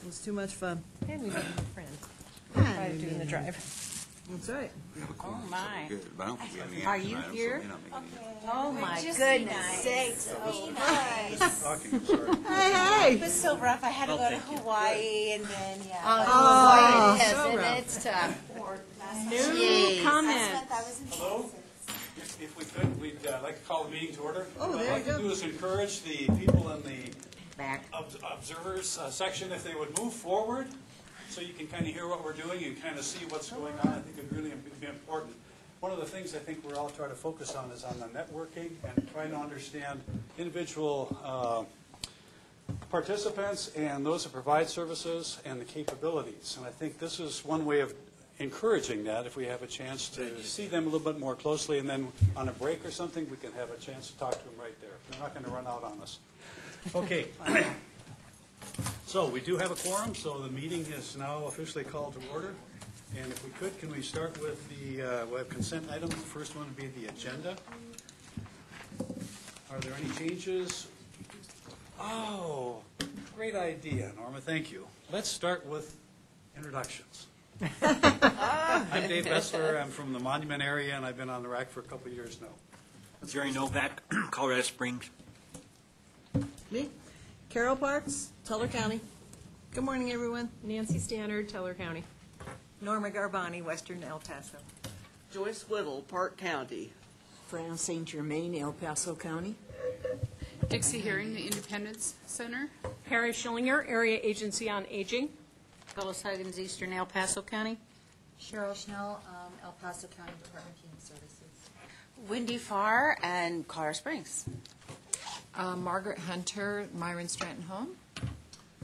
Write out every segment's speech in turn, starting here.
was too much fun. And we made a friend Yeah, by we doing the did. drive. That's right. Oh, my. Are you here? Oh, my Just goodness nice. sakes. Be nice. Hey, It was so rough. I had to go to Hawaii and then, yeah. Oh, Boy, it is, so and rough. it's tough. Jeez. Jeez. Last month I was in Hello? Texas. If we could, we'd like to call the meeting to order. Oh, What there I'd like you to go. do is encourage the people in the Back. observers section, if they would move forward, so you can kind of hear what we're doing and kind of see what's going on. I think it'd really be important. One of the things I think we're all trying to focus on is on the networking and trying to understand individual participants and those that provide services and the capabilities. And I think this is one way of encouraging that, if we have a chance to see them a little bit more closely, and then on a break or something, we can have a chance to talk to them right there. They're not going to run out on us. Okay. So we do have a quorum, so the meeting is now officially called to order. And if we could, can we start with the we have consent items? The first one would be the agenda. Are there any changes? Oh, great idea, Norma, thank you. Let's start with introductions. I'm Dave Bessler. I'm from the Monument area, and I've been on the RAC for a couple of years now. Jerry Novak, Colorado Springs. Me, Carol Parks, Teller County. Good morning, everyone. Nancy Stannard, Teller County. Norma Garbani, Western El Paso. Joyce Whittle, Park County. Fran St. Germain, El Paso County. Dixie Herring, the Independence Center. Harry Schillinger, Area Agency on Aging. Phyllis Huggins, Eastern El Paso County. Cheryl Schnell, El Paso County Department of Human Services. Wendy Farr and Colorado Springs. Margaret Hunter, Myron Stratton Home.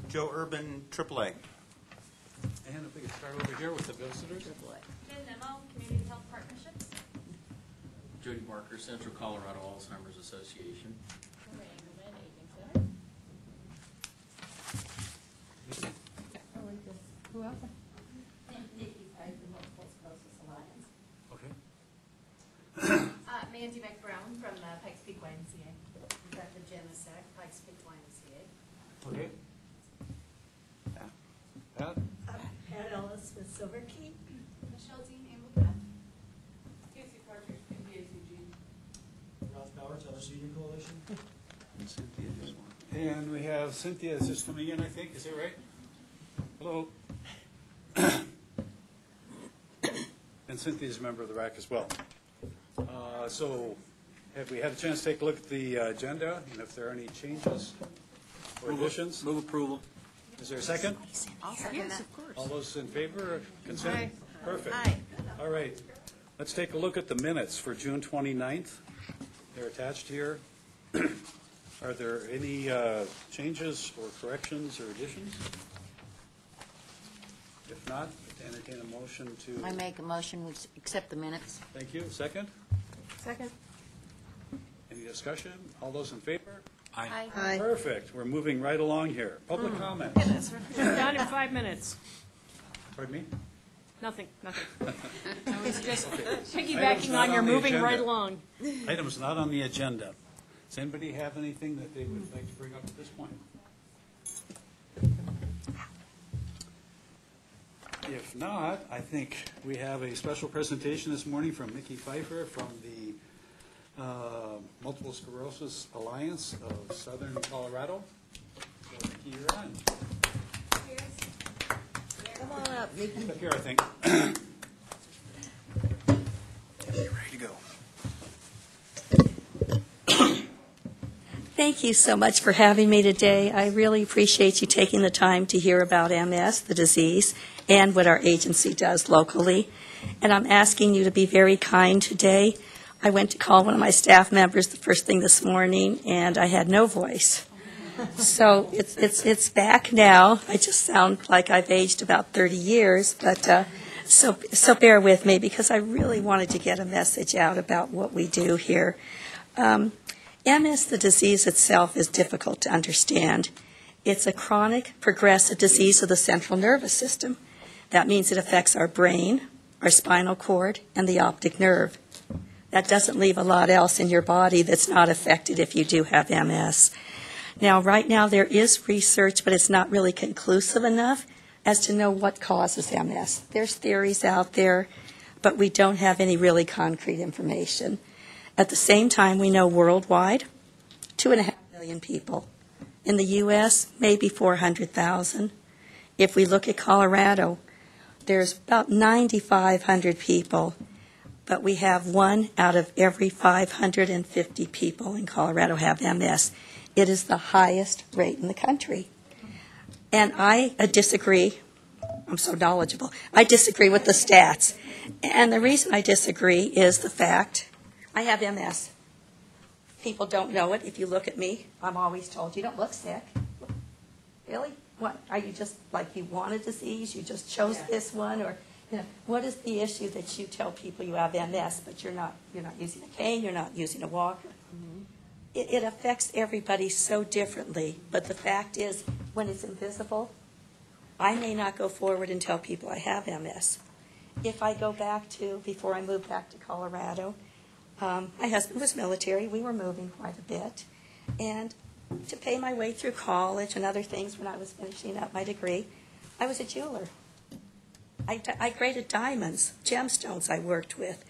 Joe Urban, AAA. And if we could start over here with the visitors. Jen Nemo, Community Health Partnerships. Jody Barker, Central Colorado Alzheimer's Association. Who else? Nikki Pike, the Multiple Sclerosis Alliance. Okay. Mandy McBrown from the Pikes Peak YMCA. We've got the Genesec, Pikes Peak YMCA. Okay. Pat? Pat Ellis with Silver Key. Michelle Dean, Ambulance. Casey Partridge, PPACG. Ralph Bowers, Other Senior Coalition. And Cynthia just won. And we have Cynthia is just coming in, I think. Is that right? Hello. And Cynthia is a member of the RAC as well. So have we had a chance to take a look at the agenda, and if there are any changes or additions? Move approval. Is there a second? I'll second that. All those in favor of consent? Aye. Perfect. Aye. All right. Let's take a look at the minutes for June 29th. They're attached here. Are there any changes or corrections or additions? If not, entertain a motion to... I make a motion, we accept the minutes. Thank you. Second? Second. Any discussion? All those in favor? Aye. Aye. Perfect. We're moving right along here. Public comment. Done in 5 minutes. Pardon me? Nothing. I was just Items piggybacking not on your on the moving right agenda. along. Items not on the agenda. Does anybody have anything that they would like to bring up at this point? If not, I think we have a special presentation this morning from Mickey Pfeiffer from the Multiple Sclerosis Alliance of Southern Colorado. So, Mickey, you're on. Come on up, Nikki. Up here, I think. You're ready to go. Thank you so much for having me today. I really appreciate you taking the time to hear about MS, the disease, and what our agency does locally. And I'm asking you to be very kind today. I went to call one of my staff members the first thing this morning, and I had no voice. So it's back now. I just sound like I've aged about 30 years, but so bear with me because I really wanted to get a message out about what we do here. MS, the disease itself, is difficult to understand. It's a chronic, progressive disease of the central nervous system. That means it affects our brain, our spinal cord, and the optic nerve. That doesn't leave a lot else in your body that's not affected if you do have MS. Now, right now, there is research, but it's not really conclusive enough as to know what causes MS. There's theories out there, but we don't have any really concrete information. At the same time, we know worldwide, 2.5 million people. In the U.S., maybe 400,000. If we look at Colorado, there's about 9,500 people, but we have 1 out of every 550 people in Colorado have MS. It is the highest rate in the country. And I disagree. I'm so knowledgeable. I disagree with the stats. And the reason I disagree is the fact I have MS. People don't know it. If you look at me, I'm always told, you don't look sick. Really? What? Are you just like you want a disease? You just chose this one? Or what is the issue that you tell people you have MS, but you're not using a cane, you're not using a walker? It affects everybody so differently. But the fact is, when it's invisible, I may not go forward and tell people I have MS. If I go back to, before I moved back to Colorado, my husband was military. We were moving quite a bit. And to pay my way through college and other things when I was finishing up my degree, I was a jeweler. I graded diamonds, gemstones I worked with.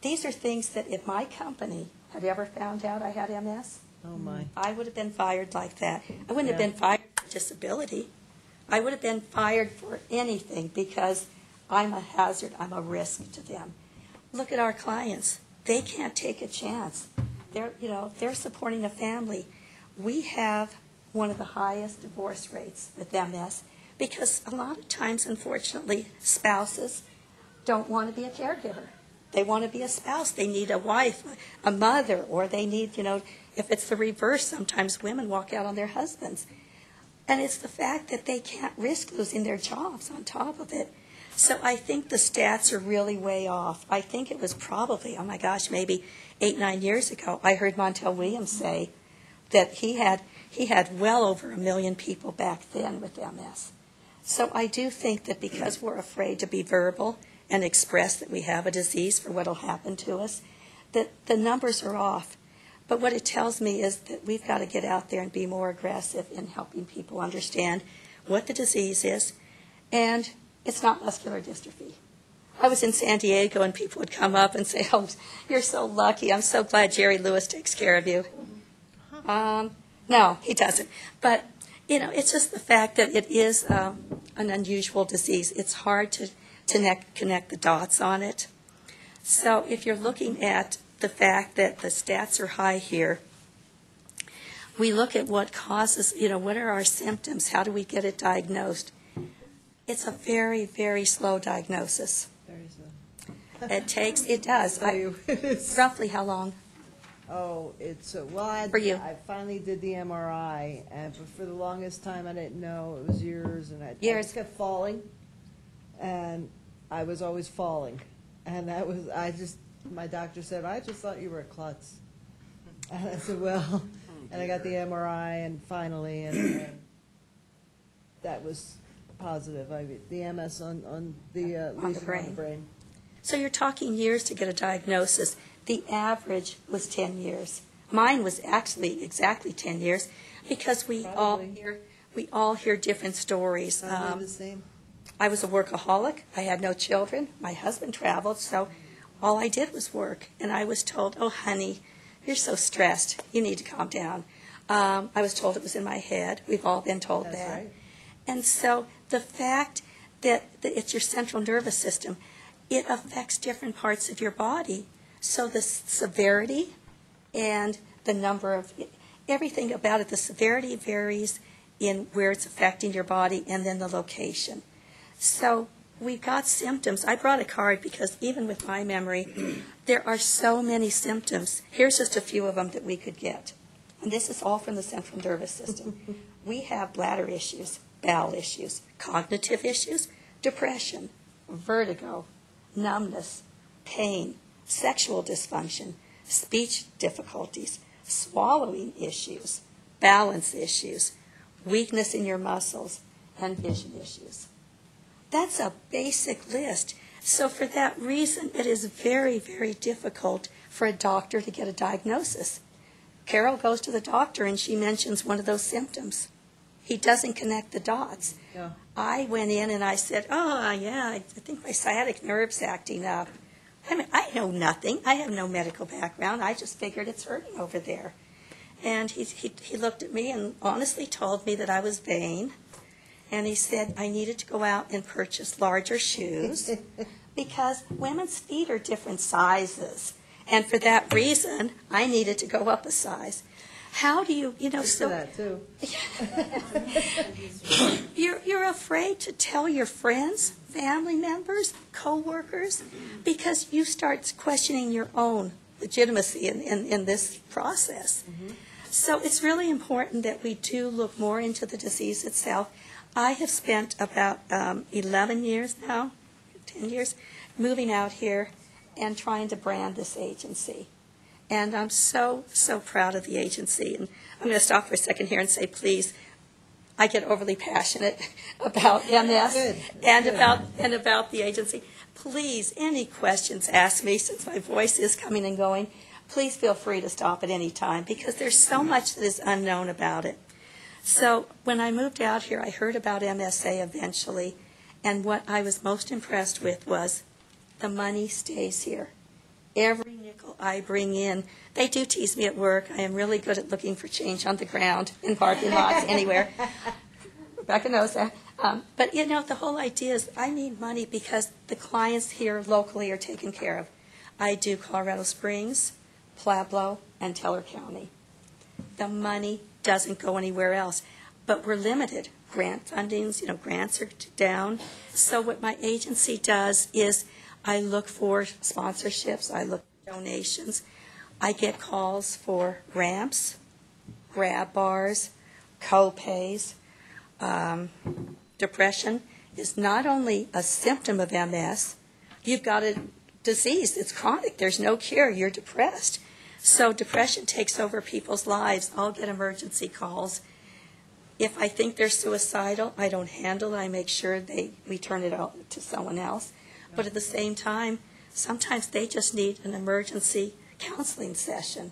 These are things that if my company had ever found out I had MS, Oh, my. I would have been fired like that. I wouldn't have been fired for disability. I would have been fired for anything because I'm a hazard. I'm a risk to them. Look at our clients. They can't take a chance. They're supporting a family. We have one of the highest divorce rates with MS because a lot of times, unfortunately, spouses don't want to be a caregiver. They want to be a spouse. They need a wife, a mother, or they need, if it's the reverse, sometimes women walk out on their husbands. And it's the fact that they can't risk losing their jobs on top of it. So I think the stats are really way off. I think it was probably, maybe 8-9 years ago, I heard Montel Williams say that he had well over 1 million people back then with MS. So I do think that because we're afraid to be verbal and express that we have a disease for what will happen to us, that the numbers are off. But what it tells me is that we've got to get out there and be more aggressive in helping people understand what the disease is. And it's not muscular dystrophy. I was in San Diego and people would come up and say, oh, you're so lucky. I'm so glad Jerry Lewis takes care of you. No, he doesn't. But, it's just the fact that it is an unusual disease. It's hard to connect the dots on it. So if you're looking at the fact that the stats are high here, we look at what causes, what are our symptoms? How do we get it diagnosed? It's a very, very slow diagnosis. Very slow. It does. Roughly how long? Oh, it's, For you. I finally did the MRI, and for the longest time I didn't know. It was years, and I Years. just kept falling, and I was always falling. And my doctor said, I just thought you were a klutz. And I said, well, and I got the MRI, and finally, and that was positive. The MS on the lesion on the brain. So you're talking years to get a diagnosis. The average was 10 years. Mine was actually exactly 10 years because we all hear different stories. Probably the same. I was a workaholic. I had no children. My husband traveled, so all I did was work. And I was told, oh, honey, you're so stressed. You need to calm down. I was told it was in my head. We've all been told That's that. right. And so the fact that it's your central nervous system, it affects different parts of your body. So the severity and the number of everything about it, the severity varies in where it's affecting your body and then the location. So we've got symptoms. I brought a card because even with my memory, there are so many symptoms. Here's just a few of them that we could get. And this is all from the central nervous system. We have bladder issues, bowel issues, cognitive issues, depression, vertigo, numbness, pain, sexual dysfunction, speech difficulties, swallowing issues, balance issues, weakness in your muscles, and vision issues. That's a basic list. So for that reason, it is very, very difficult for a doctor to get a diagnosis. Carol goes to the doctor and she mentions one of those symptoms. He doesn't connect the dots. Yeah. I went in and I said, oh, yeah, I think my sciatic nerve's acting up. I mean, I know nothing. I have no medical background. I just figured it's hurting over there. And he looked at me and honestly told me that I was vain. And he said I needed to go out and purchase larger shoes because women's feet are different sizes. And for that reason, I needed to go up a size. How do you, So that too. You're afraid to tell your friends, family members, co-workers, because you start questioning your own legitimacy in this process. So it's really important that we do look more into the disease itself. I have spent about 11 years now, 10 years, moving out here and trying to brand this agency. And I'm so, so proud of the agency. And I'm going to stop for a second here and say, please, I get overly passionate about MS and about the agency. Please, any questions, ask me, since my voice is coming and going. Please feel free to stop at any time, because there's so much that is unknown about it. So when I moved out here, I heard about MSA eventually, and what I was most impressed with was the money stays here. Every nickel I bring in, they do tease me at work. I am really good at looking for change on the ground, in parking lots, anywhere. Rebecca knows that. But, the whole idea is I need money because the clients here locally are taken care of. I do Colorado Springs, Pueblo, and Teller County. The money doesn't go anywhere else, but we're limited. Grant fundings, grants are down. So what my agency does is I look for sponsorships, I look for donations. I get calls for ramps, grab bars, co-pays. Depression is not only a symptom of MS, you've got a disease. It's chronic. There's no cure. You're depressed. So depression takes over people's lives. I'll get emergency calls. If I think they're suicidal, I don't handle it. I make sure we turn it out to someone else. But at the same time, sometimes they just need an emergency counseling session.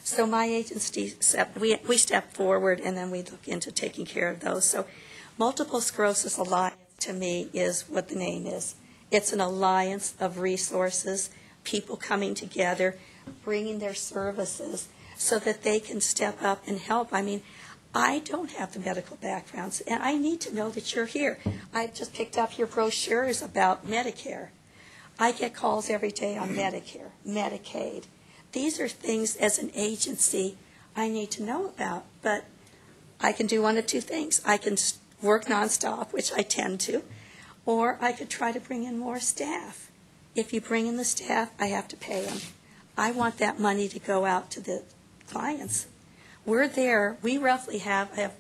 So my agency, we step forward and then we look into taking care of those. So Multiple Sclerosis Alliance to me is what the name is. It's an alliance of resources, people coming together, bringing their services so that they can step up and help. I mean, I don't have the medical backgrounds, and I need to know that you're here. I just picked up your brochures about Medicare. I get calls every day on Medicare, Medicaid. These are things as an agency I need to know about, but I can do one of two things. I can work nonstop, which I tend to, or I could try to bring in more staff. If you bring in the staff, I have to pay them. I want that money to go out to the clients. We're there. We roughly have, I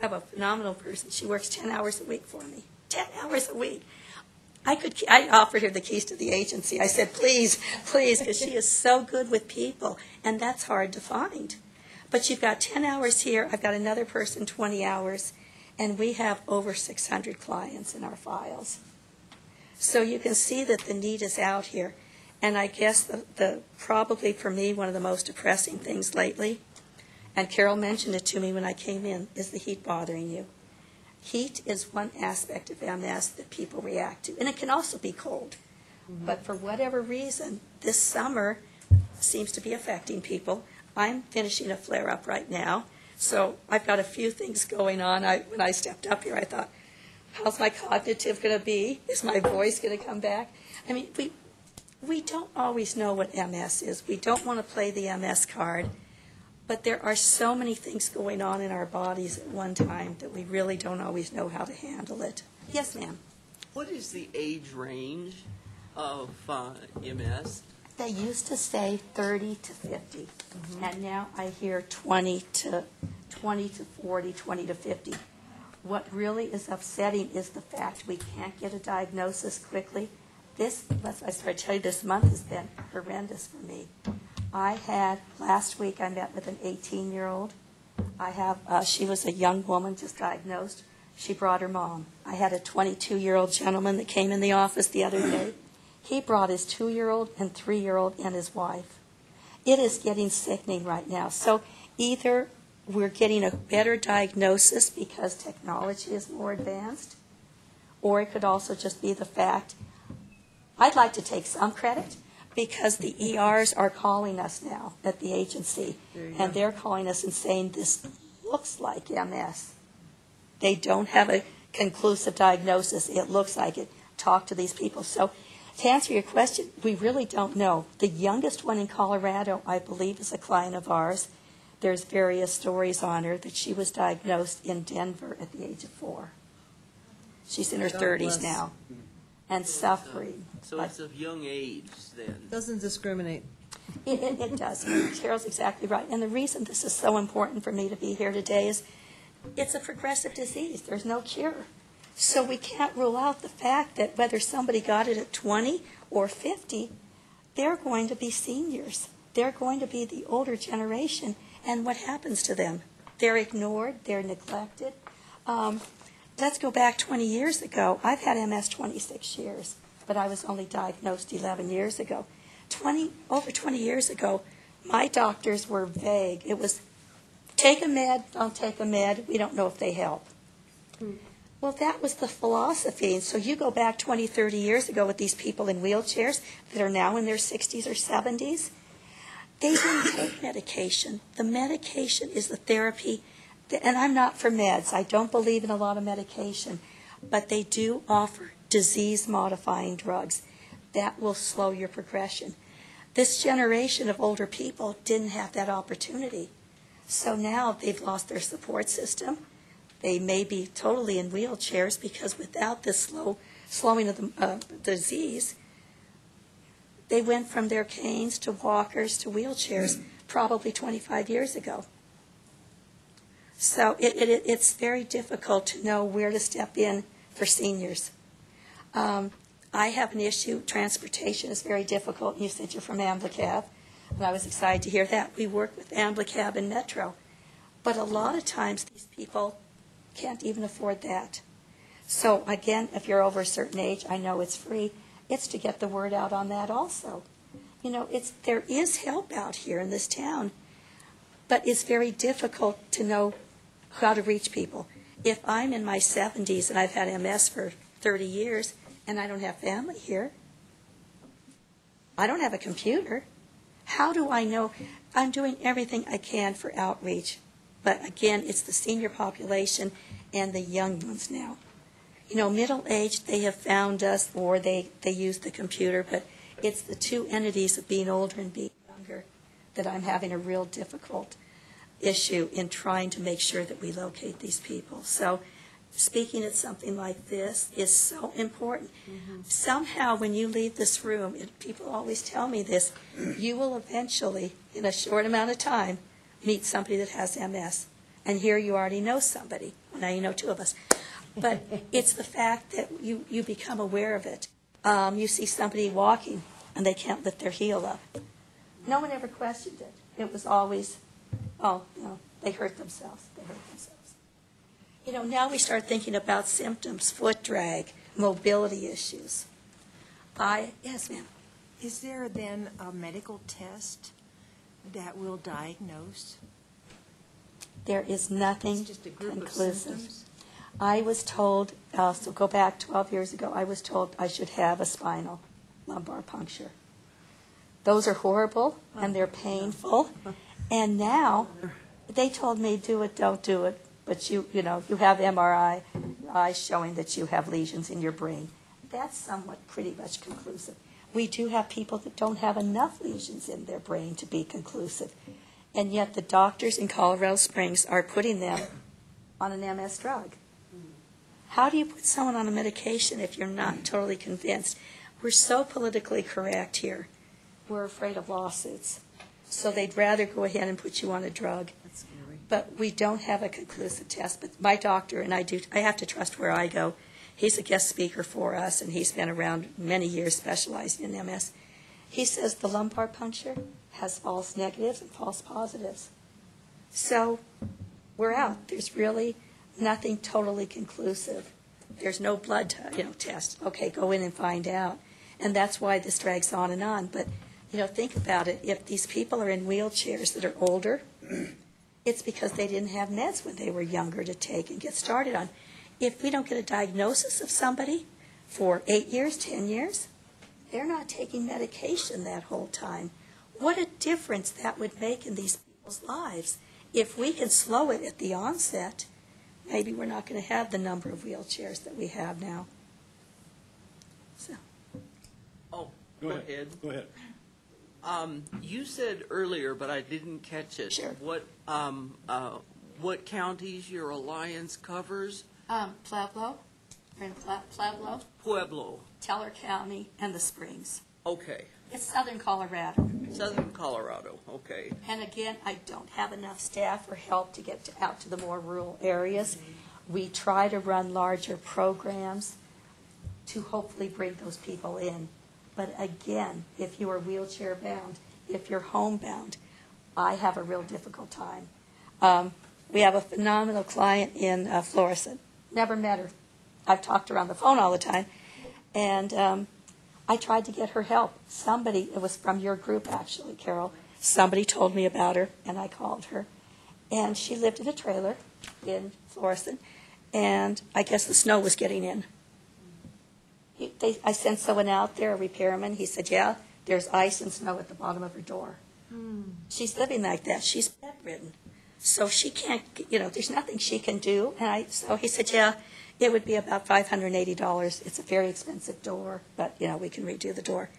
have a phenomenal person. She works 10 hours a week for me. 10 hours a week. I offered her the keys to the agency. I said, please, because she is so good with people, and that's hard to find. But you've got 10 hours here. I've got another person 20 hours, and we have over 600 clients in our files. So you can see that the need is out here. And I guess the probably for me one of the most depressing things lately, and Carol mentioned it to me when I came in, is the heat bothering you. Heat is one aspect of MS that people react to, and it can also be cold. Mm-hmm. But for whatever reason, this summer seems to be affecting people. I'm finishing a flare-up right now, so I've got a few things going on. When I stepped up here, I thought, how's my cognitive going to be? Is my voice going to come back? I mean, we don't always know what MS is. We don't want to play the MS card. But there are so many things going on in our bodies at one time that we really don't always know how to handle it. Yes, ma'am. What is the age range of MS? They used to say 30 to 50, and now I hear 20 to 40, 20 to 50. What really is upsetting is the fact we can't get a diagnosis quickly. I tell you, this month has been horrendous for me. Last week I met with an 18-year-old. She was a young woman just diagnosed. She brought her mom. I had a 22-year-old gentleman that came in the office the other day. He brought his 2-year-old and 3-year-old and his wife. It is getting sickening right now. So either we're getting a better diagnosis because technology is more advanced, or it could also just be the fact, I'd like to take some credit, because the ERs are calling us now at the agency, and they're calling us and saying, this looks like MS. They don't have a conclusive diagnosis. It looks like it. Talk to these people. So to answer your question, we really don't know. The youngest one in Colorado, I believe, is a client of ours. There's various stories on her that she was diagnosed in Denver at the age of 4. She's in her God 30s bless. now and suffering. So it's of young age then. Doesn't discriminate. It does. Carol's exactly right. And the reason this is so important for me to be here today is it's a progressive disease. There's no cure. So we can't rule out the fact that whether somebody got it at 20 or 50, they're going to be seniors. They're going to be the older generation. And what happens to them? They're ignored. They're neglected. Let's go back 20 years ago. I've had MS 26 years, but I was only diagnosed 11 years ago. Over 20 years ago, my doctors were vague. It was, take a med, don't take a med, we don't know if they help. Well, that was the philosophy. And so you go back 20, 30 years ago with these people in wheelchairs that are now in their 60s or 70s. They didn't take medication. The medication is the therapy. And I'm not for meds. I don't believe in a lot of medication. But they do offer disease-modifying drugs. That will slow your progression. This generation of older people didn't have that opportunity. So now they've lost their support system. They may be totally in wheelchairs because without this slowing of the disease, they went from their canes to walkers to wheelchairs probably 25 years ago. So it's very difficult to know where to step in for seniors. I have an issue. Transportation is very difficult. You said you're from Amblicab, and I was excited to hear that. We work with Amblicab and Metro. But a lot of times these people can't even afford that. So again, if you're over a certain age, I know it's free. It's to get the word out on that also. You know, there is help out here in this town, but it's very difficult to know how to reach people. If I'm in my 70s and I've had MS for 30 years and I don't have family here, I don't have a computer, how do I know? I'm doing everything I can for outreach. But again, it's the senior population and the young ones now. You know, middle-aged, they have found us, or they use the computer, but it's the two entities of being older and being younger that I'm having a real difficult issue in trying to make sure that we locate these people. So speaking at something like this is so important. Somehow when you leave this room, and people always tell me this, you will eventually, in a short amount of time, meet somebody that has MS. And here you already know somebody. Well, now you know 2 of us. But it's the fact that you become aware of it. You see somebody walking and they can't lift their heel up. No one ever questioned it. It was always, oh, no, they hurt themselves. They hurt themselves. You know, now we start thinking about symptoms, foot drag, mobility issues. Yes, ma'am. Is there then a medical test that will diagnose? There is nothing It's just a group of conclusive. symptoms? I was told, so go back 12 years ago, I was told I should have a spinal lumbar puncture. Those are horrible and they're painful. And now they told me, do it, don't do it. But you have MRI showing that you have lesions in your brain. That's somewhat pretty much conclusive. We do have people that don't have enough lesions in their brain to be conclusive. And yet the doctors in Colorado Springs are putting them on an MS drug. How do you put someone on a medication if you're not totally convinced? We're so politically correct here. We're afraid of lawsuits. So they'd rather go ahead and put you on a drug. That's scary. But we don't have a conclusive test. But my doctor, and I have to trust where I go. He's a guest speaker for us, and he's been around many years specializing in MS. He says the lumbar puncture has false negatives and false positives. So we're out. There's really nothing totally conclusive. There's no blood test. Okay, go in and find out. And that's why this drags on and on. But think about it. If these people are in wheelchairs that are older, it's because they didn't have meds when they were younger to take and get started on. If we don't get a diagnosis of somebody for 8 years, 10 years, they're not taking medication that whole time. What a difference that would make in these people's lives. If we can slow it at the onset, maybe we're not going to have the number of wheelchairs that we have now. So. Oh, Go ahead. Go ahead. You said earlier, but I didn't catch it. Sure. What counties your alliance covers? Pueblo, we're in Pueblo, Pueblo. Teller County, and the Springs. Okay. It's southern Colorado. Southern Colorado. Okay. And again, I don't have enough staff or help to get out to the more rural areas. We try to run larger programs to hopefully bring those people in. But again, if you are wheelchair bound, if you're homebound, I have a real difficult time. We have a phenomenal client in Florissant. Never met her. I've talked to her on the phone all the time. And I tried to get her help. Somebody, it was from your group actually, Carol, somebody told me about her, and I called her. And she lived in a trailer in Florissant, and I guess the snow was getting in. I sent someone out there, a repairman. He said, yeah, there's ice and snow at the bottom of her door. She's living like that. She's bedridden. So she can't, there's nothing she can do. And so he said, yeah, it would be about $580. It's a very expensive door, but, we can redo the door.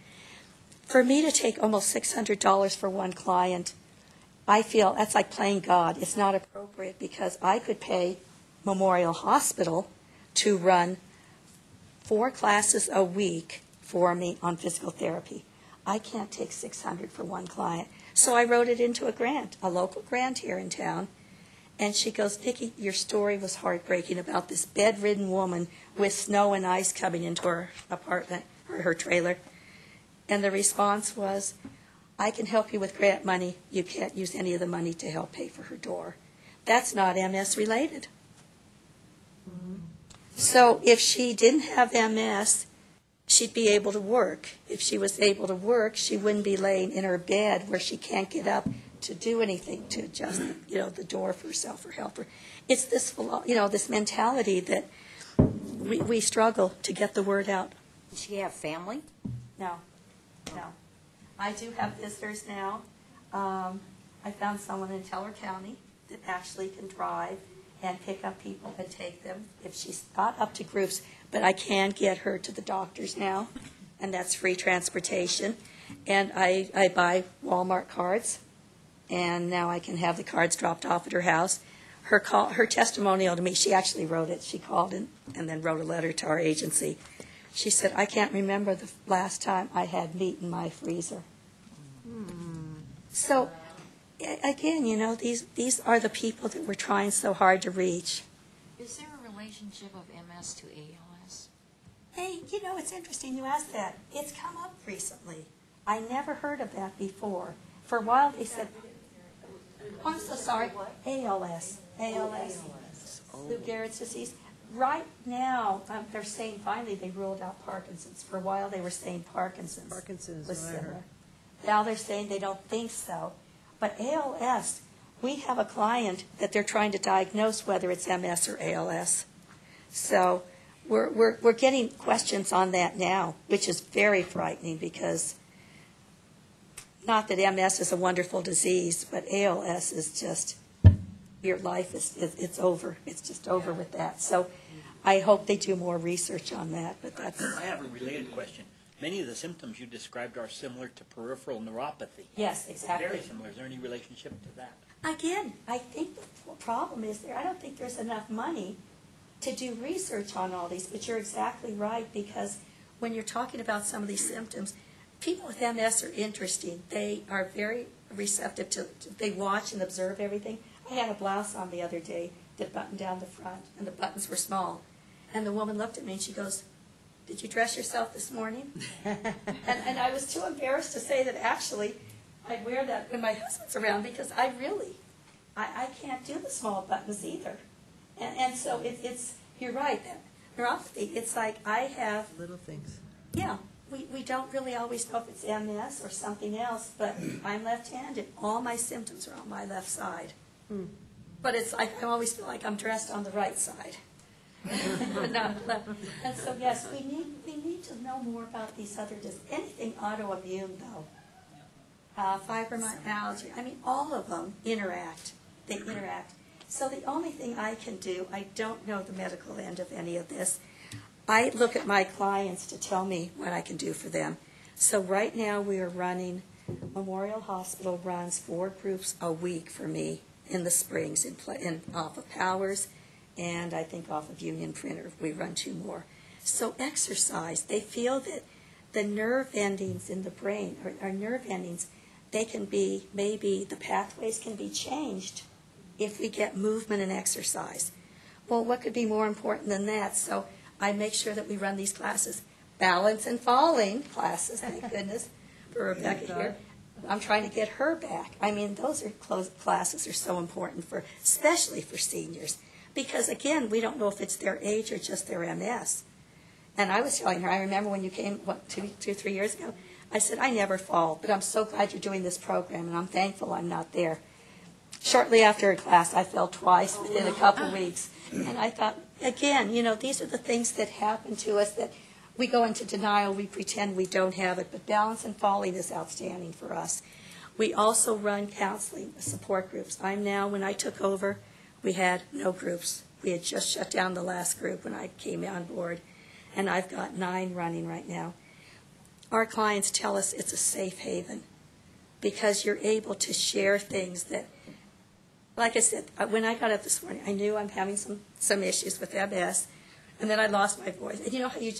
For me to take almost $600 for one client, I feel that's like playing God. It's not appropriate because I could pay Memorial Hospital to run 4 classes a week for me on physical therapy. I can't take $600 for one client. So I wrote it into a grant, a local grant here in town. And she goes, Vicki, your story was heartbreaking about this bedridden woman with snow and ice coming into her apartment or her trailer. And the response was, I can help you with grant money. You can't use any of the money to help pay for her door. That's not MS related. So if she didn't have MS, she'd be able to work. If she was able to work, she wouldn't be laying in her bed where she can't get up to do anything to adjust, the door for herself or help her. It's this, this mentality that we struggle to get the word out. Does she have family? No. I do have visitors now. I found someone in Teller County that actually can drive and pick up people and take them if she's not up to groups. But I can get her to the doctors now, and that's free transportation. And I buy Walmart cards, and now I can have the cards dropped off at her house. Her testimonial to me, she actually wrote it. She called in and then wrote a letter to our agency. She said, I can't remember the last time I had meat in my freezer. So, again, these are the people that we're trying so hard to reach. Is there a relationship of MS to ALS? Hey, it's interesting you asked that. It's come up recently. I never heard of that before. For a while they said, I'm so sorry, ALS, Lou Gehrig's disease. Right now, they're saying finally they ruled out Parkinson's. For a while they were saying Parkinson's Parkinson's was what I heard. similar. Now they're saying they don't think so. But ALS, we have a client that they're trying to diagnose whether it's MS or ALS. So we're getting questions on that now, which is very frightening because not that MS is a wonderful disease, but ALS is just, your life it's over. It's just over with that. So I hope they do more research on that. But that's. I have a related question. Many of the symptoms you described are similar to peripheral neuropathy. Yes, exactly. Very similar. Is there any relationship to that? Again, I think the problem is I don't think there's enough money to do research on all these, but you're exactly right, because when you're talking about some of these symptoms, people with MS are interesting. They are very receptive they watch and observe everything. I had a blouse on the other day that buttoned down the front, and the buttons were small. And the woman looked at me and she goes, did you dress yourself this morning? and I was too embarrassed to say that actually I'd wear that when my husband's around because I can't do the small buttons either. And so it's you're right, that neuropathy, it's like I have, Little things. yeah, we don't really always know if it's MS or something else, but I'm left-handed. All my symptoms are on my left side. But it's like I always feel like I'm dressed on the right side. But not left. And so, yes, we need to know more about these other anything autoimmune, though. Fibromyalgia, I mean, all of them interact. They interact. So the only thing I can do, I don't know the medical end of any of this. I look at my clients to tell me what I can do for them. So right now we are running, Memorial Hospital runs 4 groups a week for me in the Springs, off of Powers, and I think off of Union Printer. We run 2 more. So exercise, they feel that the nerve endings in the brain, or nerve endings, they can be, maybe the pathways can be changed if we get movement and exercise. Well, what could be more important than that? So I make sure that we run these classes. Balance and falling classes, thank goodness, for Rebecca here. I'm trying to get her back. I mean, those classes are so important, especially for seniors. Because, again, we don't know if it's their age or just their MS. And I was telling her, I remember when you came, 3 years ago, I said, I never fall, but I'm so glad you're doing this program, and I'm thankful I'm not there. Shortly after a class, I fell twice within a couple weeks. And I thought, again, these are the things that happen to us that we go into denial, we pretend we don't have it, but balance and falling is outstanding for us. We also run counseling, support groups. When I took over, we had no groups. We had just shut down the last group when I came on board, and I've got 9 running right now. Our clients tell us it's a safe haven because you're able to share things that, like I said, when I got up this morning, I knew I'm having some issues with MS, and then I lost my voice. And you know how you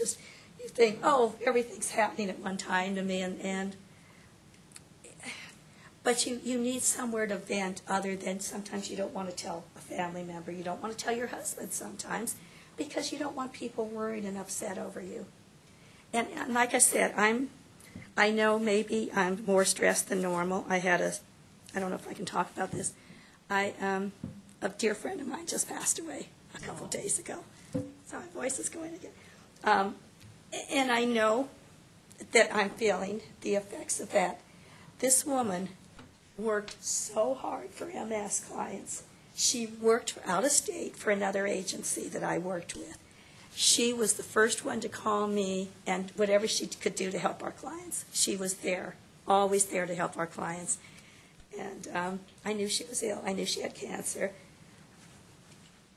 think, oh, everything's happening at one time to me, but you need somewhere to vent other than sometimes you don't want to tell a family member. You don't want to tell your husband sometimes because you don't want people worried and upset over you. And like I said, I know maybe I'm more stressed than normal. I don't know if I can talk about this. A dear friend of mine just passed away a couple of days ago. So my voice is going again. And I know that I'm feeling the effects of that. This woman worked so hard for MS clients. She worked out of state for another agency that I worked with. She was the first one to call me, and whatever she could do to help our clients. She was there, always there to help our clients. And I knew she was ill. I knew she had cancer.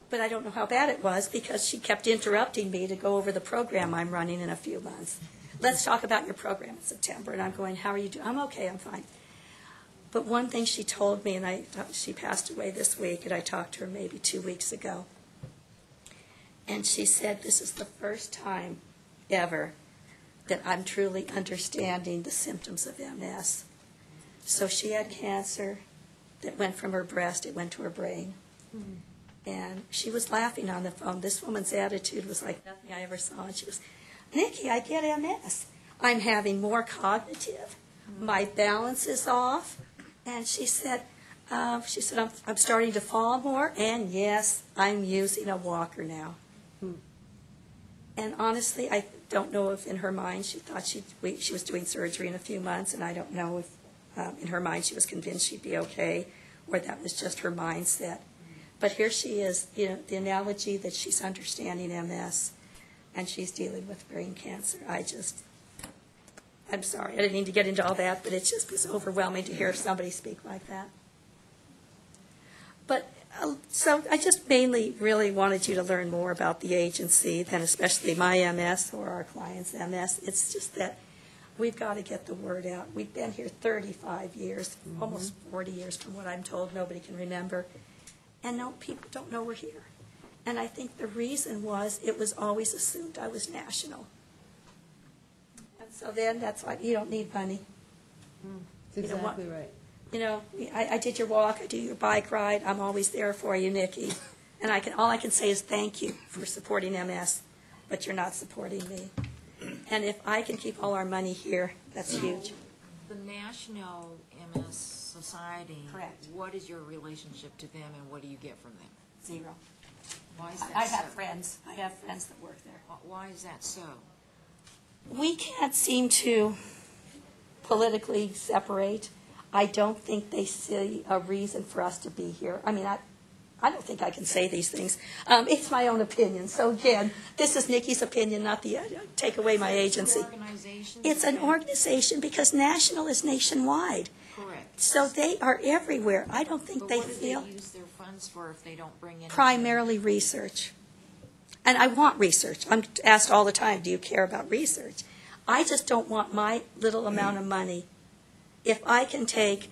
But I don't know how bad it was because she kept interrupting me to go over the program I'm running in a few months. Let's talk about your program in September. And I'm going, how are you doing? I'm okay, I'm fine. But one thing she told me, and she passed away this week, and I talked to her maybe 2 weeks ago. And she said, this is the first time ever that I'm truly understanding the symptoms of MS. So she had cancer that went from her breast, it went to her brain. And she was laughing on the phone. This woman's attitude was like nothing I ever saw. And she was, Nikki, I get MS. I'm having more cognitive. My balance is off. And she said, I'm starting to fall more. And yes, I'm using a walker now. And honestly, I don't know if in her mind she thought she was doing surgery in a few months, and I don't know if in her mind she was convinced she'd be okay, or that was just her mindset. But here she is, the analogy that she's understanding MS, and she's dealing with brain cancer. I'm sorry, I didn't mean to get into all that, but it just was overwhelming to hear somebody speak like that. But so I just mainly really wanted you to learn more about the agency, and especially my MS or our clients' MS. It's just that we've got to get the word out. We've been here 35 years, almost 40 years from what I'm told. Nobody can remember. And no, people don't know we're here. And I think the reason was it was always assumed I was national. And so then that's why you don't need money. That's exactly right. I did your walk, I do your bike ride, I'm always there for you, Nikki. And all I can say is thank you for supporting MS, but you're not supporting me. And if I can keep all our money here, that's huge. The National MS Society. Correct. What is your relationship to them, and what do you get from them? 0. Why is that I so? have friends. I have friends that work there. Why is that so? we can't seem to politically separate. I don't think they see a reason for us to be here. I mean, I don't think I can say these things. It's my own opinion. So again, this is Nikki's opinion, not the take away my agency. Organization? It's an organization because national is nationwide. Correct. So they are everywhere. I don't think But they what do feel they use their funds for if they don't bring in? primarily research. And I want research. I'm asked all the time, do you care about research? I just don't want my little amount of money. If I can take,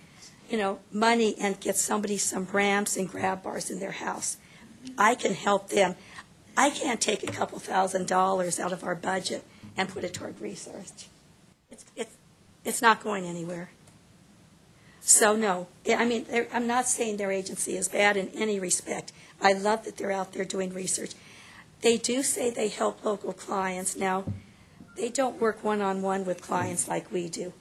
money and get somebody some ramps and grab bars in their house, I can help them. I can't take a couple $1,000s out of our budget and put it toward research. It's not going anywhere. So no, I mean, I'm not saying their agency is bad in any respect. I love that they're out there doing research. They do say they help local clients. Now, they don't work one-on-one with clients like we do.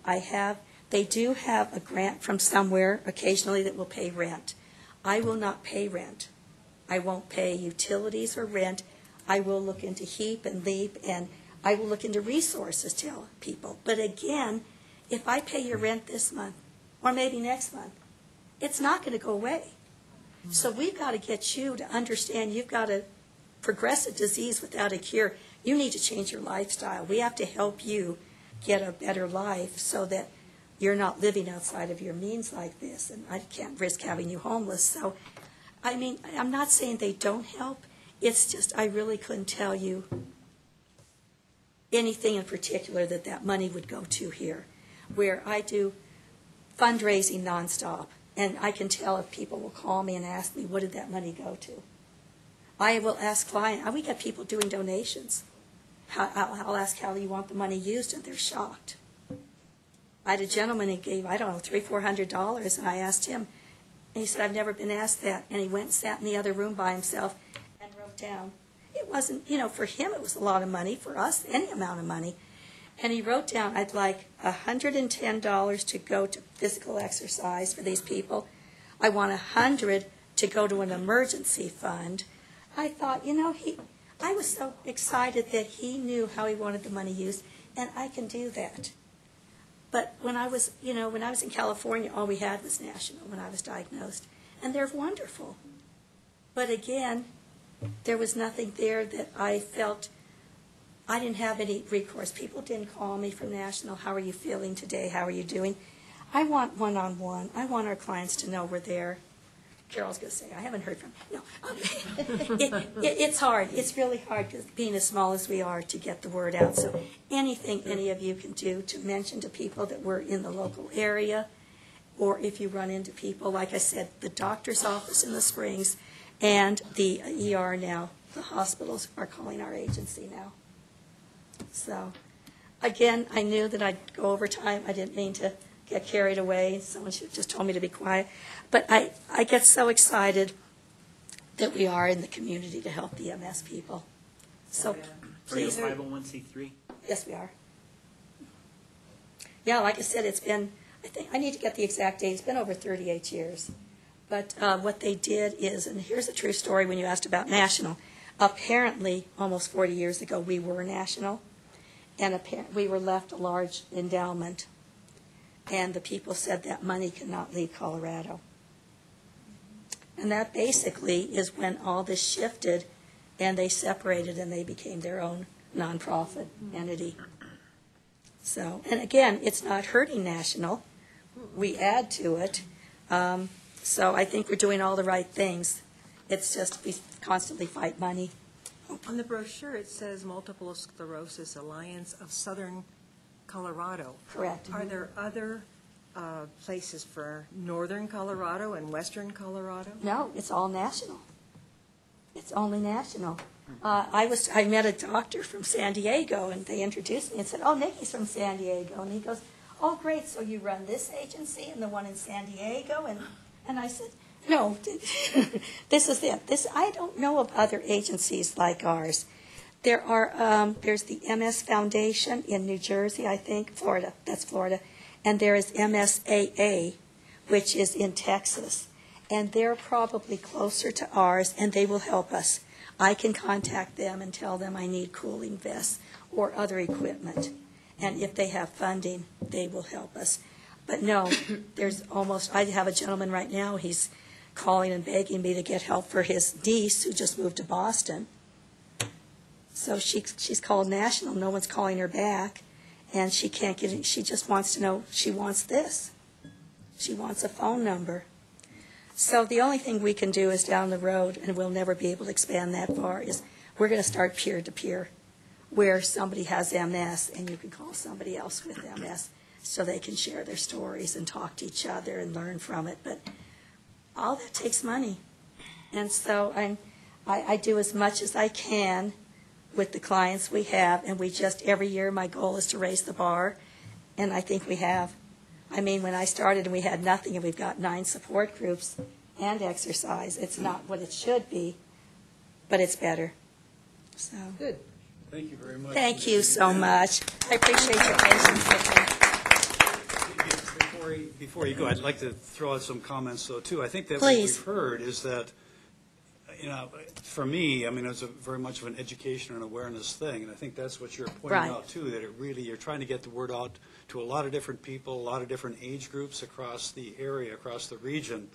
They do have a grant from somewhere occasionally that will pay rent. I will not pay rent. I won't pay utilities or rent. I will look into HEAP and LEAP, and I will look into resources to help people. But again, if I pay your rent this month, or maybe next month, it's not going to go away. So we've got to get you to understand you've got a progressive disease without a cure. You need to change your lifestyle. We have to help you get a better life so that you're not living outside of your means like this, and I can't risk having you homeless. So, I mean, I'm not saying they don't help. It's just I really couldn't tell you anything in particular that money would go to here, where I do fundraising nonstop, and I can tell if people will call me and ask me, what did that money go to? I will ask clients, we get people doing donations. I'll ask how you want the money used, and they're shocked. I had a gentleman who gave, $300-400, and I asked him, and he said, I've never been asked that. And he went and sat in the other room by himself and wrote down. It wasn't, for him it was a lot of money, for us, any amount of money. And he wrote down, I'd like $110 to go to physical exercise for these people. I want $100 to go to an emergency fund. I thought, I was so excited that he knew how he wanted the money used, and I can do that. But when I was in California, all we had was national when I was diagnosed, and they're wonderful. But again, there was nothing there that I felt. I didn't have any recourse. People didn't call me from national. How are you feeling today? How are you doing? I want one-on-one. I want our clients to know we're there. Carol's going to say, I haven't heard from him. No. It's hard. It's really hard, being as small as we are, to get the word out. So anything any of you can do to mention to people that we're in the local area, or if you run into people, like I said, the doctor's office in the Springs and the ER now, the hospitals are calling our agency now. So, again, I knew that I'd go over time. I didn't mean to get carried away. Someone should have just told me to be quiet. But I get so excited that we are in the community to help the MS people. So, Are you a please. 501c3? Yes, we are. Yeah, like I said, it's been, I need to get the exact date. It's been over 38 years. But what they did is, and here's a true story when you asked about national. Apparently, almost 40 years ago, we were national, and we were left a large endowment. And the people said that money cannot leave Colorado. And that basically is when all this shifted, and they separated, and they became their own nonprofit entity. So, and again, it's not hurting national. We add to it. So I think we're doing all the right things. It's just we constantly fight money. On the brochure, it says Multiple Sclerosis Alliance of Southern Colorado. Correct. Are there other places for northern Colorado and western Colorado? No, it's all national. It's only national. I met a doctor from San Diego, and they introduced me and said, oh, Nikki's from San Diego. And he goes, oh, great, so you run this agency and the one in San Diego? And I said, no, this is it. I don't know of other agencies like ours. There's the MS Foundation in New Jersey, I think, Florida. That's Florida. And there is MSAA, which is in Texas. And they're probably closer to ours, and they will help us. I can contact them and tell them I need cooling vests or other equipment. And if they have funding, they will help us. But no, I have a gentleman right now, he's calling and begging me to get help for his niece who just moved to Boston. So she's called national, no one's calling her back, and she can't get it. She just wants to know, she wants this. She wants a phone number. So the only thing we can do is down the road, and we'll never be able to expand that far, is we're going to start peer-to-peer, where somebody has MS and you can call somebody else with MS so they can share their stories and talk to each other and learn from it. But all that takes money. And so I do as much as I can with the clients we have, and we just, every year, my goal is to raise the bar, and I think we have. I mean, when I started and we had nothing, and we've got 9 support groups and exercise, it's not what it should be, but it's better. So. Good. Thank you very much. Thank you so much. I appreciate your patience with me. Before you go, I'd like to throw out some comments, though, too. I think that Please. what we've heard is that, for me, I mean, it's very much of an education and awareness thing, and I think that's what you're pointing Right. out, too, that you're trying to get the word out to a lot of different people, a lot of different age groups across the area, across the region.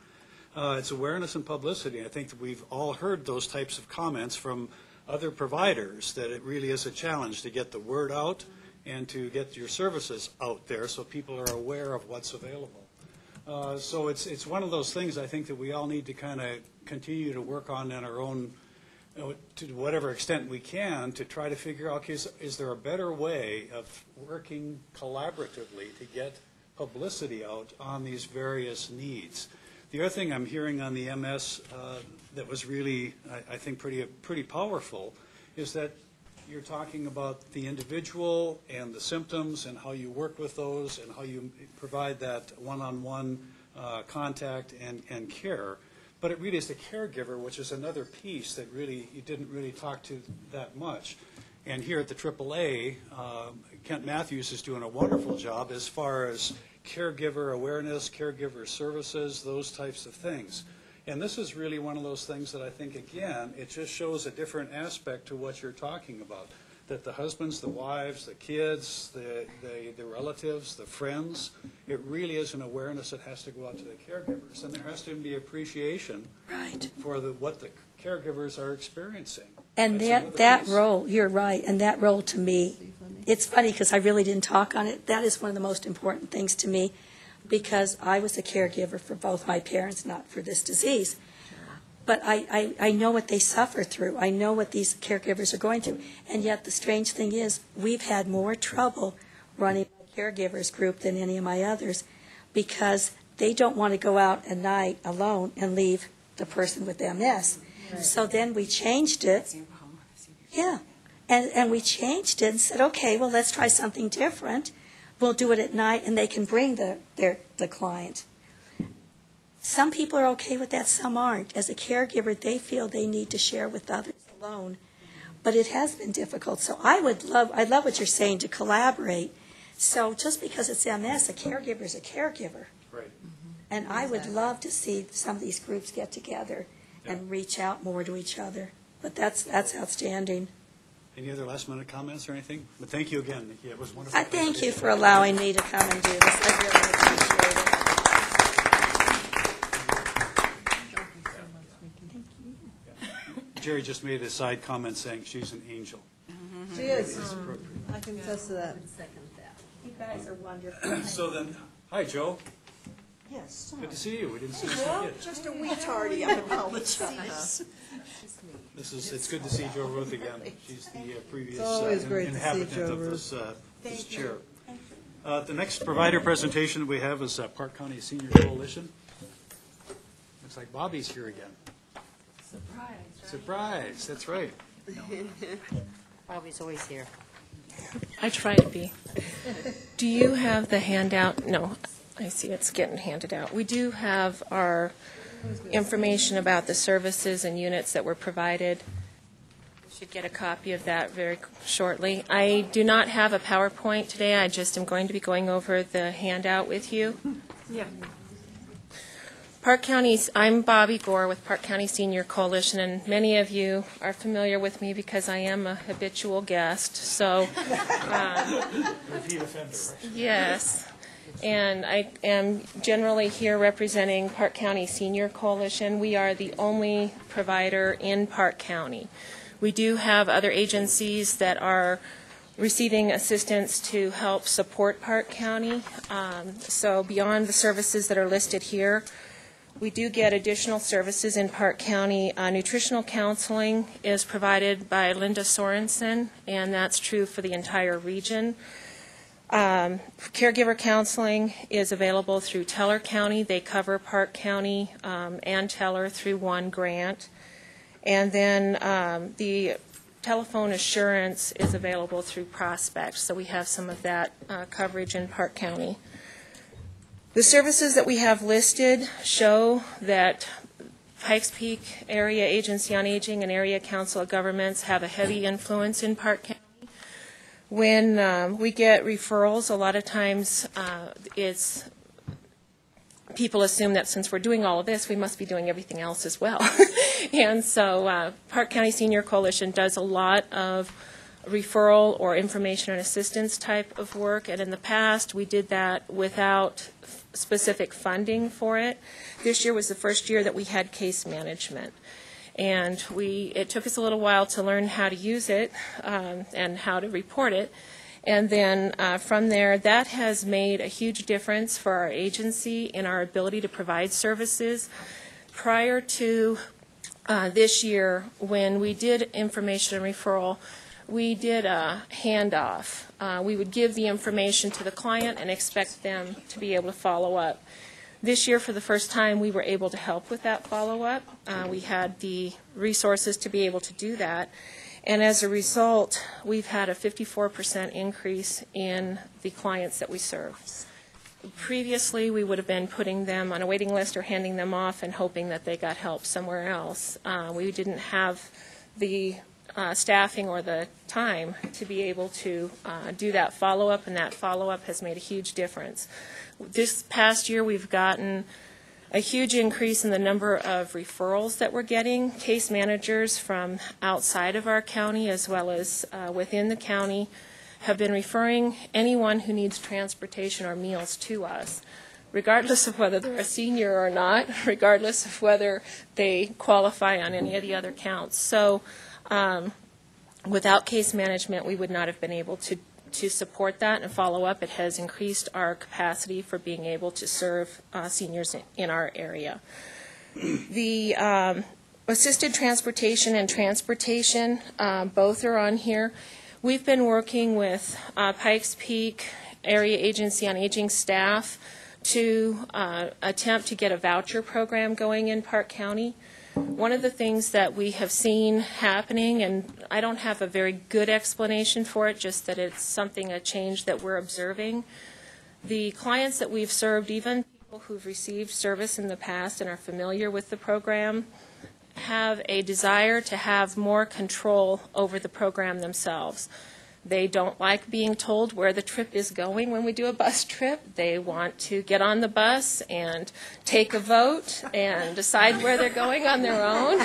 It's awareness and publicity. I think that we've all heard those types of comments from other providers, that it really is a challenge to get the word out and to get your services out there so people are aware of what's available. So it's one of those things I think that we all need to kind of continue to work on in our own, to whatever extent we can, to try to figure out, okay, is there a better way of working collaboratively to get publicity out on these various needs? The other thing I'm hearing on the MS that was really, I think, pretty powerful is that you're talking about the individual and the symptoms and how you work with those and how you provide that one-on-one contact and care. But it really is the caregiver, which is another piece that really you didn't really talk to that much. And here at the AAA, Kent Matthews is doing a wonderful job as far as caregiver awareness, caregiver services, those types of things. And this is really one of those things that I think, again, it just shows a different aspect to what you're talking about, that the husbands, the wives, the kids, the relatives, the friends, it really is an awareness that has to go out to the caregivers. And there has to be appreciation for what the caregivers are experiencing. And that role, you're right, and that role to me, it's funny because I really didn't talk on it. That is one of the most important things to me, because I was a caregiver for both my parents, not for this disease. But I know what they suffer through. I know what these caregivers are going through. And yet the strange thing is we've had more trouble running my caregivers group than any of my others, because they don't want to go out at night alone and leave the person with MS. Right. So then we changed it. Yeah. And we changed it and said, okay, well, let's try something different. We'll do it at night, and they can bring the client. Some people are okay with that, some aren't. As a caregiver, they feel they need to share with others alone. But it has been difficult. So I love what you're saying, to collaborate. So just because it's MS, a caregiver is a caregiver. Right. And I would love to see some of these groups get together and reach out more to each other. But that's outstanding. Any other last-minute comments or anything? But thank you again, Nikki. It was wonderful. I thank you for allowing me to come and do this. I really appreciate it. Jerry just made a side comment saying she's an angel. She is. I can attest to that. You guys are wonderful. So then, hi, Joe. Yes. Good to see you. We didn't see you Well, yet. just a wee tardy, I apologize. It's good to see Joe Ruth again. She's the previous It's always great to see inhabitant Joe of Ruth. this chair. The next provider presentation that we have is Park County Senior Coalition. Looks like Bobby's here again. Surprise, that's right. Bobby's always here. I try to be. Do you have the handout? No, I see it's getting handed out. We do have our information about the services and units that were provided. You should get a copy of that very shortly. I do not have a PowerPoint today. I just am going to be going over the handout with you. Yeah. Park County, I'm Bobby Gore with Park County Senior Coalition, and many of you are familiar with me because I am a habitual guest, so. Repeat offender, right? Yes, and I am generally here representing Park County Senior Coalition. We are the only provider in Park County. We do have other agencies that are receiving assistance to help support Park County. So beyond the services that are listed here, we do get additional services in Park County. Nutritional counseling is provided by Linda Sorensen, and that's true for the entire region. Caregiver counseling is available through Teller County. They cover Park County and Teller through one grant. And then the telephone assurance is available through Prospect, so we have some of that coverage in Park County. The services that we have listed show that Pikes Peak Area Agency on Aging and Area Council of Governments have a heavy influence in Park County. When we get referrals, a lot of times people assume that since we're doing all of this, we must be doing everything else as well. And so Park County Senior Coalition does a lot of referral or information and assistance type of work, and in the past we did that without specific funding for it. This year was the first year that we had case management, and it took us a little while to learn how to use it and how to report it. And then from there, that has made a huge difference for our agency in our ability to provide services. Prior to this year, when we did information and referral, we did a handoff. We would give the information to the client and expect them to be able to follow up. This year, for the first time, we were able to help with that follow-up. We had the resources to be able to do that. And as a result, we've had a 54% increase in the clients that we serve. Previously, we would have been putting them on a waiting list or handing them off and hoping that they got help somewhere else. We didn't have the staffing or the time to be able to do that follow-up, and that follow-up has made a huge difference. This past year, we've gotten a huge increase in the number of referrals that we're getting. Case managers from outside of our county as well as within the county have been referring anyone who needs transportation or meals to us, regardless of whether they're a senior or not, regardless of whether they qualify on any of the other counts. So without case management, we would not have been able to support that and follow up. It has increased our capacity for being able to serve seniors in our area. The assisted transportation and transportation, both are on here. We've been working with Pikes Peak Area Agency on Aging staff to attempt to get a voucher program going in Park County. One of the things that we have seen happening, and I don't have a very good explanation for it, just that it's a change that we're observing. The clients that we've served, even people who've received service in the past and are familiar with the program, have a desire to have more control over the program themselves. They don't like being told where the trip is going when we do a bus trip. They want to get on the bus and take a vote and decide where they're going on their own.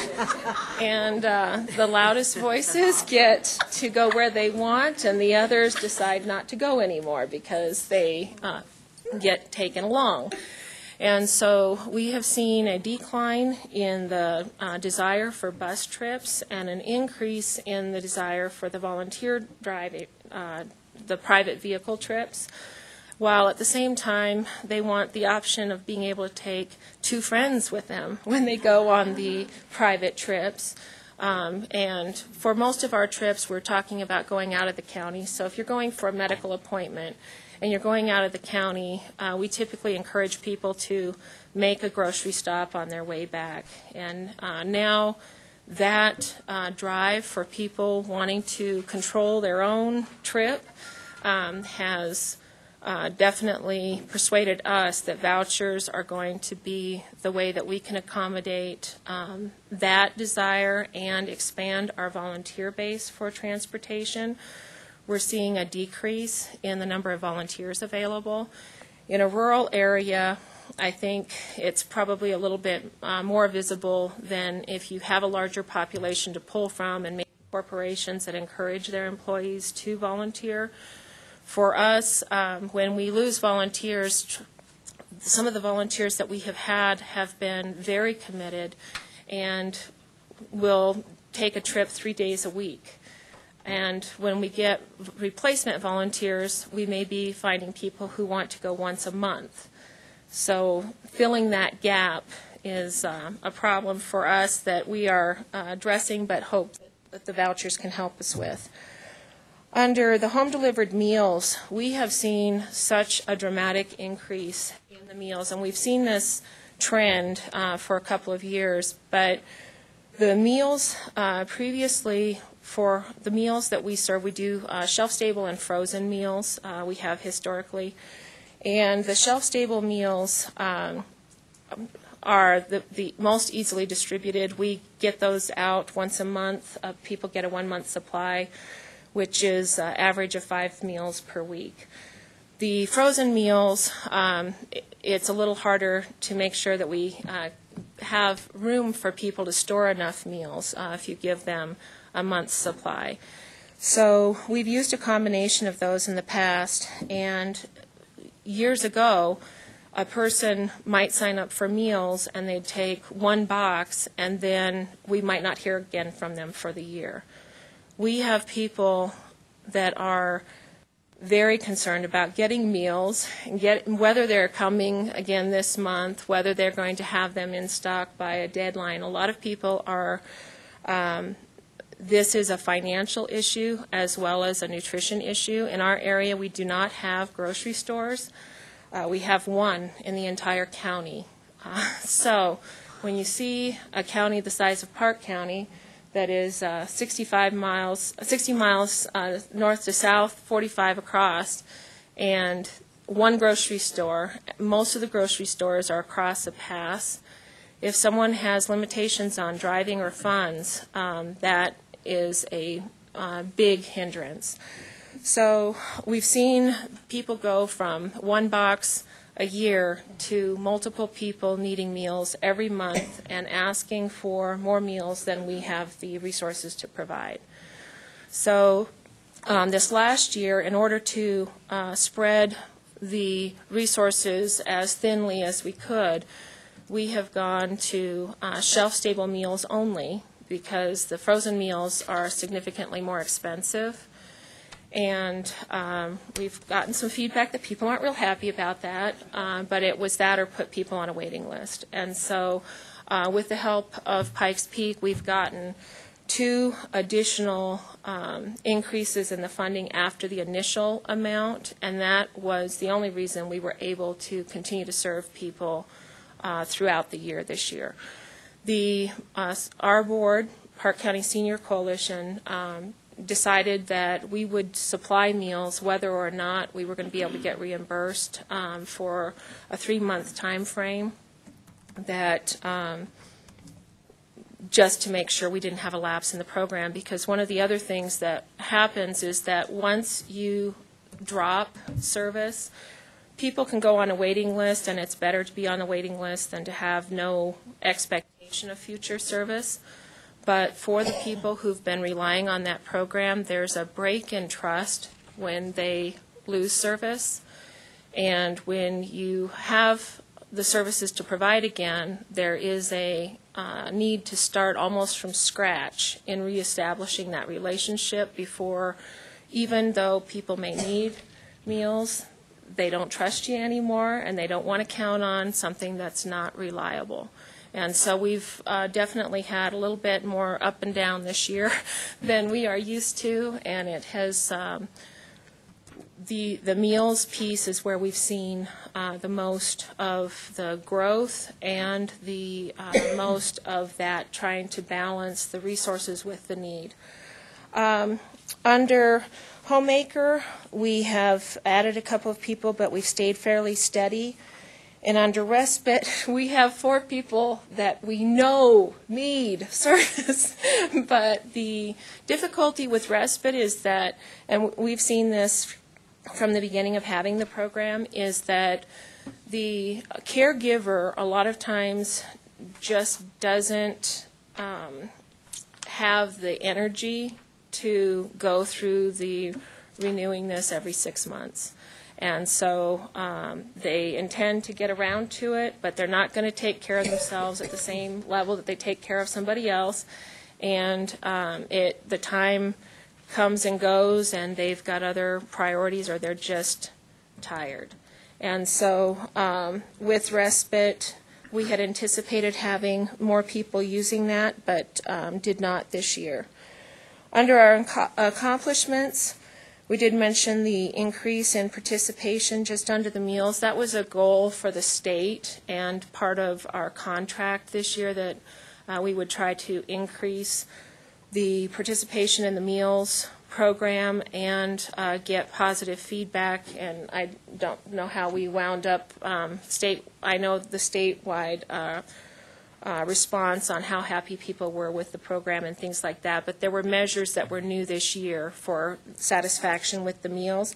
And the loudest voices get to go where they want, and the others decide not to go anymore because they get taken along. And so we have seen a decline in the desire for bus trips and an increase in the desire for the volunteer drive, the private vehicle trips, while at the same time they want the option of being able to take two friends with them when they go on the private trips. And for most of our trips, we're talking about going out of the county. So if you're going for a medical appointment, and you're going out of the county, we typically encourage people to make a grocery stop on their way back. And now that drive for people wanting to control their own trip has definitely persuaded us that vouchers are going to be the way that we can accommodate that desire and expand our volunteer base for transportation. We're seeing a decrease in the number of volunteers available. In a rural area, I think it's probably a little bit more visible than if you have a larger population to pull from, and maybe corporations that encourage their employees to volunteer. For us, when we lose volunteers, some of the volunteers that we have been very committed and will take a trip 3 days a week. And when we get replacement volunteers, we may be finding people who want to go once a month. So filling that gap is a problem for us that we are addressing, but hope that the vouchers can help us with. Under the home-delivered meals, we have seen such a dramatic increase in the meals, and we've seen this trend for a couple of years. But the meals previously, for the meals that we serve, we do shelf-stable and frozen meals. We have historically. And the shelf-stable meals are the most easily distributed. We get those out once a month. People get a 1-month supply, which is average of 5 meals per week. The frozen meals, it's a little harder to make sure that we have room for people to store enough meals if you give them a month's supply. So we've used a combination of those in the past, and years ago, a person might sign up for meals and they'd take 1 box, and then we might not hear again from them for the year. We have people that are very concerned about getting meals, and whether they're coming again this month, whether they're going to have them in stock by a deadline. A lot of people are, this is a financial issue as well as a nutrition issue. In our area, we do not have grocery stores. We have 1 in the entire county. So when you see a county the size of Park County that is 60 miles north to south, 45 across, and 1 grocery store, most of the grocery stores are across a pass. If someone has limitations on driving or funds, that is a big hindrance. So we've seen people go from 1 box a year to multiple people needing meals every month and asking for more meals than we have the resources to provide. So this last year, in order to spread the resources as thinly as we could, we have gone to shelf-stable meals only, because the frozen meals are significantly more expensive. And we've gotten some feedback that people aren't real happy about that, but it was that or put people on a waiting list. And so with the help of Pikes Peak, we've gotten 2 additional increases in the funding after the initial amount, and that was the only reason we were able to continue to serve people throughout the year this year. Our board, Park County Senior Coalition, decided that we would supply meals whether or not we were going to be able to get reimbursed for a 3-month time frame, that just to make sure we didn't have a lapse in the program. Because one of the other things that happens is that once you drop service, people can go on a waiting list, and it's better to be on a waiting list than to have no expectation of future service. But for the people who've been relying on that program, there's a break in trust when they lose service. And when you have the services to provide again, there is a need to start almost from scratch in reestablishing that relationship before, even though people may need meals, they don't trust you anymore, and they don't want to count on something that's not reliable. And so we've definitely had a little bit more up and down this year than we are used to, and it has the meals piece is where we've seen the most of the growth and the most of that trying to balance the resources with the need. Under Homemaker, we have added a couple of people, but we've stayed fairly steady. And under Respite, we have 4 people that we know need service. But the difficulty with Respite is that, and we've seen this from the beginning of having the program, is that the caregiver a lot of times just doesn't have the energy to go through the renewing this every 6 months. And so they intend to get around to it, but they're not going to take care of themselves at the same level that they take care of somebody else. And the time comes and goes, and they've got other priorities, or they're just tired. And so with respite, we had anticipated having more people using that, but did not this year. Under our accomplishments, we did mention the increase in participation just under the meals. That was a goal for the state and part of our contract this year, that we would try to increase the participation in the meals program and get positive feedback. And I don't know how we wound up I know the statewide response on how happy people were with the program and things like that, but there were measures that were new this year for satisfaction with the meals,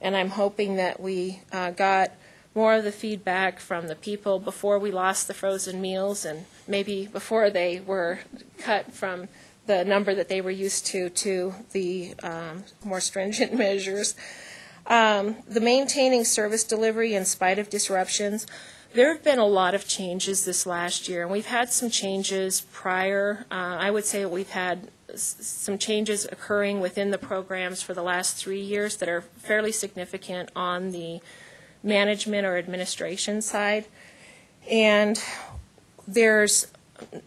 and I'm hoping that we got more of the feedback from the people before we lost the frozen meals, and maybe before they were cut from the number that they were used to the more stringent measures. The maintaining service delivery in spite of disruptions. There have been a lot of changes this last year, and we've had some changes prior. I would say we've had some changes occurring within the programs for the last 3 years that are fairly significant on the management or administration side. And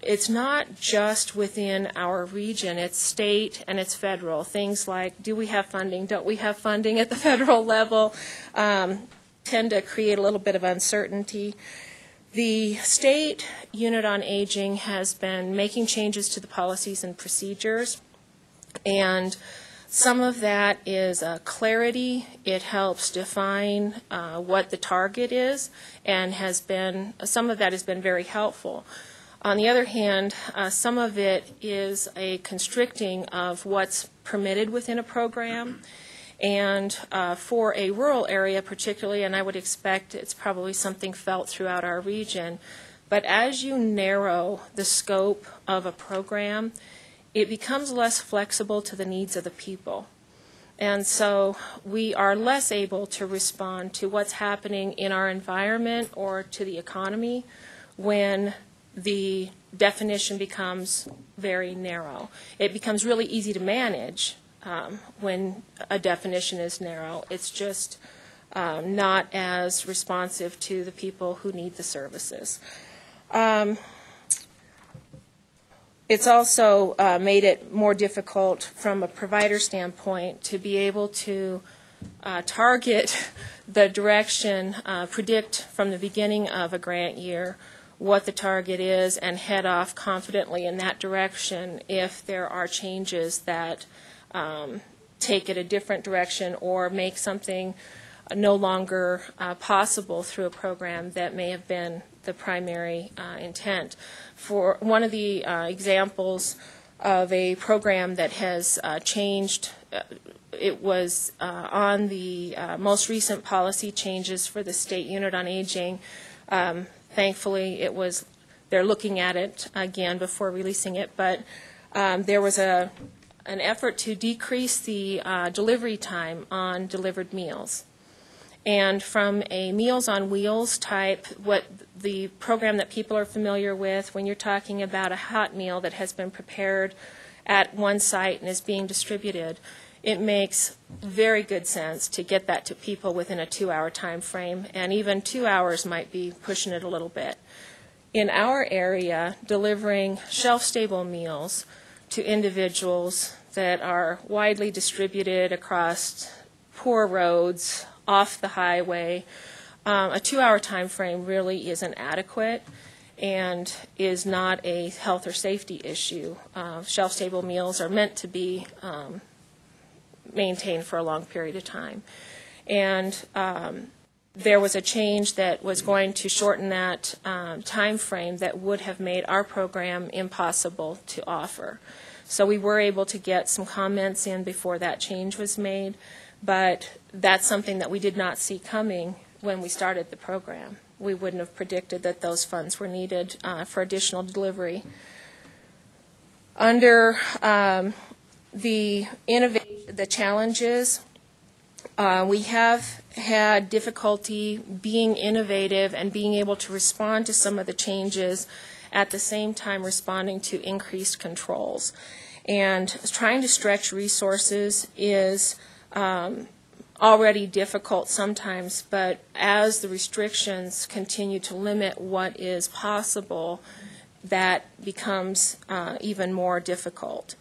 it's not just within our region, it's state and it's federal. Things like, do we have funding, don't we have funding at the federal level, tend to create a little bit of uncertainty. The state unit on aging has been making changes to the policies and procedures, and some of that is clarity. It helps define what the target is, and some of that has been very helpful. On the other hand, some of it is a constricting of what's permitted within a program. And for a rural area particularly, and I would expect it's probably something felt throughout our region, but as you narrow the scope of a program, it becomes less flexible to the needs of the people. And so we are less able to respond to what's happening in our environment or to the economy when the definition becomes very narrow. It becomes really easy to manage when a definition is narrow. It's just not as responsive to the people who need the services. It's also made it more difficult from a provider standpoint to be able to target the direction, predict from the beginning of a grant year what the target is, and head off confidently in that direction if there are changes that take it a different direction or make something no longer possible through a program that may have been the primary intent. For one of the examples of a program that has changed, it was on the most recent policy changes for the state unit on aging. Thankfully, they're looking at it again before releasing it, but there was an effort to decrease the delivery time on delivered meals. And from a Meals on Wheels type, what the program that people are familiar with, when you're talking about a hot meal that has been prepared at one site and is being distributed, it makes very good sense to get that to people within a 2-hour time frame, and even 2 hours might be pushing it a little bit. In our area, delivering shelf-stable meals to individuals that are widely distributed across poor roads, off the highway, a 2-hour time frame really isn't adequate and is not a health or safety issue. Shelf-stable meals are meant to be maintained for a long period of time. And there was a change that was going to shorten that time frame that would have made our program impossible to offer. So we were able to get some comments in before that change was made, but that's something that we did not see coming when we started the program. We wouldn't have predicted that those funds were needed for additional delivery. Under the challenges, we have had difficulty being innovative and being able to respond to some of the changes at the same time responding to increased controls. And trying to stretch resources is already difficult sometimes, but as the restrictions continue to limit what is possible, that becomes even more difficult.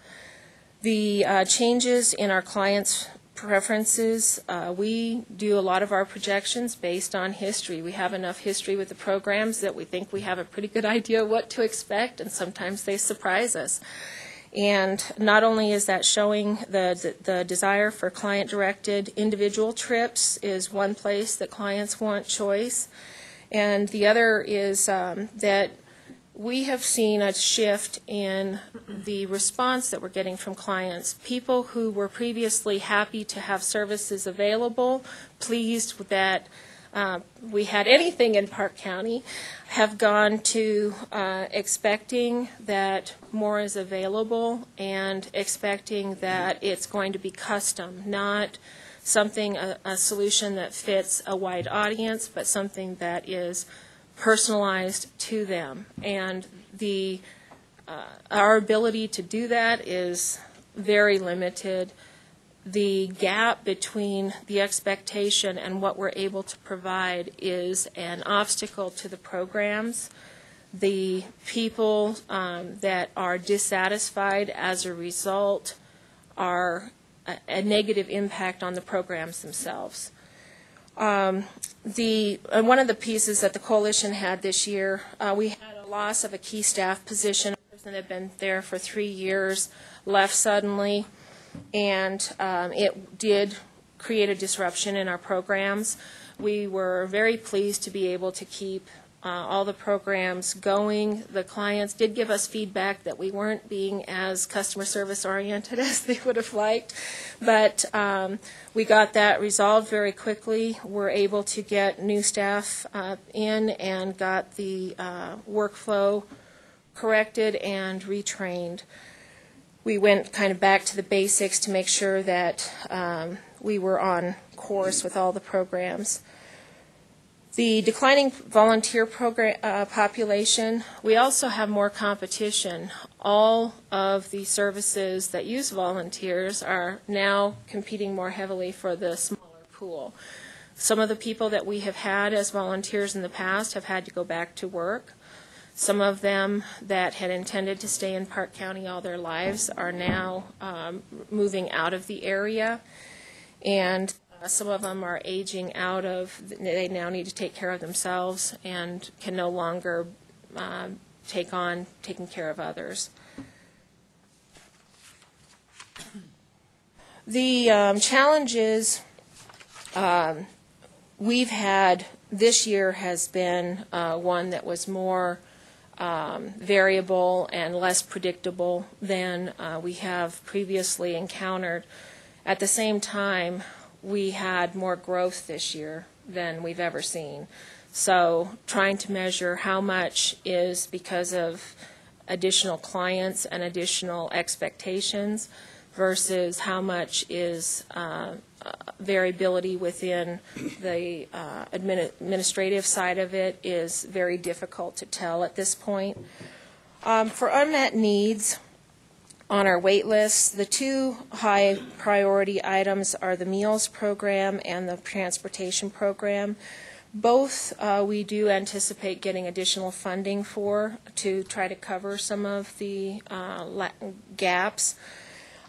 The changes in our clients' preferences, we do a lot of our projections based on history. We have enough history with the programs that we think we have a pretty good idea what to expect, and sometimes they surprise us. And not only is that showing the desire for client-directed individual trips is one place that clients want choice, and the other is that we have seen a shift in the response that we're getting from clients. People who were previously happy to have services available, pleased that we had anything in Park County, have gone to expecting that more is available and expecting that it's going to be custom, not something, a solution that fits a wide audience, but something that is personalized to them. And our ability to do that is very limited. The gap between the expectation and what we're able to provide is an obstacle to the programs. The people that are dissatisfied as a result are a negative impact on the programs themselves. One of the pieces that the coalition had this year, we had a loss of a key staff position. A person that had been there for 3 years left suddenly, and it did create a disruption in our programs. We were very pleased to be able to keep all the programs going. The clients did give us feedback that we weren't being as customer service oriented as they would have liked, but we got that resolved very quickly. We're able to get new staff in and got the workflow corrected and retrained. We went kind of back to the basics to make sure that we were on course with all the programs. The declining volunteer program, population, we also have more competition. All of the services that use volunteers are now competing more heavily for the smaller pool. Some of the people that we have had as volunteers in the past have had to go back to work. Some of them that had intended to stay in Park County all their lives are now moving out of the area, and some of them are aging out of, they now need to take care of themselves and can no longer take on taking care of others. The challenges we've had this year has been one that was more variable and less predictable than we have previously encountered. At the same time, we had more growth this year than we've ever seen. So trying to measure how much is because of additional clients and additional expectations versus how much is variability within the administrative side of it is very difficult to tell at this point. For unmet needs, on our wait list, the two high priority items are the meals program and the transportation program. Both we do anticipate getting additional funding for to try to cover some of the gaps.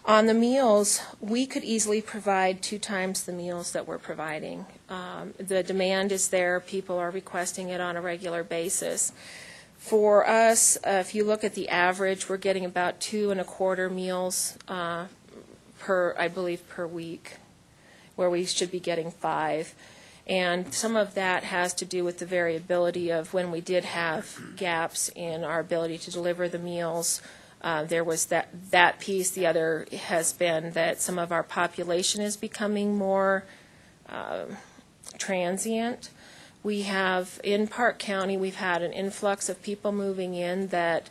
On the meals, we could easily provide 2 times the meals that we're providing. The demand is there. People are requesting it on a regular basis. For us, if you look at the average, we're getting about 2 1/4 meals I believe, per week, where we should be getting 5. And some of that has to do with the variability of when we did have gaps in our ability to deliver the meals. There was that piece. The other has been that some of our population is becoming more transient. We have, in Park County, we've had an influx of people moving in that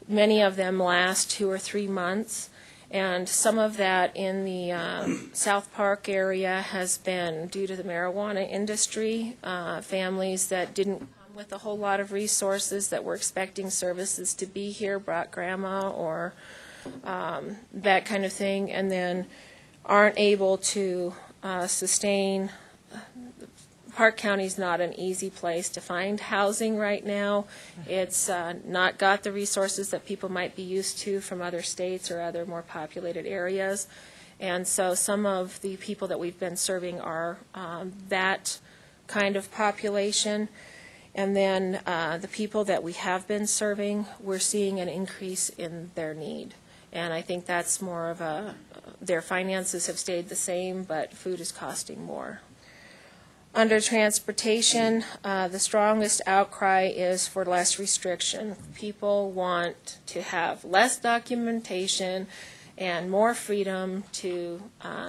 many of them last 2 or 3 months. And some of that in the South Park area has been due to the marijuana industry, families that didn't come with a whole lot of resources that were expecting services to be here, brought grandma or that kind of thing, and then aren't able to sustain. Park County's not an easy place to find housing right now. It's not got the resources that people might be used to from other states or other more populated areas. And so some of the people that we've been serving are that kind of population. And then the people that we have been serving, we're seeing an increase in their need. And I think that's more of their finances have stayed the same, but food is costing more. Under transportation, the strongest outcry is for less restriction. People want to have less documentation and more freedom to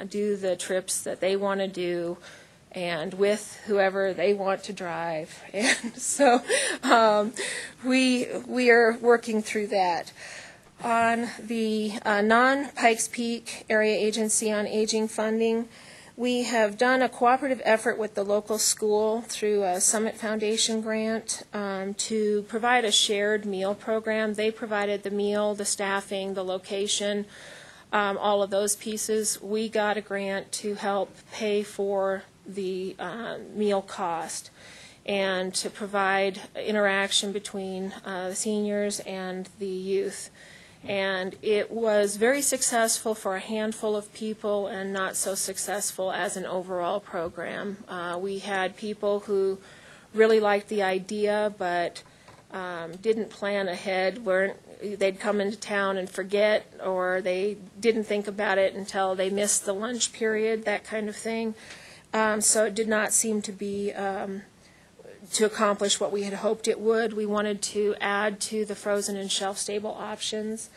do the trips that they want to do and with whoever they want to drive. And so we are working through that. On the non-Pikes Peak Area Agency on Aging funding, we have done a cooperative effort with the local school through a Summit Foundation grant to provide a shared meal program. They provided the meal, the staffing, the location, all of those pieces. We got a grant to help pay for the meal cost and to provide interaction between the seniors and the youth. And it was very successful for a handful of people and not so successful as an overall program. We had people who really liked the idea but didn't plan ahead, they'd come into town and forget, or they didn't think about it until they missed the lunch period, that kind of thing. So it did not seem to be to accomplish what we had hoped it would. We wanted to add to the frozen and shelf-stable options.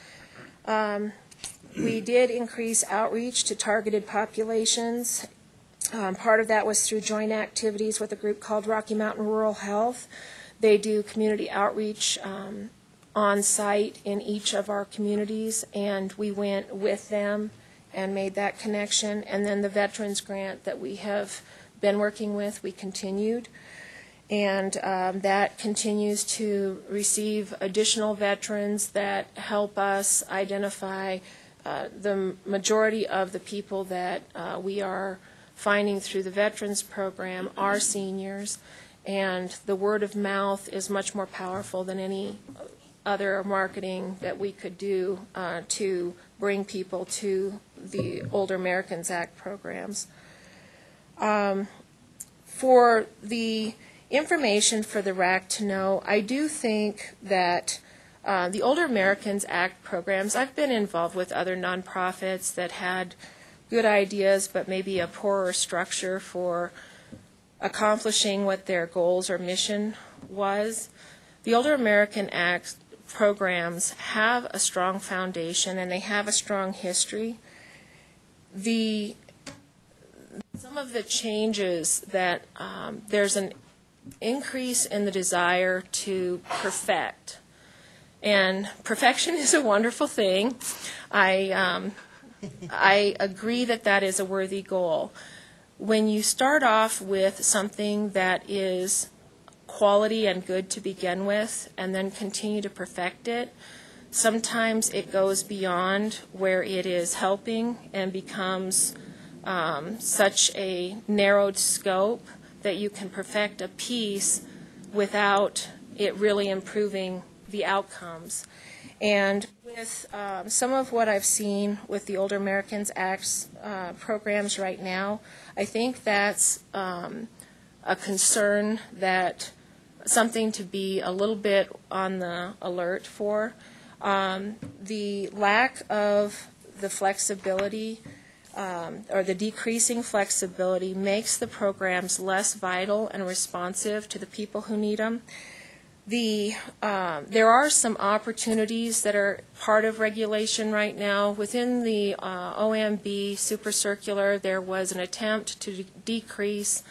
We did increase outreach to targeted populations. Part of that was through joint activities with a group called Rocky Mountain Rural Health. They do community outreach on site in each of our communities, and we went with them and made that connection. And then the Veterans Grant that we have been working with, we continued. And that continues to receive additional veterans that help us identify the majority of the people that we are finding through the Veterans Program are seniors, and the word of mouth is much more powerful than any other marketing that we could do to bring people to the Older Americans Act programs. For the information for the RAC to know, I do think that the Older Americans Act programs, I've been involved with other nonprofits that had good ideas but maybe a poorer structure for accomplishing what their goals or mission was. The Older American Act programs have a strong foundation and they have a strong history. Some of the changes that there's an increase in the desire to perfect. And perfection is a wonderful thing. I agree that that is a worthy goal. When you start off with something that is quality and good to begin with and then continue to perfect it, sometimes it goes beyond where it is helping and becomes such a narrowed scope that you can perfect a piece without it really improving the outcomes. And with some of what I've seen with the Older Americans Act programs right now, I think that's a concern, that something to be a little bit on the alert for. The lack of the flexibility or the decreasing flexibility makes the programs less vital and responsive to the people who need them. There are some opportunities that are part of regulation right now. Within the OMB Super Circular, there was an attempt to decrease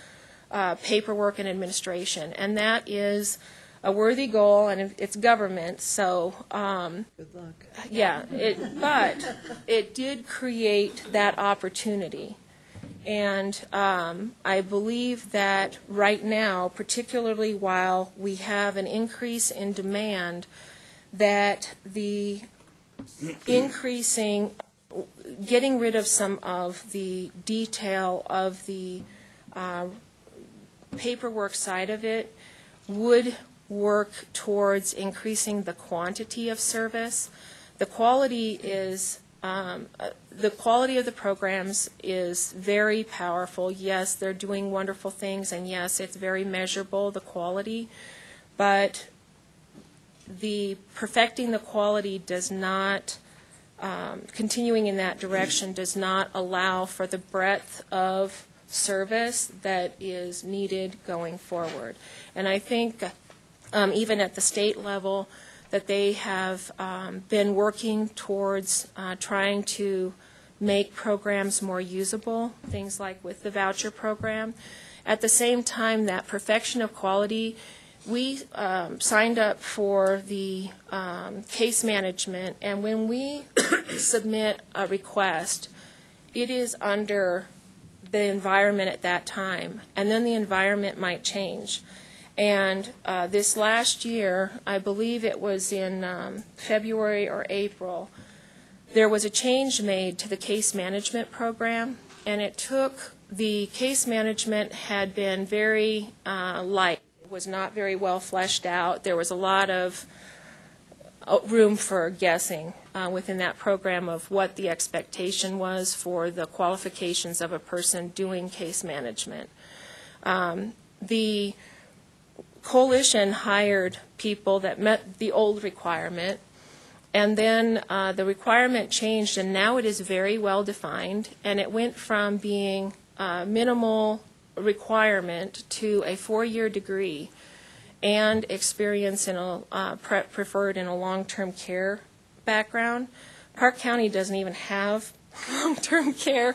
paperwork and administration. And that is a worthy goal, and it's government, so Good luck. yeah, but it did create that opportunity. And I believe that right now, particularly while we have an increase in demand, that the getting rid of some of the detail of the paperwork side of it would work towards increasing the quantity of service. The quality of the programs is very powerful. Yes, they're doing wonderful things, and yes, it's very measurable, the quality, but the perfecting the quality does not, continuing in that direction does not allow for the breadth of service that is needed going forward. And I think even at the state level, that they have been working towards trying to make programs more usable, things like with the voucher program. At the same time, that perfection of quality, we signed up for the case management, and when we submit a request, it is under the environment at that time, and then the environment might change. And this last year, I believe it was in February or April, there was a change made to the case management program, and it took, the case management had been very light. It was not very well fleshed out. There was a lot of room for guessing within that program of what the expectation was for the qualifications of a person doing case management. The coalition hired people that met the old requirement, and then the requirement changed, and now it is very well defined, and it went from being minimal requirement to a 4-year degree and experience in a preferred in a long-term care background. Park County doesn't even have long-term care.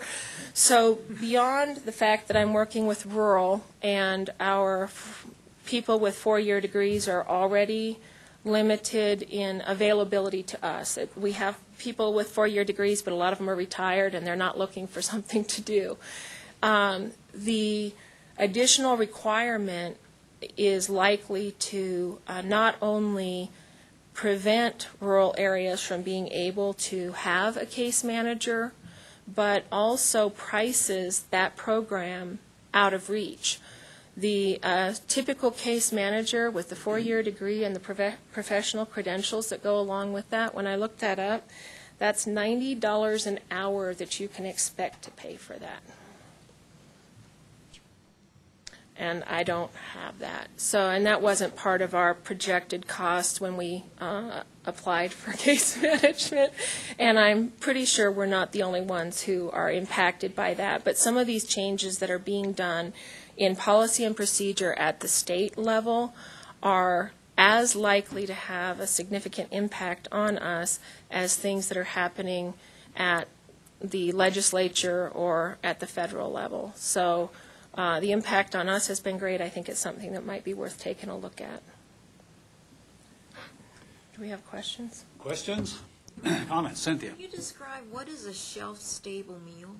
So beyond the fact that I'm working with rural and our people with 4-year degrees are already limited in availability to us. We have people with 4-year degrees, but a lot of them are retired and they're not looking for something to do. The additional requirement is likely to not only prevent rural areas from being able to have a case manager, but also prices that program out of reach. The typical case manager with the 4-year degree and the professional credentials that go along with that, when I looked that up, that's $90 an hour that you can expect to pay for that. And I don't have that. So, and that wasn't part of our projected cost when we applied for case management. And I'm pretty sure we're not the only ones who are impacted by that. But some of these changes that are being done in policy and procedure at the state level are as likely to have a significant impact on us as things that are happening at the legislature or at the federal level. So the impact on us has been great. I think it's something that might be worth taking a look at. Do we have questions? Questions? Comments? Cynthia? Can you describe what is a shelf-stable meal?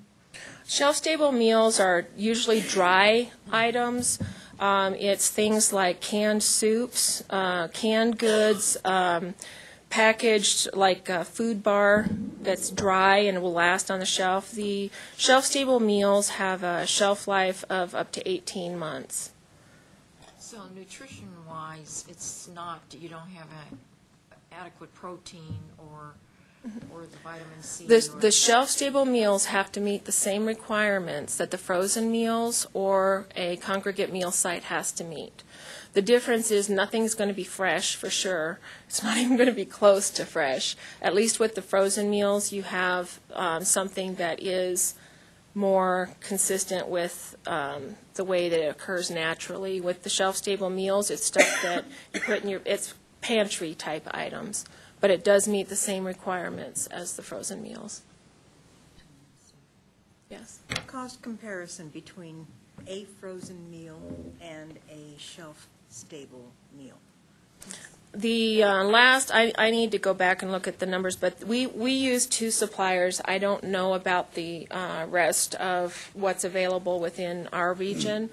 Shelf-stable meals are usually dry items. It's things like canned soups, canned goods, packaged like a food bar that's dry and will last on the shelf. The shelf-stable meals have a shelf life of up to 18 months. So nutrition-wise, it's not, you don't have adequate protein or the vitamin C? The shelf-stable meals have to meet the same requirements that the frozen meals or a congregate meal site has to meet. The difference is nothing's going to be fresh for sure. It's not even going to be close to fresh. At least with the frozen meals, you have something that is more consistent with the way that it occurs naturally. With the shelf-stable meals, it's stuff that you put in it's pantry-type items, but it does meet the same requirements as the frozen meals. Yes. Cost comparison between a frozen meal and a shelf-stable meal. The last, I need to go back and look at the numbers, but we use 2 suppliers. I don't know about the rest of what's available within our region.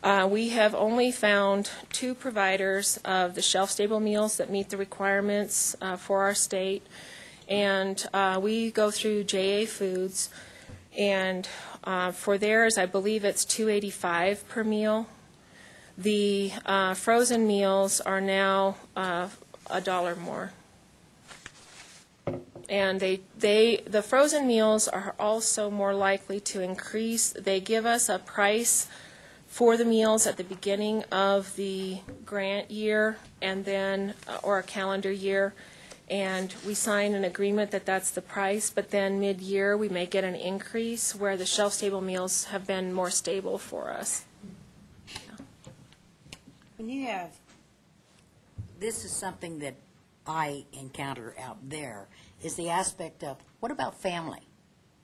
We have only found 2 providers of the shelf-stable meals that meet the requirements for our state, and we go through JA Foods, and for theirs, I believe it's $2.85 per meal. The frozen meals are now $1 more. And the frozen meals are also more likely to increase. They give us a price for the meals at the beginning of the grant year and then, or a calendar year, and we sign an agreement that that's the price, but then mid-year we may get an increase where the shelf-stable meals have been more stable for us. When you have, this is something that I encounter out there, is the aspect of, what about family?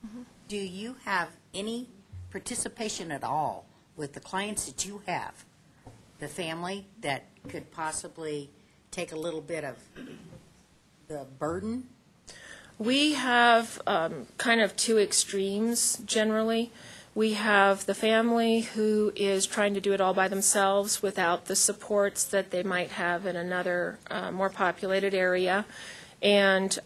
Mm-hmm. Do you have any participation at all with the clients that you have, the family that could possibly take a little bit of the burden? We have kind of 2 extremes generally. We have the family who is trying to do it all by themselves without the supports that they might have in another more populated area. And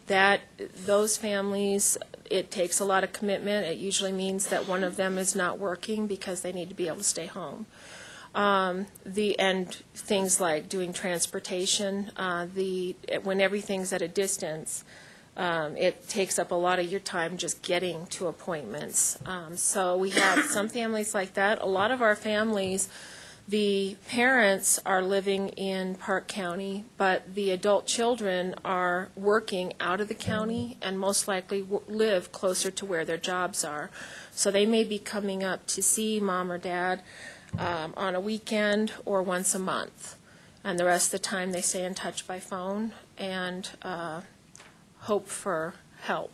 those families, it takes a lot of commitment. It usually means that one of them is not working because they need to be able to stay home. And things like doing transportation, when everything's at a distance, it takes up a lot of your time just getting to appointments. So we have some families like that. A lot of our families, the parents are living in Park County, but the adult children are working out of the county and most likely live closer to where their jobs are. So they may be coming up to see mom or dad on a weekend or once a month. And the rest of the time they stay in touch by phone and hope for help.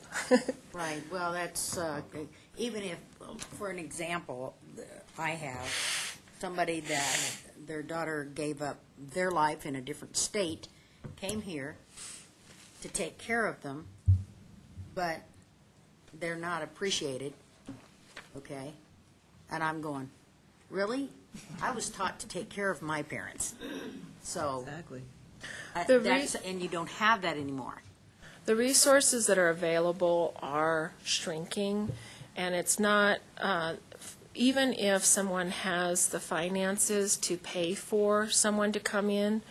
Right, well, that's, even if, for an example, I have somebody that their daughter gave up their life in a different state, came here to take care of them, but they're not appreciated, okay? And I'm going, really? I was taught to take care of my parents. So, Exactly. and you don't have that anymore. The resources that are available are shrinking, and it's not, even if someone has the finances to pay for someone to come in,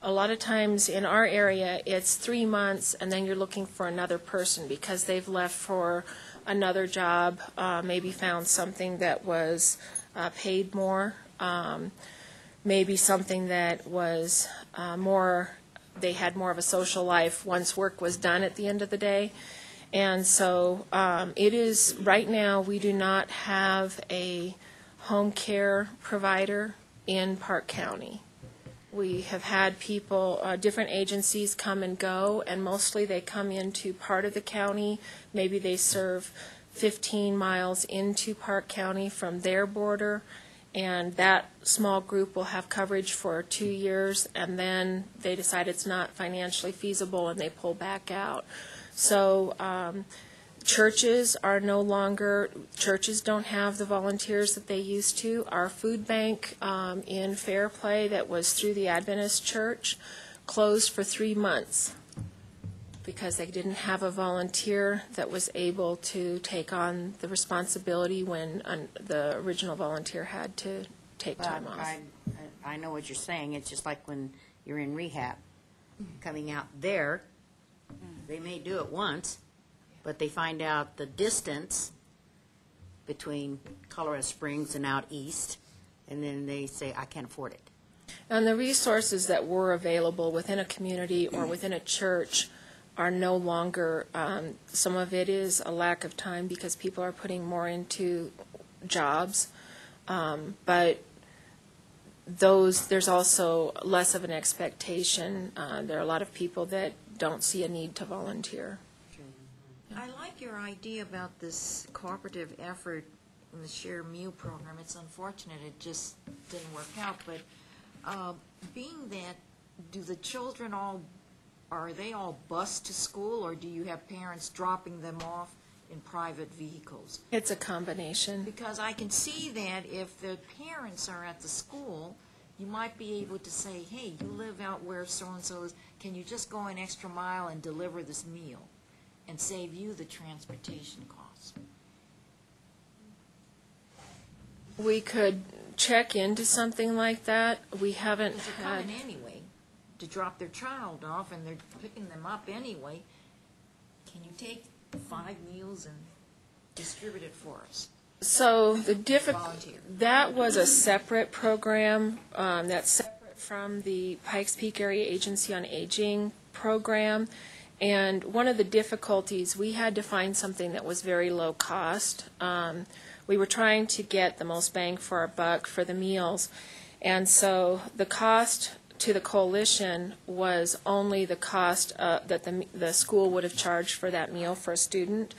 a lot of times in our area, it's 3 months, and then you're looking for another person because they've left for another job, maybe found something that was paid more, maybe something that was they had more of a social life once work was done at the end of the day. And so it is, right now, we do not have a home care provider in Park County. We have had people, different agencies come and go, and mostly they come into part of the county. Maybe they serve 15 miles into Park County from their border, and that small group will have coverage for 2 years, and then they decide it's not financially feasible and they pull back out. So churches are no longer, churches don't have the volunteers that they used to. Our food bank in Fairplay that was through the Adventist Church closed for 3 months because they didn't have a volunteer that was able to take on the responsibility when the original volunteer had to take time off. I know what you're saying. It's just like when you're in rehab. Coming out there, they may do it once, but they find out the distance between Colorado Springs and out east, and then they say, I can't afford it. And the resources that were available within a community or within a church are no longer, some of it is a lack of time because people are putting more into jobs, but there's also less of an expectation. There are a lot of people that don't see a need to volunteer. I like like your idea about this cooperative effort in the shared meal program. It's unfortunate it just didn't work out, but being that, do the children are they all bused to school, or do you have parents dropping them off in private vehicles? It's a combination. Because I can see that if the parents are at the school, you might be able to say, hey, you live out where so-and-so is, can you just go an extra mile and deliver this meal and save you the transportation costs? We could check into something like that. We haven't Because they're had. coming anyway to drop their child off, and they're picking them up anyway. Can you take 5 meals and distribute it for us? So Volunteer. that was a separate program that's separate from the Pikes Peak Area Agency on Aging program. And one of the difficulties, we had to find something that was very low cost. We were trying to get the most bang for our buck for the meals. And so the cost to the coalition was only the cost that the school would have charged for that meal for a student.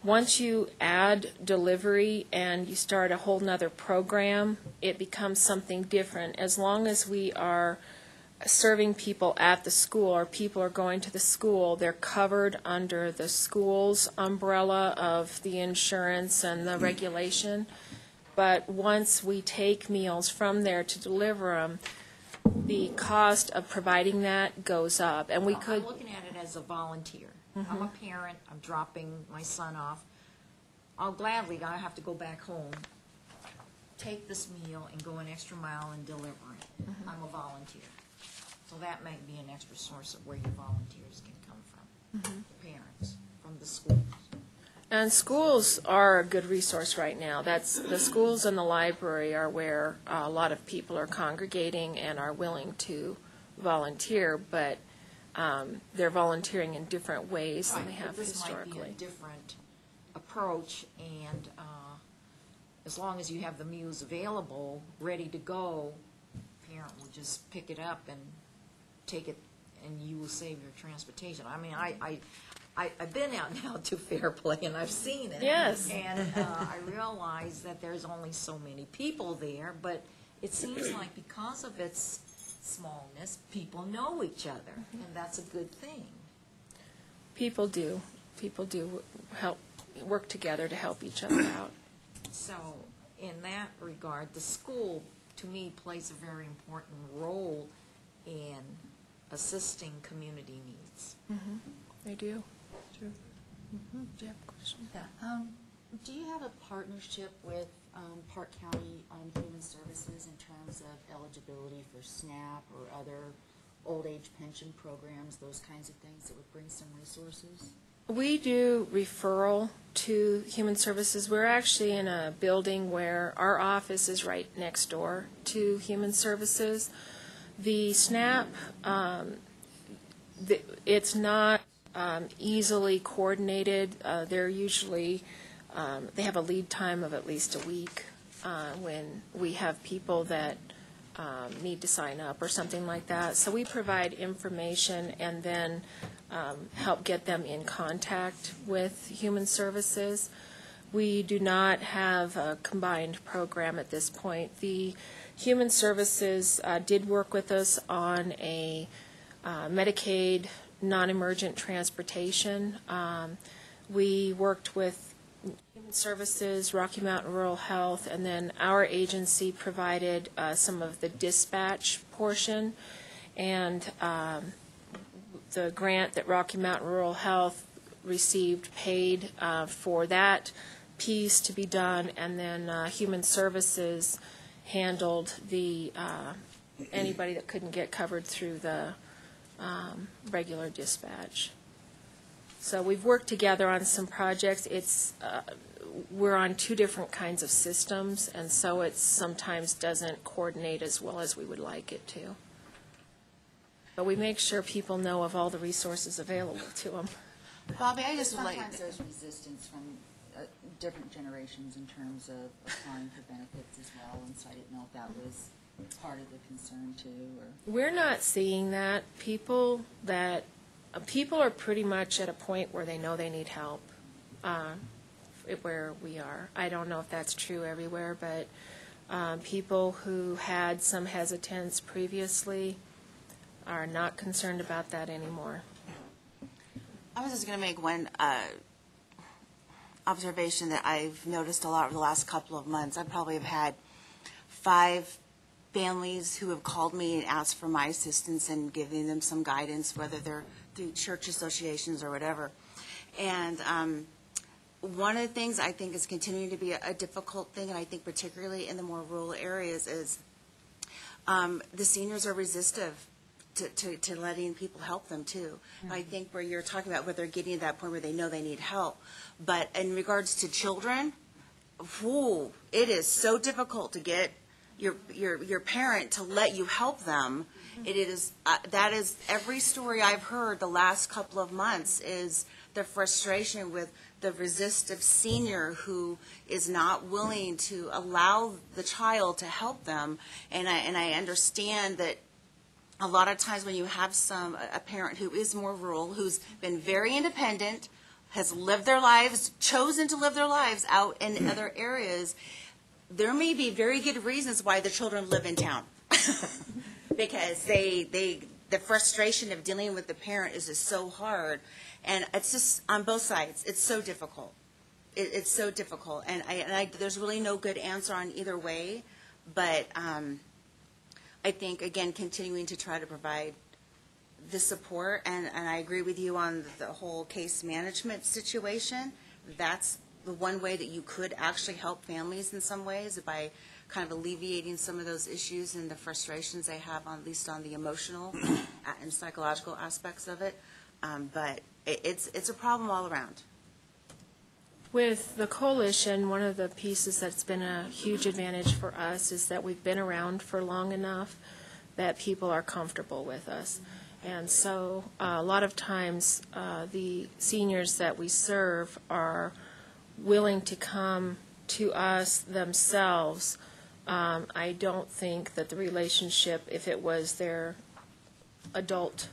Once you add delivery and you start a whole nother program, it becomes something different. As long as we are serving people at the school, or people are going to the school, they're covered under the school's umbrella of the insurance and the regulation. But once we take meals from there to deliver them, the cost of providing that goes up. And we could. I'm looking at it as a volunteer. I'm a parent, I'm dropping my son off. I'll gladly, I have to go back home, take this meal and go an extra mile and deliver it. I'm a volunteer. So that might be an extra source of where your volunteers can come from. Parents, from the schools. And schools are a good resource right now. That's the schools and the library are where a lot of people are congregating and are willing to volunteer, but they're volunteering in different ways than they have historically. This might be a different approach, and as long as you have the meals available, ready to go, parent will just pick it up and take it, and you will save your transportation. I mean, I've been out now to Fair Play, and I've seen it. Yes. And I realize that there's only so many people there, but it seems like because of its smallness, people know each other, and that's a good thing. People do help work together to help each other out. So in that regard, the school, to me, plays a very important role in assisting community needs. They do. True. Do you have a question? Yeah. Do you have a partnership with Park County Human Services in terms of eligibility for SNAP or other old age pension programs, those kinds of things that would bring some resources? We do referral to Human Services. We're actually in a building where our office is right next door to Human Services. The SNAP, it's not easily coordinated. They're usually, they have a lead time of at least a week when we have people that need to sign up or something like that. So we provide information and then help get them in contact with Human Services. We do not have a combined program at this point. The Human Services did work with us on a Medicaid non-emergent transportation. We worked with Human Services, Rocky Mountain Rural Health, and then our agency provided some of the dispatch portion. And the grant that Rocky Mountain Rural Health received paid for that piece to be done, and then Human Services handled the anybody that couldn't get covered through the regular dispatch. So we've worked together on some projects. It's we're on 2 different kinds of systems, and so it sometimes doesn't coordinate as well as we would like it to. But we make sure people know of all the resources available to them. Bobby, I just Sometimes like there's resistance from different generations in terms of applying for benefits as well, and so I didn't know if that was part of the concern too, or... We're not seeing that. People are pretty much at a point where they know they need help, where we are. I don't know if that's true everywhere, but people who had some hesitance previously are not concerned about that anymore. I was just going to make one observation that I've noticed a lot over the last couple of months. I probably have had 5 families who have called me and asked for my assistance and giving them some guidance, whether they're through church associations or whatever. And one of the things I think is continuing to be a difficult thing, and I think particularly in the more rural areas, is the seniors are resistive to letting people help them too. Mm-hmm. I think where you're talking about where they're getting to that point where they know they need help. But in regards to children, it is so difficult to get your parent to let you help them. Mm-hmm. It is that is every story I've heard the last couple of months is the frustration with the resistive senior who is not willing to allow the child to help them. And I understand that a lot of times when you have a parent who is more rural, who's been very independent, has lived their lives, chosen to live their lives out in other areas, there may be very good reasons why the children live in town. Because the frustration of dealing with the parent is just so hard. And it's just on both sides. It's so difficult. It's so difficult. And there's really no good answer on either way. But I think, again, continuing to try to provide the support, and I agree with you on the whole case management situation. That's the one way that you could actually help families in some ways, by kind of alleviating some of those issues and the frustrations they have, at least on the emotional and psychological aspects of it. But it's a problem all around. With the coalition, one of the pieces that's been a huge advantage for us is that we've been around for long enough that people are comfortable with us. And so a lot of times the seniors that we serve are willing to come to us themselves. I don't think that the relationship, if it was their adult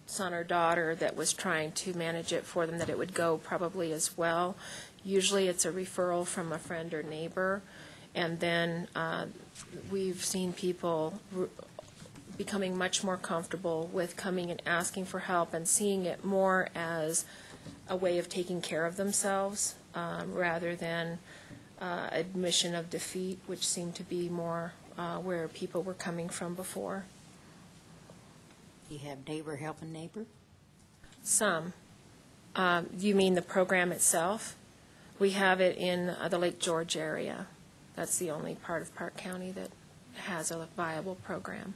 son or daughter that was trying to manage it for them, that it would go probably as well. Usually it's a referral from a friend or neighbor, and then we've seen people becoming much more comfortable with coming and asking for help and seeing it more as a way of taking care of themselves rather than admission of defeat, which seemed to be more where people were coming from before. You have neighbor helping neighbor? Some. You mean the program itself? We have it in the Lake George area. That's the only part of Park County that has a viable program.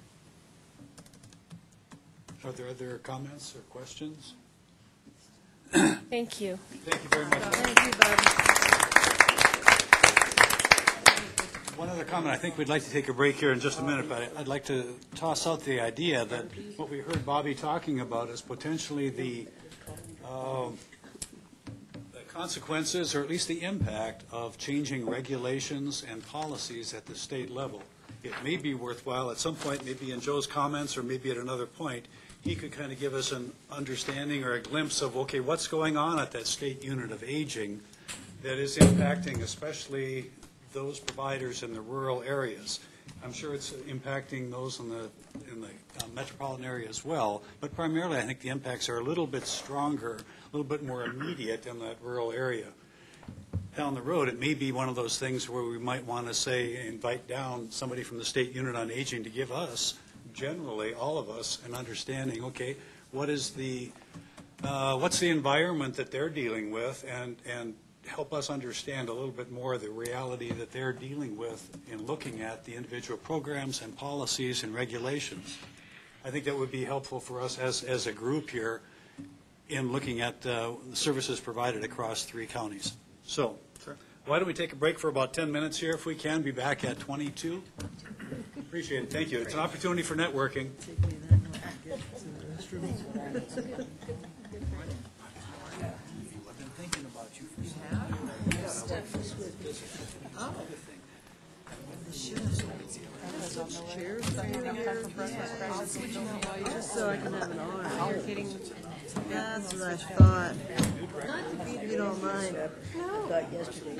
Are there other comments or questions? Thank you. Thank you very much. Thank you, Bob. One other comment. I think we'd like to take a break here in just a minute, but I'd like to toss out the idea that what we heard Bobby talking about is potentially the consequences, or at least the impact, of changing regulations and policies at the state level. It may be worthwhile at some point, maybe in Joe's comments or maybe at another point, he could kind of give us an understanding or a glimpse of, okay, what's going on at that state unit of aging that is impacting especially those providers in the rural areas. I'm sure it's impacting those in the metropolitan area as well, but primarily I think the impacts are a little bit stronger, a little bit more immediate in that rural area. Down the road, it may be one of those things where we might want to say, invite down somebody from the State Unit on Aging to give us, generally, all of us, an understanding, okay, what's the environment that they're dealing with, and help us understand a little bit more the reality that they're dealing with in looking at the individual programs and policies and regulations. I think that would be helpful for us as a group here in looking at the services provided across 3 counties. So, why don't we take a break for about 10 minutes here if we can, be back at 22. Appreciate it. Thank you. It's an opportunity for networking. Just so I can have an arm. That's what I thought. If you don't mind.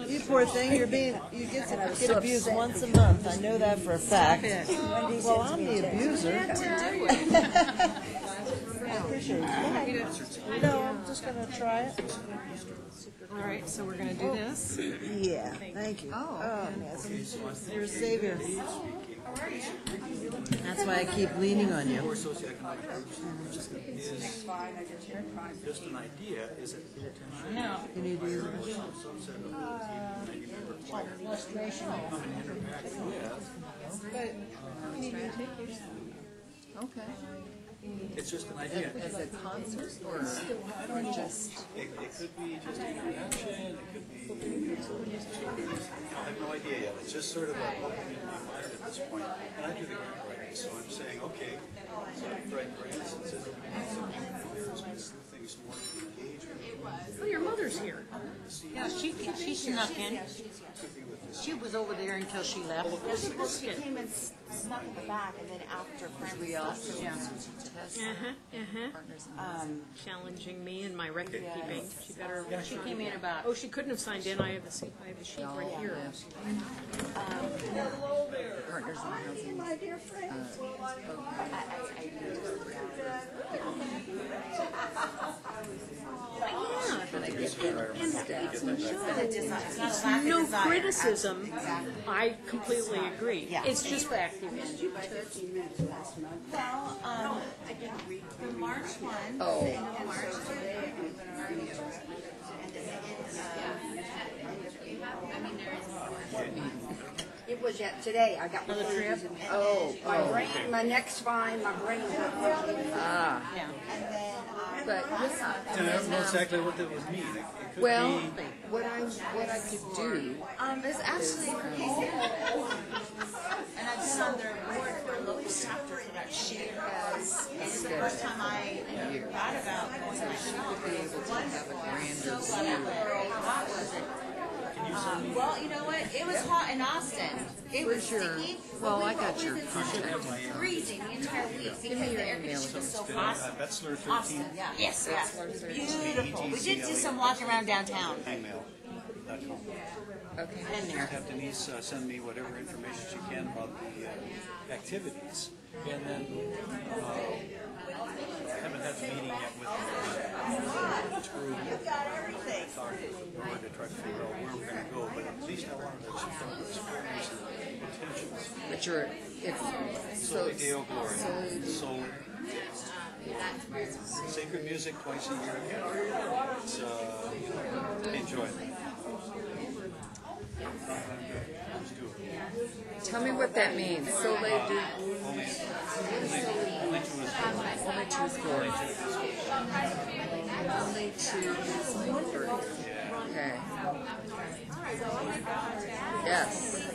You poor thing, you get abused once a month. I know that for a fact. Well, I'm the abuser. I appreciate it. No, I'm just gonna try it. All right, so we're going to do this. Yeah, thank you. Oh, yes. You're a savior. That's why I keep leaning on you. Just an idea, is it No. You need to use it. Okay. It's just an idea. Is it concert or just? It could be just a convention, it could be, I have no idea yet. It's just sort of a opening my mind at this point. And I do the grant writing, so I'm saying, okay, so I write grants and says, do things more to engage with. Oh, your mother's here. Yeah, she snuck in. She was over there until she left. She came and snuck in the back, and then after Francis left, Challenging me in my record keeping. She better. She came in about. Oh, she couldn't have signed in. I have the sheet right here. Partners in Housing. my dear friend. No criticism. I completely agree. It's just back here. Well, the March one, Oh. the end of March, It was today. I got another trip. Oh. My brain, my neck's fine. My brain. Ah. Yeah. But And I don't know exactly what that would mean. It could well, be, what I could do. there's actually, and I've been on their board for a local chapter for that shared as, this is the first time I thought about going to my shop. So glad I went. How hot was it? Well, you know what? It was hot in Austin. It was sticky. Well, I got your contact. Freezing the entire week because the air conditioning was so hot. Betzler 13. Austin, yeah. Yes, yes. Beautiful. We did do some walking around downtown. Email.com. Okay. In there. Have Denise send me whatever information she can about the activities. And then, I haven't had the meeting yet with each group. You've got everything. Talk with the board to try to figure out where we're going to go, but at least I wanted to experience the potentials. But you're, it's Soli Deo Gloria. Soul. Sacred music twice a year again. It's, enjoy it. Let's do it. tell me what that means. So they do. Only two is glory. Only two is glory. Okay. Yes.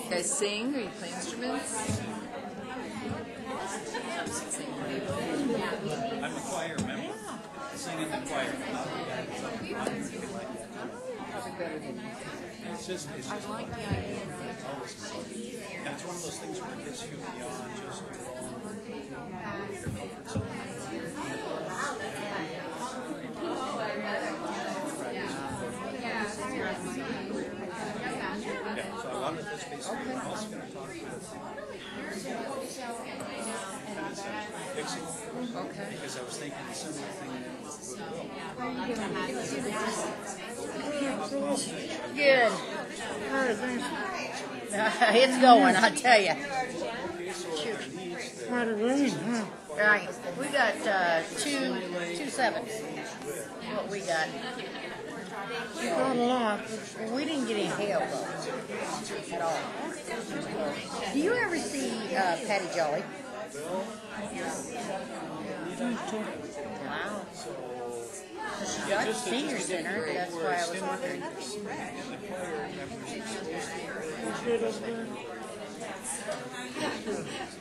You guys sing or you play instruments? I'm a choir member. Sing in the choir. It's just, I like the idea. and it's one of those things where it gets you beyond just your comfort zone. Yeah, so I wanted this basically. I'm also going to talk with Dixie. Okay. Because I was thinking a similar thing Good. It's going, I'll tell you. Right. We got 2-7. What we got. We didn't get any hail though, at all. Do you ever see Patty Jolly? Wow. She's got a senior center, that's why I was wondering.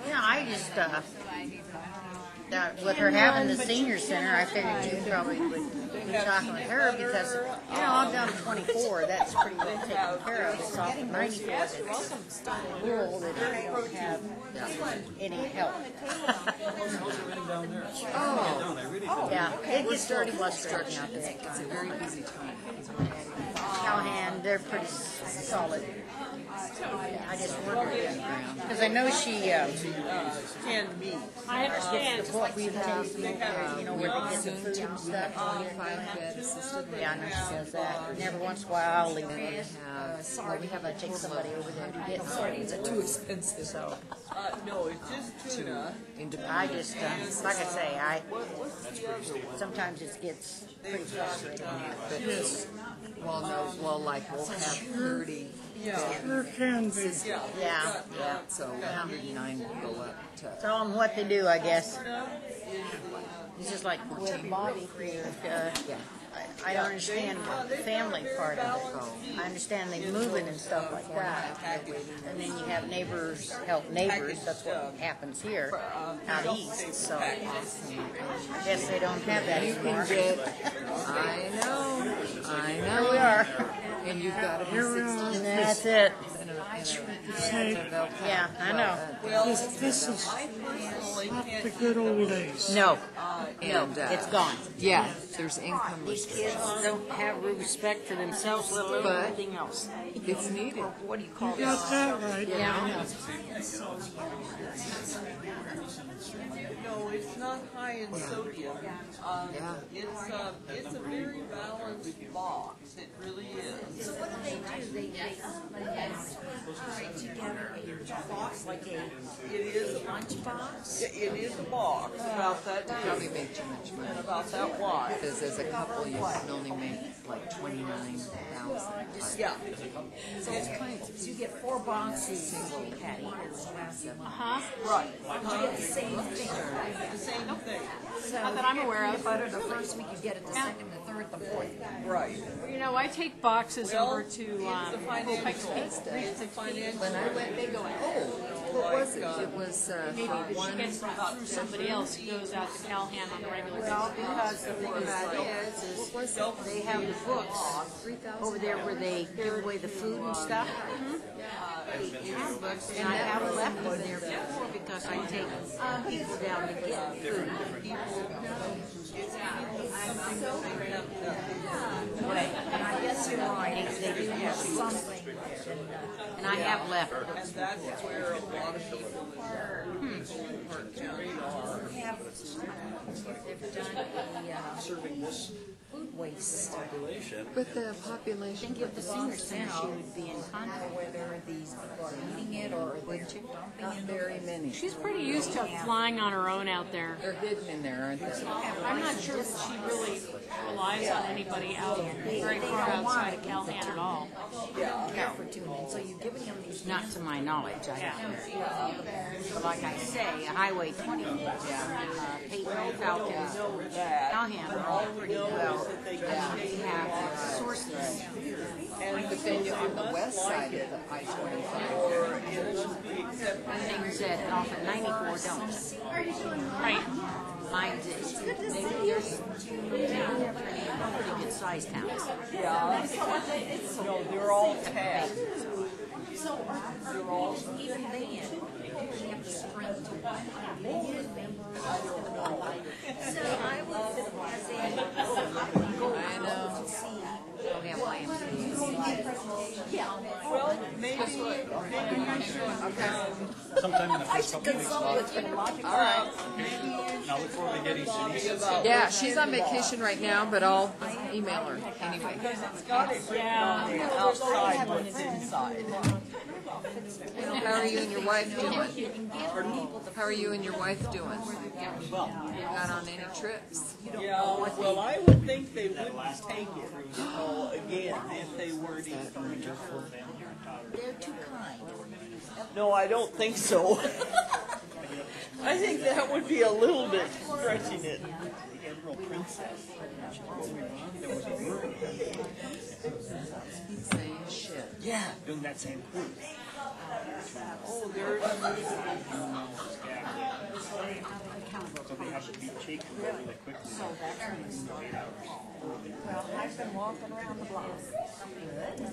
Yeah, I just, with her having the senior center, I figured you probably would be talking with her because, I'm down to 24. That's pretty well taken care of. It's off of 94 that's rural that don't have any help. Yeah, it gets very frustrating out there. It's a very busy time. Callahan, they're pretty solid. I just wondered, because I know she canned meat. I understand. What we have, where they get the food and stuff. 25-bed assisted living. Yeah, I know she says that. And every once in a while, we have to take somebody over there to get some. Is it too expensive? So, No, it's just tuna. I just, like I say, sometimes it gets pretty frustrating. Well, like we'll have 30. Sure can be. Yeah. So 109 will go up to. Tell them what to do, I guess. It's just like with Bobby here. I don't understand the family part of it. I understand they moving and stuff like that. And then you have neighbors help neighbors. That's what happens here out east. So I guess they don't have that anymore. I know. Here we are. And you've got to be 60. And that's it. Yeah, Yeah, I know. Well, this is not the good old days. No, And, it's gone. Yeah, there's income These restrictions. kids don't have respect for themselves, let alone But- anything else. It's needed. What do you call You got that right. Yeah, I know. No, it's not high in sodium. Yeah. It's a very balanced box. It really is. So what do? They put together a box, like It is a lunchbox? It is a box about that Probably big make too much and money. about that wide. Because as a couple, you can only make like 29,000. Yeah. So you get 4 boxes, Patty. Right. You get the same thing. The same thing. Not that I'm aware of. Butter the first week, you get it the second, the third, the fourth. Right. I take boxes Well, over to it's a financial. It's a financial. When I went, they go, what was it? It was Maybe for she one. gets from somebody else who goes out to Callahan on a regular Well, basis. because the thing about it is they have the books over there where they give away the food and stuff. And I have left one there before because I take people down to get food. Right, and I guess you're right, they do have something, and I have left it. And that's where a lot of people in Park County are. They've done a Serving this food waste. population. But the I population think if the senior center, she would be in contact whether these people are eating it or they're dumping not it. very many. She's pretty used to flying on her own out there. They're hidden in there, aren't they? I'm not sure that she really relies on anybody out very far outside of Callahan at all. Care for tuna, and so you're giving them these. Not to my knowledge, I don't. But like I say, Highway 20, Peyton, Falcon, Callahan are all pretty well. They have sources. But then you're on the west side of the I-25. Things that off at 94 don't. Right. Mine is. There's pretty good sized towns. Yeah. No, they're all tagged. They're all, even then, you have to sprint to So I was advising, go out to see. Don't have YMCA. Yeah. Well, maybe you should. Sometime in the first couple of weeks. All right. Now look forward to getting Denise. Yeah, she's on vacation right now, but I'll email her anyway. It's got it written on the outside, but it's inside. How are you and your wife doing? How are you and your wife doing? You got on any trips? Yeah, well, I would think they wouldn't take it again if they weren't eating. They're too kind. No, I don't think so. I think that would be a little bit stretching it. He's saying shit. Yeah. Doing that same cruise. Oh, there's. So they have to be taken really quickly. So that's when we started. Well, I've been walking around the block.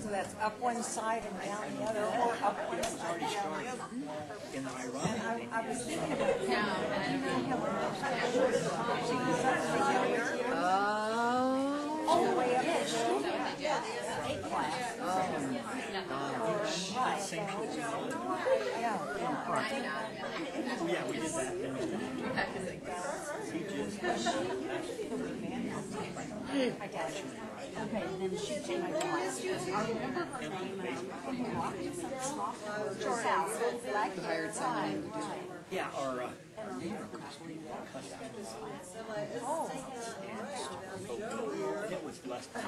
So that's up one side and down the other, or up one side and down the other. And And ironically, I was thinking about all the way up to state class. yeah, we did that. Okay, and then she changed my glasses. I remember her name, and I walked to her house. The hired someone to do it. Yeah, our it was less than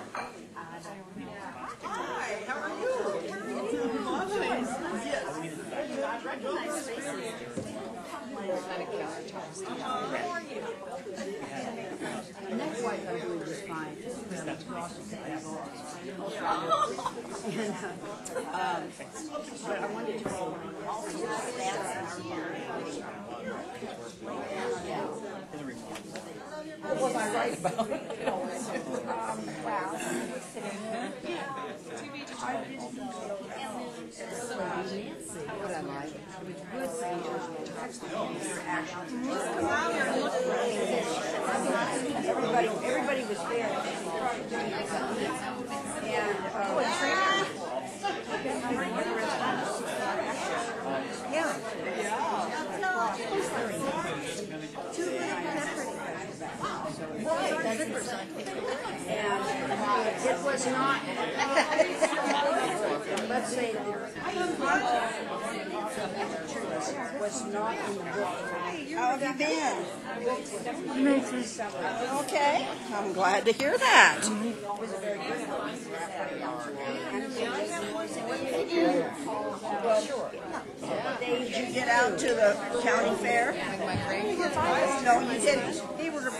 Hi, how are you? And that's why I'm doing just fine. But I wanted to go also what was I right about? What I like. Everybody was there. Yeah. And it was not, let's say, was not in the book. How have you been? Okay, I'm glad to hear that. Did you get out to the county fair? No, you didn't.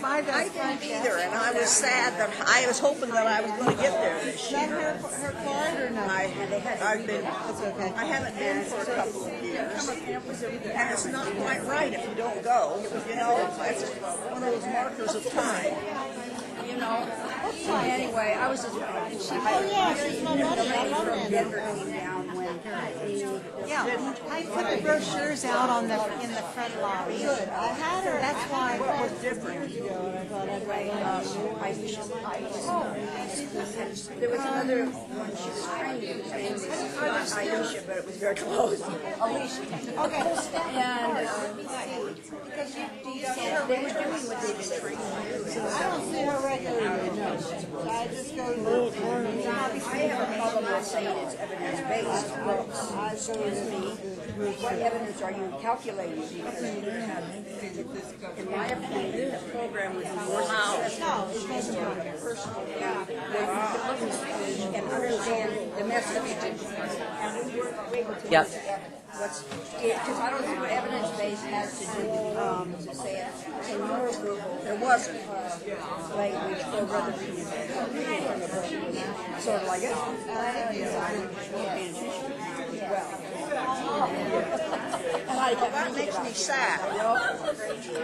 I didn't either, and I was sad that I was hoping that I was going to get there this year. Her card or not? I've been. That's okay. I haven't been for a couple of years, and it's not quite right if you don't go. You know, it's one of those markers of time. You know. Anyway, I was just. I put the brochures out on in the front lobby. Good. I had her. That's why. What was different? There was another one she was training. Not Aisha, but it was very close. Alicia. Okay. And they were doing what they were training. I don't see her regularly, no. I just go to I have a problem with saying it's evidence-based. Excuse me, what evidence are you calculating? In my opinion, the program would be more successful and understand the message. Yep. Because I don't see what evidence-based has to do with, say, in your group, there wasn't language for whether sort of like it. That makes me sad, you know.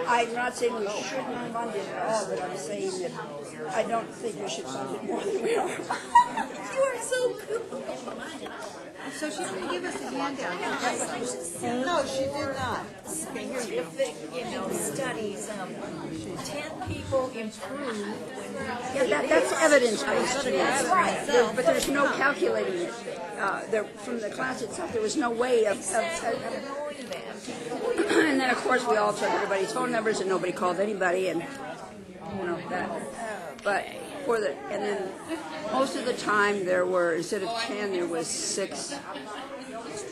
I'm not saying we shouldn't fund it at all, but I'm saying that I don't think we should fund it more than we are. You are so cool. So she didn't give us a handout. No, she did not. Studies, 10 people improved. Yeah, that's evidence-based. That's right. But there's no calculating it. From the class itself, there was no way of and then, of course, we all took everybody's phone numbers, and nobody called anybody, and you know that. But and then most of the time there were, instead of 10, there was 6.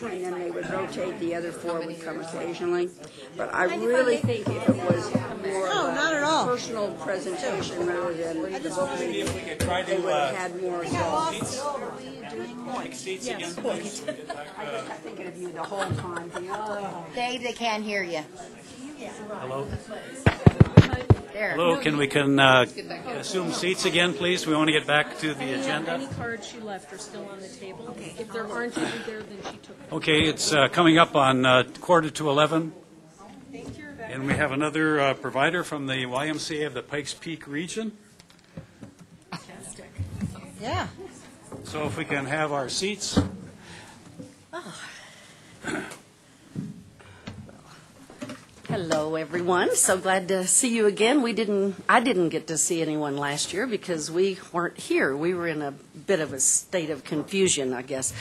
And then they would rotate, the other 4 would come occasionally. But I really think if it was more of a personal presentation rather than the book reading, they would have had more results. Take seats again, please. I'm thinking of you the whole time. Dave, they can't hear you. Hello? There. Hello, can we assume seats again, please? We want to get back to the agenda. Any cards she left are still on the table. Okay. If there aren't any there, then she took them. Okay, it's coming up on 11:15. Thank you, Rebecca. And we have another provider from the YMCA of the Pikes Peak region. Yeah. So if we can have our seats. Hello, everyone. So glad to see you again. I didn't get to see anyone last year because we weren't here. We were in a bit of a state of confusion, I guess.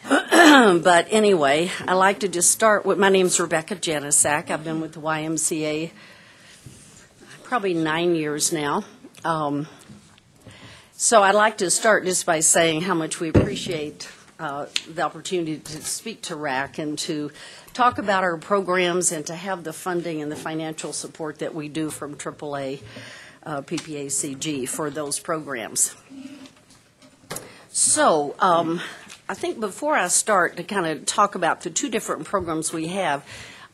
But anyway, I like to just start with, my name's Rebecca Janisak. I've been with the YMCA probably 9 years now. So I'd like to start just by saying how much we appreciate the opportunity to speak to RAC and to talk about our programs and to have the funding and the financial support that we do from AAA PPACG for those programs. So I think before I start to kind of talk about the two different programs we have,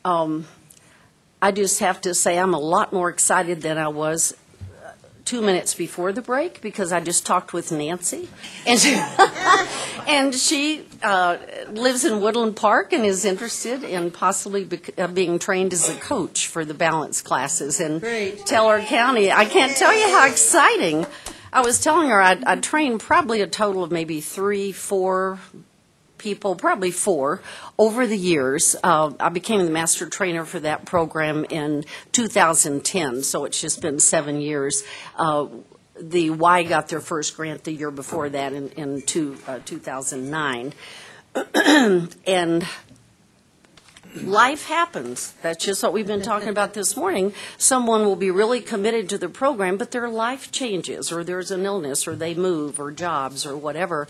I just have to say I'm a lot more excited than I was 2 minutes before the break because I just talked with Nancy, and she lives in Woodland Park and is interested in possibly being trained as a coach for the balance classes in Teller County. I can't tell you how exciting. I was telling her I'd trained probably a total of maybe 3-4 people, probably 4, over the years. I became the master trainer for that program in 2010, so it's just been 7 years. The Y got their first grant the year before that in 2009. And life happens. That's just what we've been talking about this morning. Someone will be really committed to the program, but their life changes, or there's an illness, or they move, or jobs, or whatever.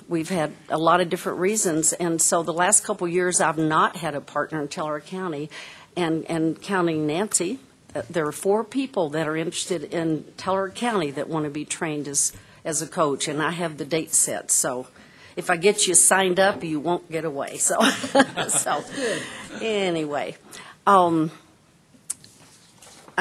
We've had a lot of different reasons, and so the last couple years I've not had a partner in Teller County, and counting Nancy, there are 4 people that are interested in Teller County that want to be trained as a coach, and I have the date set. So if I get you signed up, you won't get away. So, Anyway, I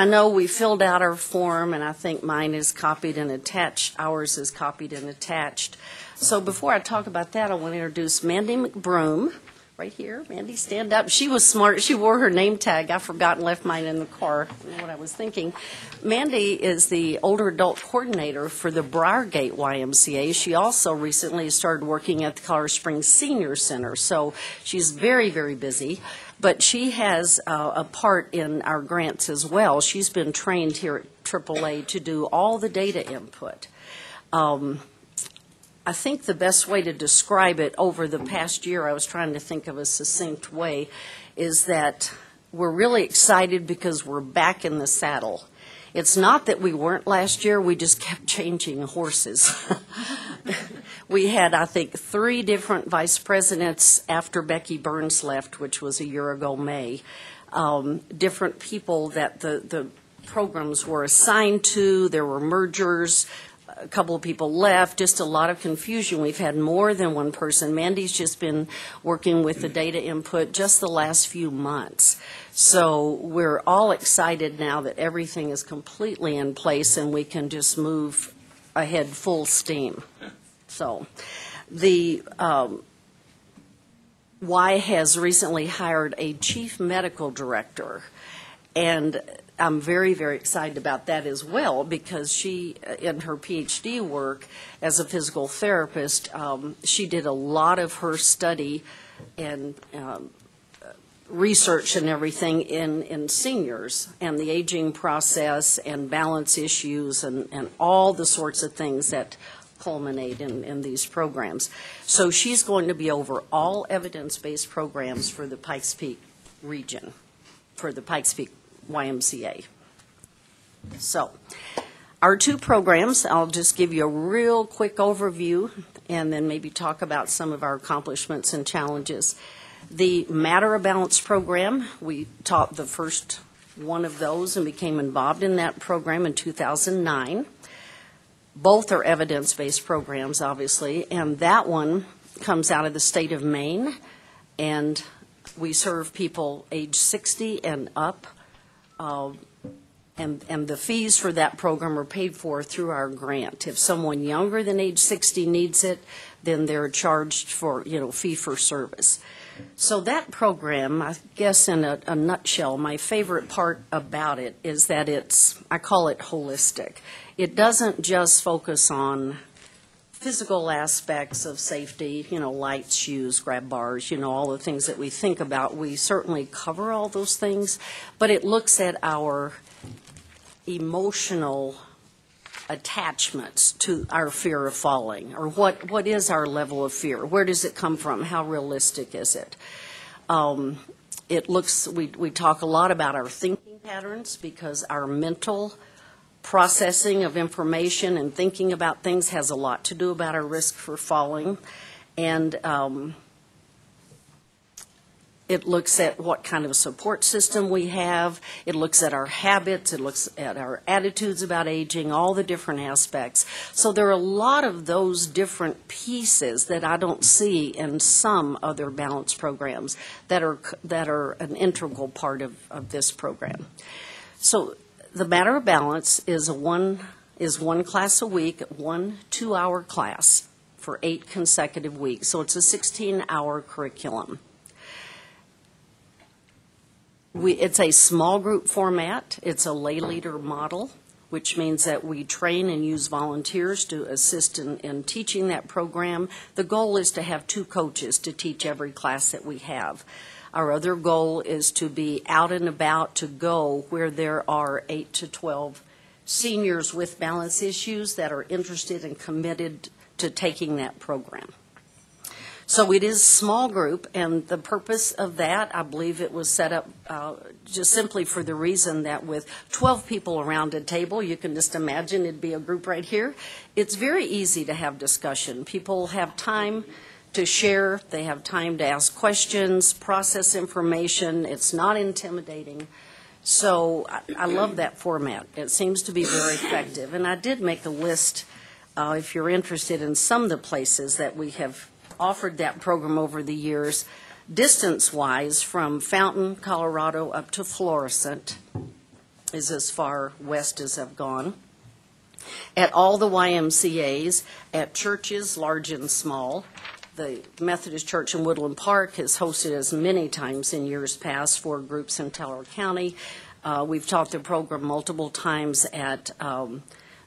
know we filled out our form, and I think mine is copied and attached. Ours is copied and attached. So before I talk about that, I want to introduce Mandy McBroom, right here. Mandy, stand up. She was smart. She wore her name tag. I forgot and left mine in the car, what I was thinking. Mandy is the older adult coordinator for the Briargate YMCA. She also recently started working at the Colorado Springs Senior Center, so she's very, very busy. But she has a part in our grants as well. She's been trained here at AAA to do all the data input. I think the best way to describe it over the past year, I was trying to think of a succinct way, is that we're really excited because we're back in the saddle. It's not that we weren't last year, we just kept changing horses. We had, I think, 3 different vice presidents after Becky Burns left, which was a year ago May. Different people that the programs were assigned to, there were mergers, a couple of people left, just a lot of confusion. We've had more than one person. Mandy's just been working with the data input just the last few months. So we're all excited now that everything is completely in place and we can just move ahead full steam. So the Y has recently hired a chief medical director, and I'm very, very excited about that as well because she, in her PhD work as a physical therapist, she did a lot of her study and research and everything in seniors and the aging process and balance issues and all the sorts of things that culminate in these programs. So she's going to be over all evidence-based programs for the Pikes Peak region, for the Pikes Peak YMCA. So our 2 programs, I'll just give you a real quick overview and then maybe talk about some of our accomplishments and challenges. The Matter of Balance program, we taught the first one of those and became involved in that program in 2009. Both are evidence-based programs, obviously, and that one comes out of the state of Maine, and we serve people age 60 and up. And the fees for that program are paid for through our grant. If someone younger than age 60 needs it, then they're charged for, fee for service. So that program, I guess in a nutshell, my favorite part about it is that I call it holistic. It doesn't just focus on physical aspects of safety, lights, shoes, grab bars, all the things that we think about. We certainly cover all those things, but it looks at our emotional attachments to our fear of falling, or what is our level of fear? Where does it come from? How realistic is it? We talk a lot about our thinking patterns, because our mental processing of information and thinking about things has a lot to do about our risk for falling. And it looks at what kind of support system we have. It looks at our habits. It looks at our attitudes about aging, all the different aspects. So there are a lot of those different pieces that I don't see in some other balance programs that are an integral part of this program. So the Matter of Balance is one class a week, 1 2-hour class for 8 consecutive weeks. So it's a 16-hour curriculum. It's a small group format. It's a lay leader model, which means that we train and use volunteers to assist in teaching that program. The goal is to have 2 coaches to teach every class that we have. Our other goal is to be out and about, to go where there are 8 to 12 seniors with balance issues that are interested and committed to taking that program. So it is small group, and the purpose of that, I believe it was set up just simply for the reason that with 12 people around a table, you can just imagine it'd be a group right here. It's very easy to have discussion. People have time to share. They have time to ask questions, process information. It's not intimidating. So I love that format. It seems to be very effective. And I did make a list, if you're interested, in some of the places that we have offered that program over the years, distance-wise, from Fountain, Colorado, up to Florissant is as far west as I've gone. At all the YMCAs, at churches, large and small. The Methodist Church in Woodland Park has hosted us many times in years past for groups in Teller County. We've taught the program multiple times at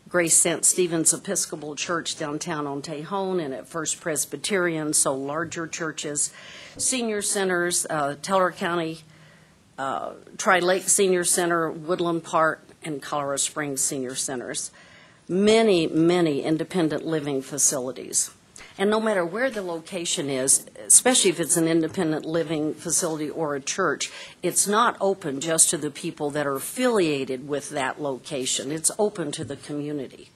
Grace St. Stephen's Episcopal Church downtown on Tejon, and at First Presbyterian, so larger churches. Senior centers, Teller County, Tri-Lake Senior Center, Woodland Park, and Colorado Springs Senior Centers. Many, many independent living facilities. And no matter where the location is, especially if it's an independent living facility or a church, it's not open just to the people that are affiliated with that location. It's open to the community.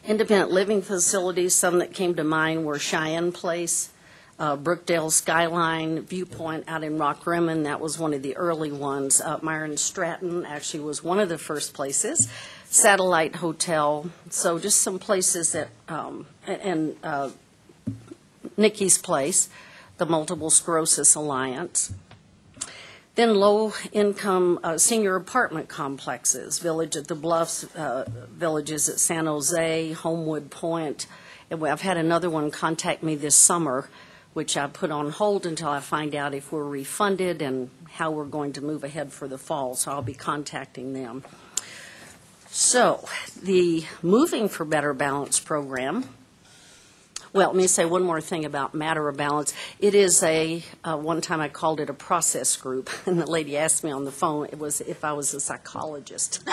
Independent living facilities, some that came to mind were Cheyenne Place, Brookdale Skyline, Viewpoint out in Rock Rimmon. That was one of the early ones. Myron Stratton actually was one of the first places. Satellite Hotel, so just some places that, and Nikki's Place, the Multiple Sclerosis Alliance. Then low-income senior apartment complexes, Village at the Bluffs, Villages at San Jose, Homewood Point. And I've had another one contact me this summer, which I put on hold until I find out if we're refunded and how we're going to move ahead for the fall, so I'll be contacting them. So, the Moving for Better Balance program, well, let me say one more thing about Matter of Balance. It is one time I called it a process group, and the lady asked me on the phone, it was if I was a psychologist.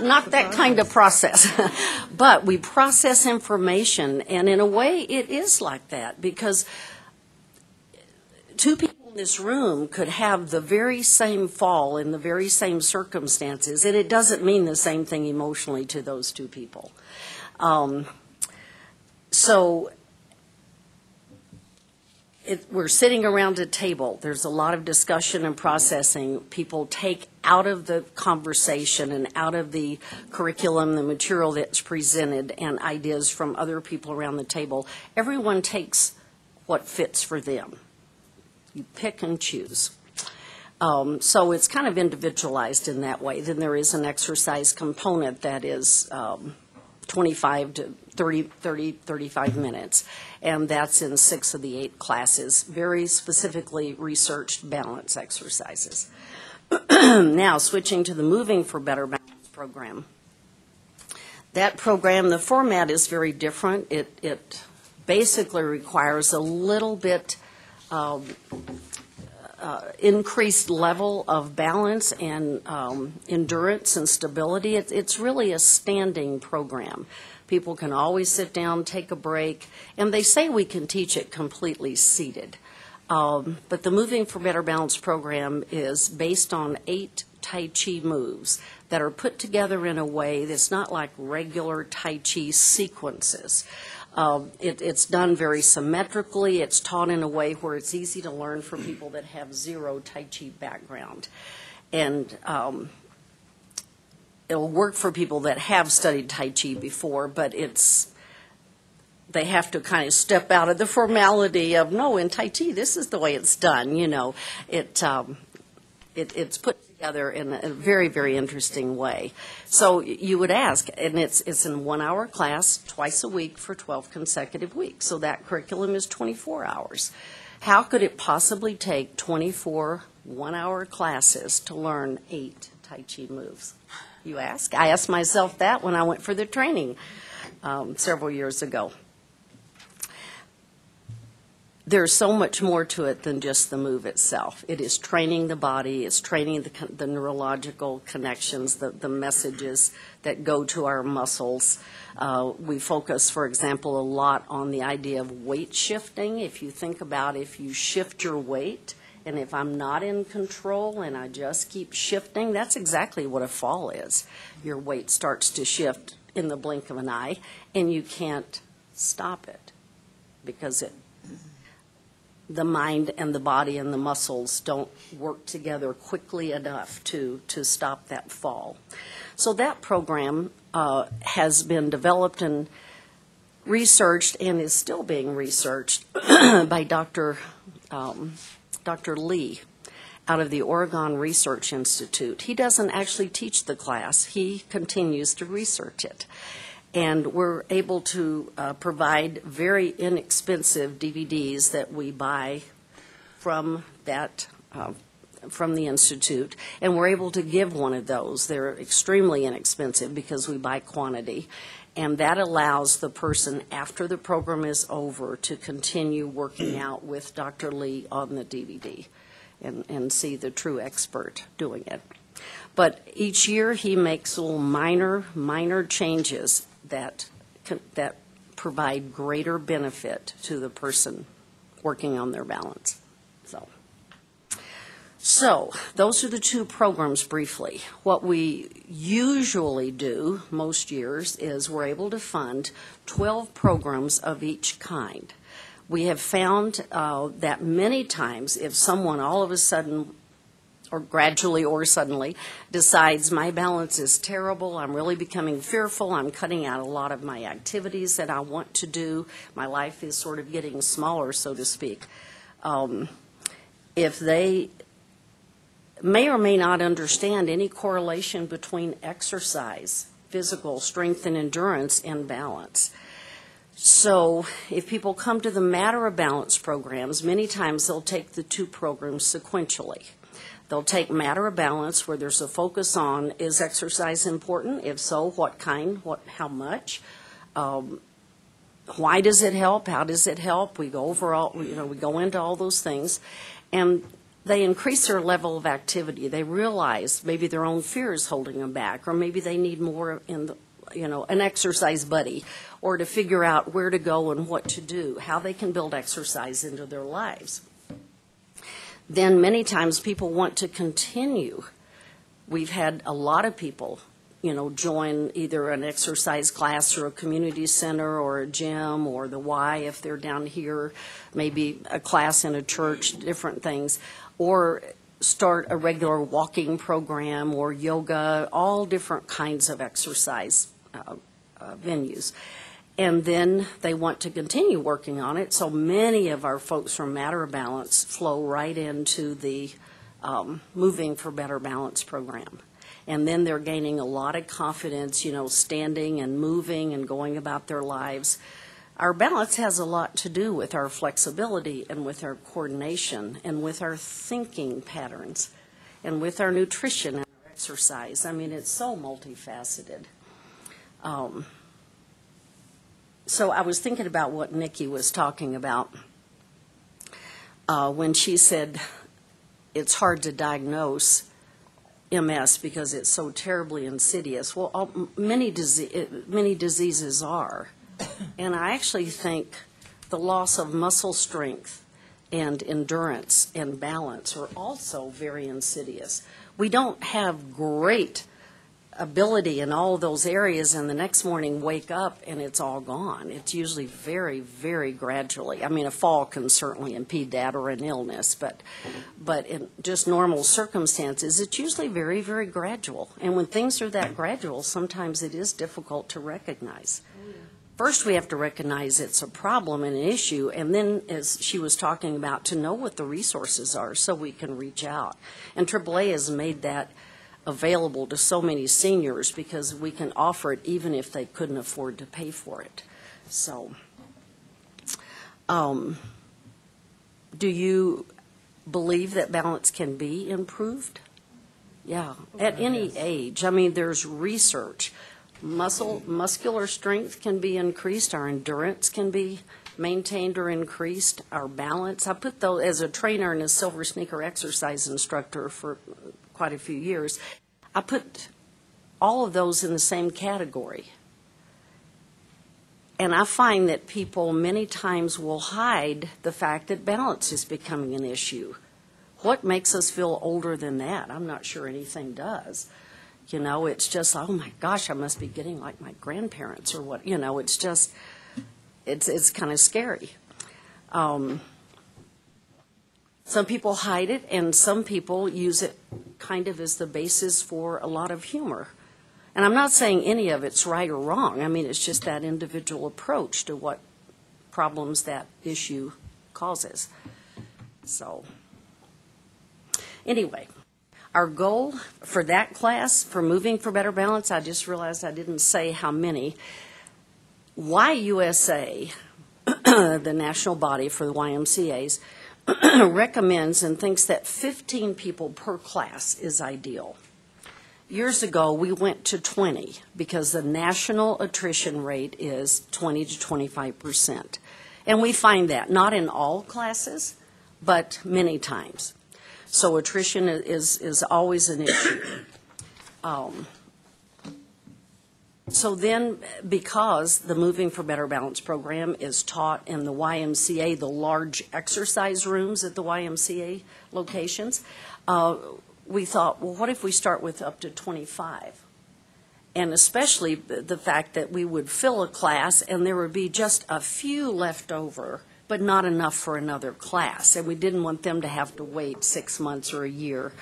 Not that kind of process. But we process information, and in a way it is like that, because 2 people in this room could have the very same fall in the very same circumstances, and it doesn't mean the same thing emotionally to those 2 people. We're sitting around a table. There's a lot of discussion and processing. People take out of the conversation and out of the curriculum, the material that's presented, and ideas from other people around the table. Everyone takes what fits for them. You pick and choose. So it's kind of individualized in that way. Then there is an exercise component that is 25 to 35 minutes. And that's in 6 of the 8 classes, very specifically researched balance exercises. Now, switching to the Moving for Better Balance program. That program, the format is very different. It basically requires a little bit increased level of balance and endurance and stability. It's really a standing program. People can always sit down, take a break, and they say we can teach it completely seated. But the Moving for Better Balance program is based on 8 Tai Chi moves that are put together in a way that's not like regular Tai Chi sequences. It's done very symmetrically. It's taught in a way where it's easy to learn for people that have zero Tai Chi background. And it'll work for people that have studied Tai Chi before, but they have to kind of step out of the formality of, no, in Tai Chi, this is the way it's done, you know. It's put together in a very, very interesting way. So you would ask, and it's in 1-hour class twice a week for 12 consecutive weeks. So that curriculum is 24 hours. How could it possibly take 24 1-hour classes to learn 8 Tai Chi moves? You ask? I asked myself that when I went for the training several years ago. There's so much more to it than just the move itself. It is training the body, it's training the neurological connections, the messages that go to our muscles. We focus, for example, a lot on the idea of weight shifting. If you think about if you shift your weight, and if I'm not in control and I just keep shifting, that's exactly what a fall is. Your weight starts to shift in the blink of an eye, and you can't stop it because the mind and the body and the muscles don't work together quickly enough to stop that fall. So that program has been developed and researched and is still being researched by Dr. Lee out of the Oregon Research Institute. He doesn't actually teach the class. He continues to research it. And we're able to provide very inexpensive DVDs that we buy from the Institute, and we're able to give one of those. They're extremely inexpensive because we buy quantity, and that allows the person, after the program is over, to continue working out with Dr. Lee on the DVD and see the true expert doing it. But each year he makes little minor changes that provide greater benefit to the person working on their balance. So those are the 2 programs briefly. What we usually do most years is we're able to fund 12 programs of each kind. We have found that many times if someone all of a sudden or gradually or suddenly decides my balance is terrible, I'm really becoming fearful, I'm cutting out a lot of my activities that I want to do, my life is sort of getting smaller, so to speak. If they may or may not understand any correlation between exercise, physical strength and endurance, and balance. So if people come to the Matter of Balance programs, many times they'll take the 2 programs sequentially. They'll take Matter of Balance, where there's a focus on, is exercise important? If so, what kind, how much? Why does it help? How does it help? We go we go into all those things. And they increase their level of activity. They realize maybe their own fear is holding them back, or maybe they need more an exercise buddy, or to figure out where to go and what to do, how they can build exercise into their lives. Then many times people want to continue. We've had a lot of people, join either an exercise class or a community center or a gym or the Y if they're down here, maybe a class in a church, different things, or start a regular walking program or yoga, all different kinds of exercise venues. And then they want to continue working on it. So many of our folks from Matter of Balance flow right into the Moving for Better Balance program. and then they're gaining a lot of confidence, standing and moving and going about their lives. Our balance has a lot to do with our flexibility and with our coordination and with our thinking patterns and with our nutrition and our exercise. I mean, it's so multifaceted. So I was thinking about what Nikki was talking about when she said it's hard to diagnose MS because it's so terribly insidious. Well, many diseases are. And I actually think the loss of muscle strength and endurance and balance are also very insidious. We don't have great ability in all those areas, and the next morning wake up and it's all gone. It's usually very, very gradually. I mean, a fall can certainly impede that, or an illness, but in just normal circumstances, it's usually very, very gradual. And when things are that gradual, sometimes it is difficult to recognize. First, we have to recognize it's a problem and an issue, and then, as she was talking about, to know what the resources are so we can reach out. And AAA has made that available to so many seniors because we can offer it even if they couldn't afford to pay for it. So, do you believe that balance can be improved? Yeah, at any age. I mean, there's research. Muscular strength can be increased. Our endurance can be maintained or increased. Our balance. I put those as a trainer and a silver sneaker exercise instructor for quite a few years. I put all of those in the same category. And I find that people many times will hide the fact that balance is becoming an issue. What makes us feel older than that? I'm not sure anything does. It's just, oh my gosh, I must be getting like my grandparents or what. It's just, it's kind of scary. Some people hide it, and some people use it kind of as the basis for a lot of humor. And I'm not saying any of it's right or wrong. I mean, it's just that individual approach to what problems that issue causes. So, anyway, our goal for that class, for Moving for Better Balance, I just realized I didn't say how many. YUSA, the national body for the YMCAs, recommends and thinks that 15 people per class is ideal. Years ago, we went to 20 because the national attrition rate is 20 to 25%. And we find that not in all classes, but many times. So attrition is always an issue. So then, because the Moving for Better Balance program is taught in the YMCA, the large exercise rooms at the YMCA locations, we thought, well, what if we start with up to 25? And especially the fact that we would fill a class and there would be just a few left over, but not enough for another class. And we didn't want them to have to wait 6 months or a year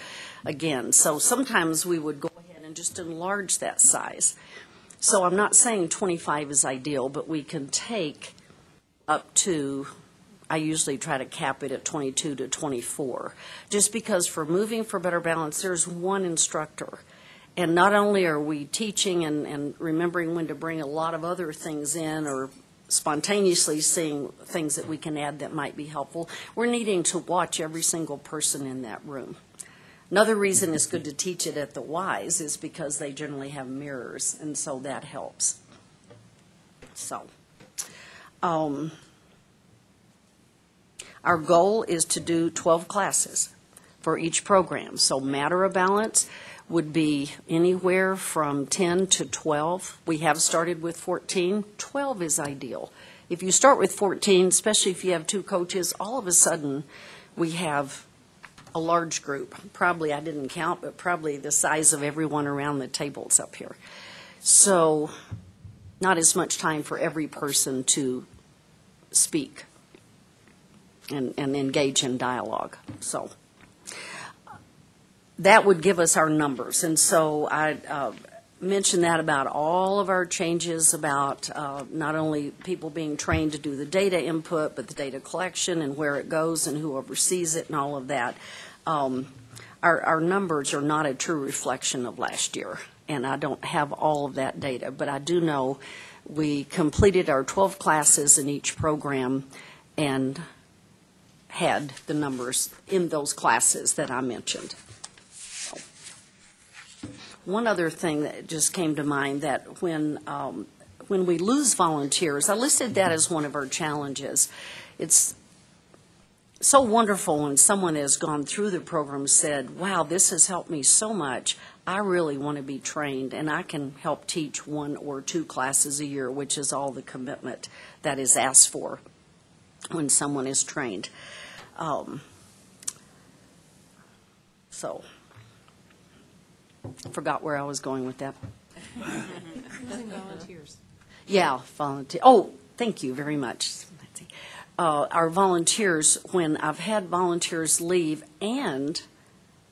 again. So sometimes we would go ahead and just enlarge that size. So I'm not saying 25 is ideal, but we can take up to, I usually try to cap it at 22 to 24, just because for Moving for Better Balance, there's one instructor. And not only are we teaching and remembering when to bring a lot of other things in, or spontaneously seeing things that we can add that might be helpful, we're needing to watch every single person in that room. Another reason it's good to teach it at the Ys is because they generally have mirrors, and so that helps. So, our goal is to do 12 classes for each program. So Matter of Balance would be anywhere from 10 to 12. We have started with 14. 12 is ideal. If you start with 14, especially if you have 2 coaches, all of a sudden we have a large group. Probably, I didn't count, but probably the size of everyone around the tables up here. So not as much time for every person to speak and engage in dialogue. So that would give us our numbers. And so I mentioned that about all of our changes, about not only people being trained to do the data input, but the data collection and where it goes and who oversees it and all of that. our numbers are not a true reflection of last year, and I don't have all of that data, but I do know we completed our 12 classes in each program and had the numbers in those classes that I mentioned. One other thing that just came to mind, that when we lose volunteers, I listed that as one of our challenges. It's so wonderful when someone has gone through the program said, wow, this has helped me so much. I really want to be trained, and I can help teach 1 or 2 classes a year, which is all the commitment that is asked for when someone is trained. So, I forgot where I was going with that. Volunteers. Yeah, volunteer. Oh, thank you very much. Our volunteers, when I've had volunteers leave, and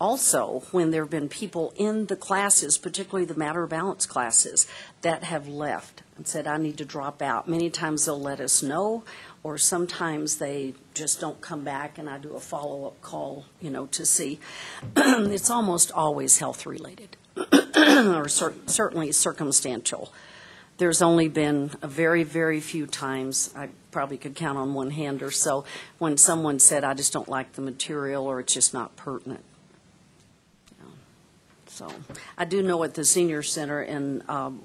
also when there have been people in the classes, particularly the Matter of Balance classes, that have left and said, I need to drop out. Many times they'll let us know, or sometimes they just don't come back, and I do a follow-up call, to see. It's almost always health-related, or certainly circumstantial. There's only been a very, very few times, I probably could count on one hand or so, when someone said, I just don't like the material, or it's just not pertinent. So I do know at the Senior Center in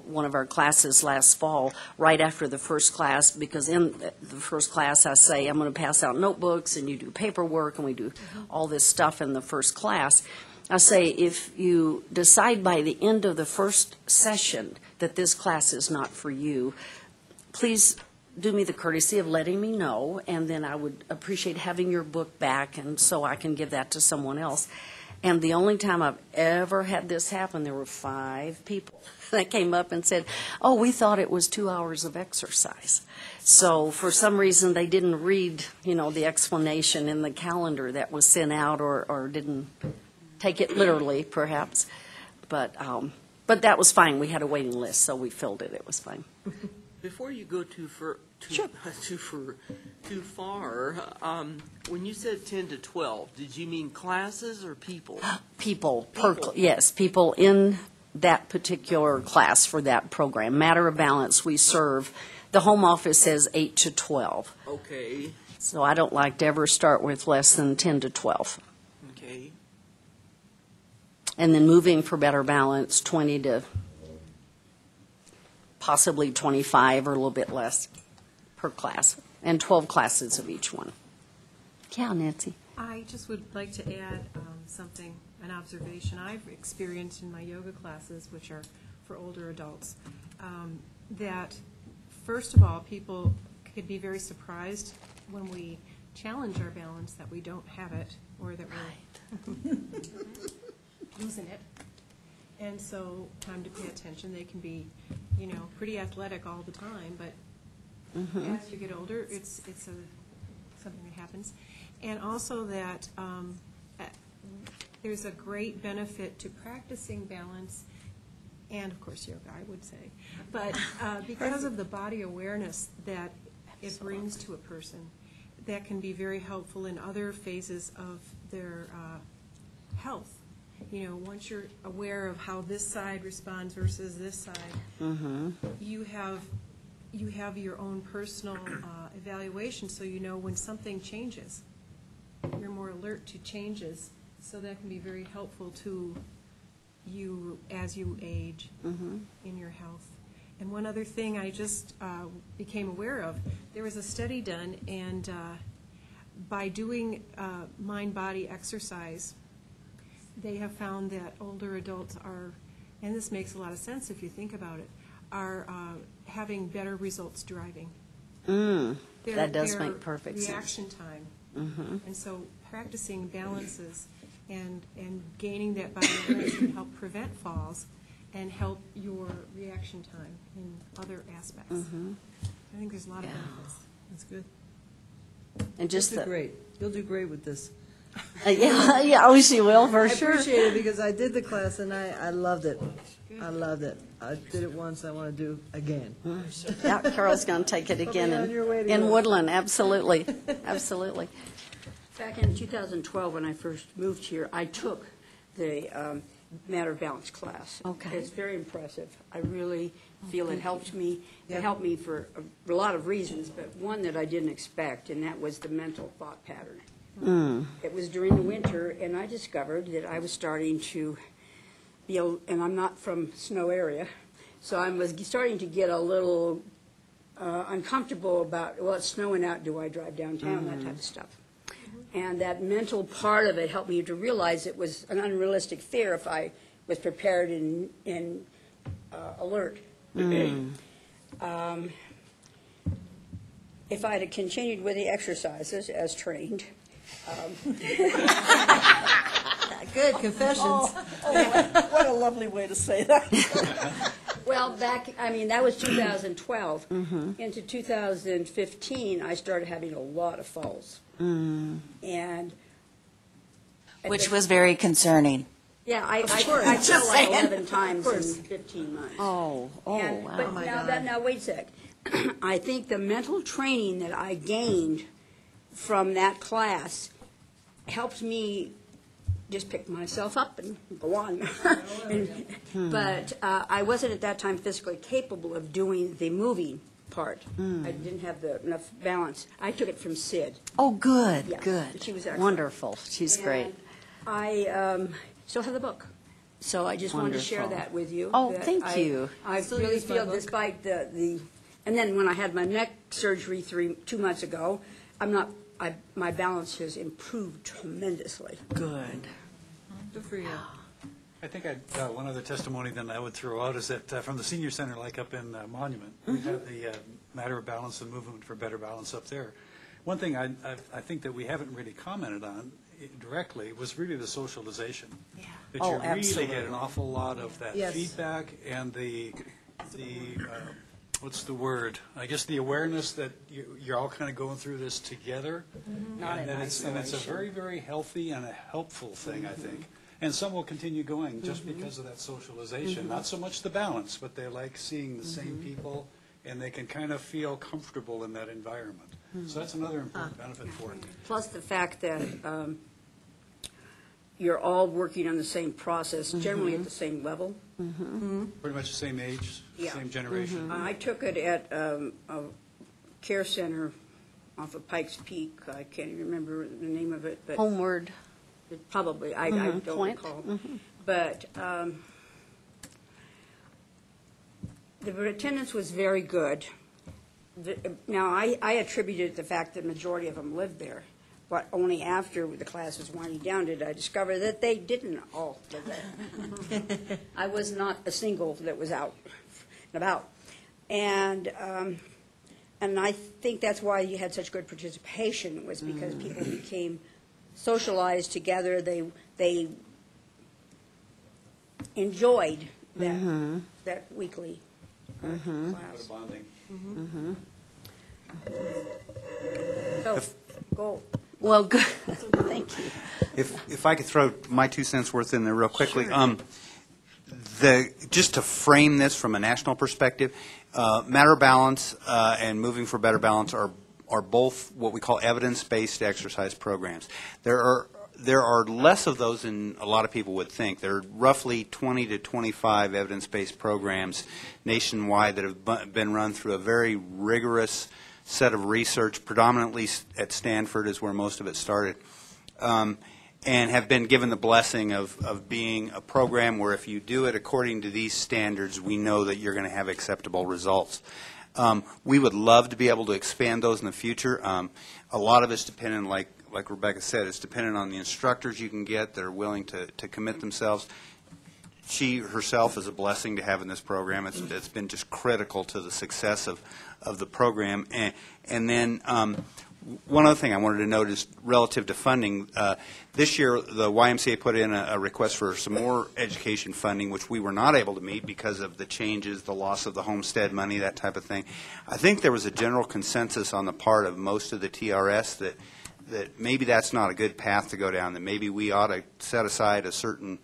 one of our classes last fall, right after the first class, because in the first class I say, I'm going to pass out notebooks, and you do paperwork, and we do all this stuff in the first class. I say, if you decide by the end of the first session that this class is not for you, please do me the courtesy of letting me know, and then I would appreciate having your book back, and so I can give that to someone else. And the only time I've ever had this happen, there were 5 people that came up and said, oh, we thought it was 2 hours of exercise. So for some reason, they didn't read, the explanation in the calendar that was sent out, or didn't take it literally, perhaps. But that was fine. We had a waiting list, so we filled it. It was fine. Before you go too far, when you said 10 to 12, did you mean classes or people? People. Yes, people in that particular class for that program. Matter of Balance, we serve. The home office says 8 to 12. Okay. So I don't like to ever start with less than 10 to 12. Okay. And then moving for Better Balance, 20 to possibly 25 or a little bit less per class, and 12 classes of each one. Yeah, Nancy. I just would like to add an observation I've experienced in my yoga classes, which are for older adults, that first of all, people could be very surprised when we challenge our balance that we don't have it, or that we're losing it. And so, time to pay attention. They can be, pretty athletic all the time, but as you get older, it's something that happens. And also that there's a great benefit to practicing balance, and of course yoga, I would say, but because of the body awareness that it brings to a person, that can be very helpful in other phases of their health. Once you're aware of how this side responds versus this side, you have your own personal evaluation, so when something changes, you're more alert to changes. So that can be very helpful to you as you age in your health. And one other thing I just became aware of, there was a study done, and by doing mind-body exercise, they have found that older adults are, and this makes a lot of sense if you think about it, are having better results driving. That does make perfect sense. Reaction time. And so practicing balances and gaining that body awareness can help prevent falls and help your reaction time in other aspects. I think there's a lot of benefits. That's good. And just You'll do great. You'll do great with this. Oh, she will, for sure. I appreciate it, because I did the class, and I loved it. I loved it. I did it once, I want to do again. Yeah, Carol's going to take it again in Woodland, absolutely. Absolutely. Back in 2012, when I first moved here, I took the Matter of Balance class. Okay. It's very impressive. I really feel it helped me. It helped me for a lot of reasons, but one that I didn't expect, and that was the mental thought pattern. It was during the winter, and I discovered that I was starting to be, and I'm not from snow area, so I was starting to get a little uncomfortable about, well, it's snowing out, do I drive downtown, that type of stuff. And that mental part of it helped me to realize it was an unrealistic fear if I was prepared and alert. If I had continued with the exercises as trained. Good, confessions. What a lovely way to say that. Well, that was 2012. Into 2015, I started having a lot of falls. And Which was very concerning. yeah, I fell like 11 times in 15 months. Oh, And- wow. But now wait a sec. I think the mental training that I gained from that class helped me just pick myself up and go on. But I wasn't at that time physically capable of doing the moving part. I didn't have enough balance. I took it from Sid. Oh, good, Yeah, good. she was excellent. Wonderful. She's great. And I still have the book. So I just wanted to share Wonderful. that with you. Oh, that thank you. I Still really use my feel book. despite the, and then when I had my neck surgery 2 months ago, my balance has improved tremendously. Good. Good for you. I think one other testimony then I would throw out is that from the senior center, like up in Monument, we have the Matter of Balance and Movement for Better Balance up there. One thing I think that we haven't really commented on directly was really the socialization. Yeah. That Oh, you really absolutely. get an awful lot of that Yes. feedback and the what's the word? I guess the awareness that you're all kind of going through this together. Not And in then it's a very, very healthy and a helpful thing, I think. And some will continue going just because of that socialization. Not so much the balance, but they like seeing the same people, and they can kind of feel comfortable in that environment. So that's another important benefit for it. Plus the fact that you're all working on the same process, generally at the same level. Pretty much the same age, Yeah. same generation. I took it at a care center off of Pikes Peak. I can't even remember the name of it, but Homeward. probably, I don't Point. recall. But the attendance was very good. Now, I attributed the fact that the majority of them lived there, but only after the class was winding down did I discover that they didn't all live there. I was not a single that was out and about. And I think that's why you had such good participation, was because people became socialized together. They enjoyed that weekly class. Bonding. So, go. Well, good. Thank you. If I could throw my 2 cents worth in there real quickly. Just to frame this from a national perspective, Matter of Balance and Moving for Better Balance are both what we call evidence-based exercise programs. There are less of those than a lot of people would think. There are roughly 20 to 25 evidence-based programs nationwide that have been run through a very rigorous set of research, predominantly at Stanford is where most of it started, and have been given the blessing of being a program where if you do it according to these standards, we know that you're going to have acceptable results. We would love to be able to expand those in the future. A lot of it's dependent, like Rebecca said, it's dependent on the instructors you can get that are willing to commit themselves. She herself is a blessing to have in this program. It's been just critical to the success of the program. And then one other thing I wanted to note is relative to funding. This year, the YMCA put in a request for some more education funding, which we were not able to meet because of the changes, the loss of the homestead money, that type of thing. I think there was a general consensus on the part of most of the TRS that maybe that's not a good path to go down, that maybe we ought to set aside a certain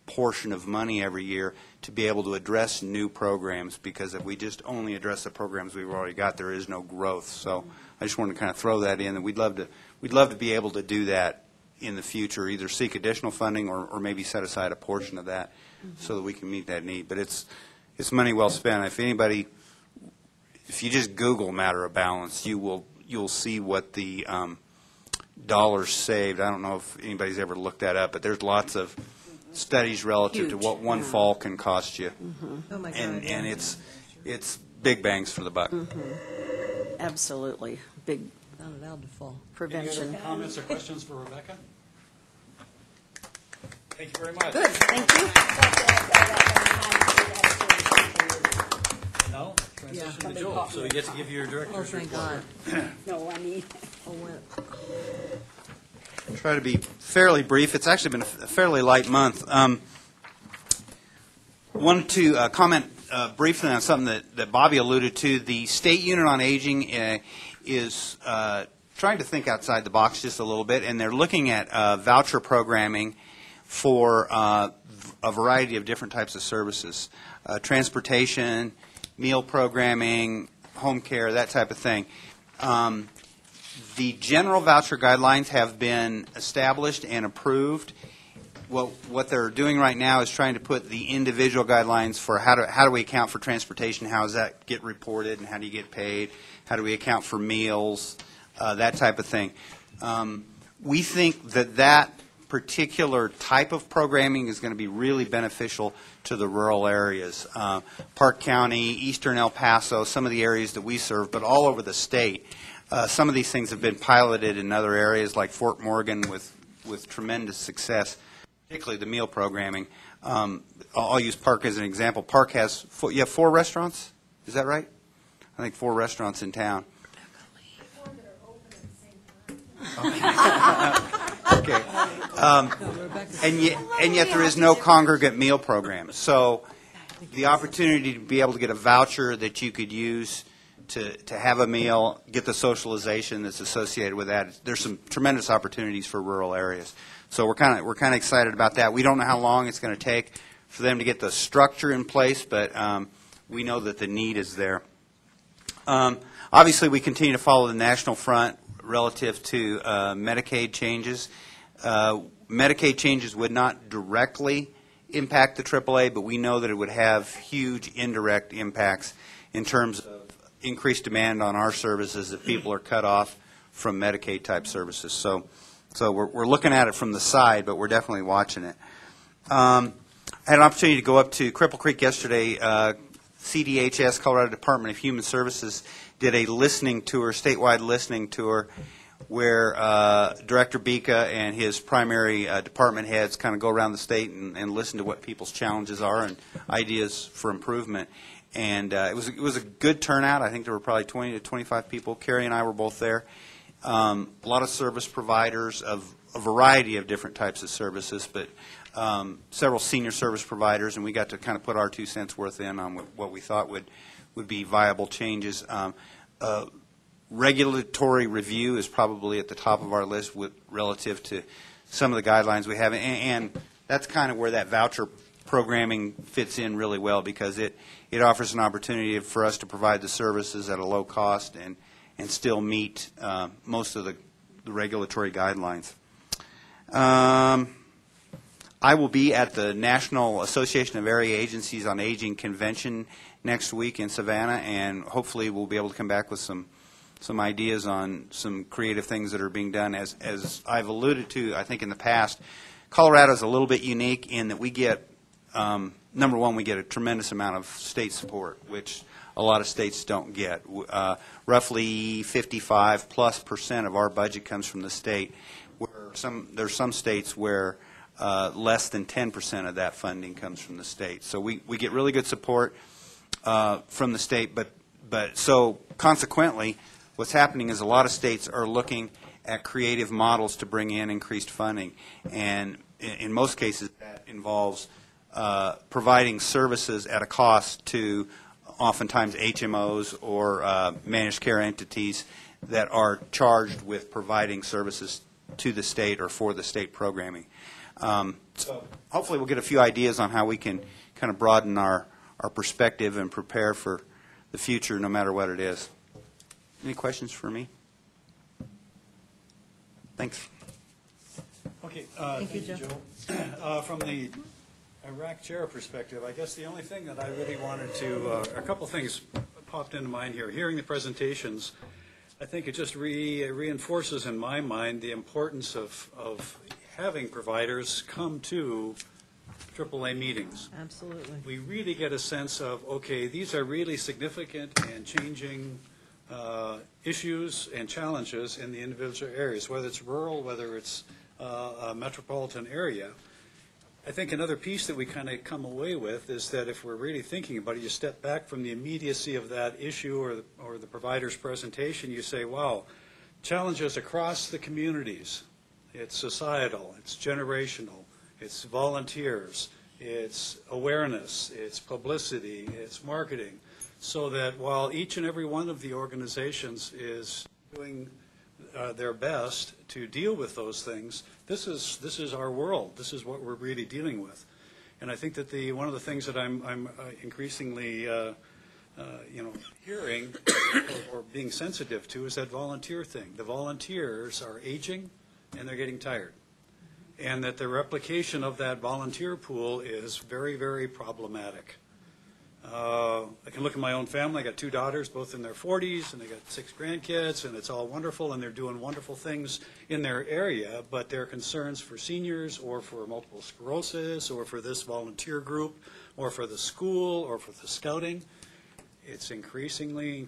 portion of money every year to be able to address new programs, because if we just only address the programs we've already got, there is no growth. So I just wanted to kind of throw that in, and we'd love to be able to do that in the future, either seek additional funding or maybe set aside a portion of that so that we can meet that need. But it's money well spent. If you just Google matter of balance, you'll see what the dollars saved. I don't know if anybody's ever looked that up, but there's lots of studies relative to what one fall can cost you. Oh my God. And it's big bangs for the buck. Absolutely. Big Not allowed to fall. prevention. Any other comments or questions for Rebecca? Thank you very much. Good, thank you. No? Transition to Joel, so we get to give you your Oh, director's thank report. God. No, I mean, Oh, what? Try to be fairly brief. It's actually been a fairly light month. Wanted to comment briefly on something that Bobby alluded to. The State Unit on Aging is trying to think outside the box just a little bit, and they're looking at voucher programming for a variety of different types of services, transportation, meal programming, home care, that type of thing. The general voucher guidelines have been established and approved. Well, what they're doing right now is trying to put the individual guidelines for how do we account for transportation, how does that get reported, and how do you get paid, how do we account for meals, that type of thing. We think that particular type of programming is going to be really beneficial to the rural areas. Park County, eastern El Paso, some of the areas that we serve, but all over the state. Some of these things have been piloted in other areas like Fort Morgan with tremendous success, particularly the meal programming. I'll use Park as an example. Park has, you have 4 restaurants? Is that right? I think 4 restaurants in town. Okay. And yet there is no congregate meal program. So the opportunity to be able to get a voucher that you could use to have a meal, get the socialization that's associated with that. There's some tremendous opportunities for rural areas. So we're kind of excited about that. We don't know how long it's going to take for them to get the structure in place, but we know that the need is there. Obviously, we continue to follow the national front relative to Medicaid changes. Medicaid changes would not directly impact the AAA, but we know that it would have huge indirect impacts in terms of increased demand on our services if people are cut off from Medicaid-type services. So we're looking at it from the side, but we're definitely watching it. I had an opportunity to go up to Cripple Creek yesterday. CDHS, Colorado Department of Human Services, did a listening tour, statewide listening tour, where Director Bika and his primary department heads kind of go around the state and listen to what people's challenges are and ideas for improvement. And it was a good turnout. I think there were probably 20 to 25 people. Carrie and I were both there. A lot of service providers of a variety of different types of services, but several senior service providers, and we got to kind of put our 2 cents worth in on what we thought would be viable changes. Regulatory review is probably at the top of our list relative to some of the guidelines we have, and that's kind of where that voucher programming fits in really well, because it offers an opportunity for us to provide the services at a low cost and still meet most of the regulatory guidelines. I will be at the National Association of Area Agencies on Aging convention next week in Savannah, and hopefully we'll be able to come back with some ideas on some creative things that are being done. As I've alluded to, I think in the past, Colorado is a little bit unique in that we get, number one, we get a tremendous amount of state support, which a lot of states don't get. Roughly 55+% of our budget comes from the state. There's some states where less than 10% of that funding comes from the state. So we get really good support from the state, but so consequently, what's happening is a lot of states are looking at creative models to bring in increased funding, and in most cases that involves providing services at a cost to oftentimes HMOs or managed care entities that are charged with providing services to the state or for the state programming. So hopefully we'll get a few ideas on how we can kind of broaden our perspective and prepare for the future no matter what it is. Any questions for me? Thanks. Okay, Thank you, Joe. From the Iraq chair perspective, I guess the only thing that I really wanted to, a couple things popped into mind here. Hearing the presentations, I think it just reinforces in my mind the importance of having providers come to AAA meetings. Absolutely. We really get a sense of, okay, these are really significant and changing issues and challenges in the individual areas, whether it's rural, whether it's a metropolitan area. I think another piece that we kind of come away with is that if we're really thinking about it, you step back from the immediacy of that issue or the provider's presentation, you say, wow, challenges across the communities. It's societal, it's generational, it's volunteers, it's awareness, it's publicity, it's marketing, so that while each and every one of the organizations is doing their best to deal with those things, this is our world. This is what we're really dealing with. And I think that one of the things that I'm increasingly hearing or being sensitive to is that volunteer thing. The volunteers are aging and they're getting tired. And that the replication of that volunteer pool is very, very problematic. I can look at my own family. I got 2 daughters, both in their 40s, and they got 6 grandkids, and it's all wonderful, and they're doing wonderful things in their area, but their concerns for seniors or for multiple sclerosis or for this volunteer group or for the school or for the scouting, it's increasingly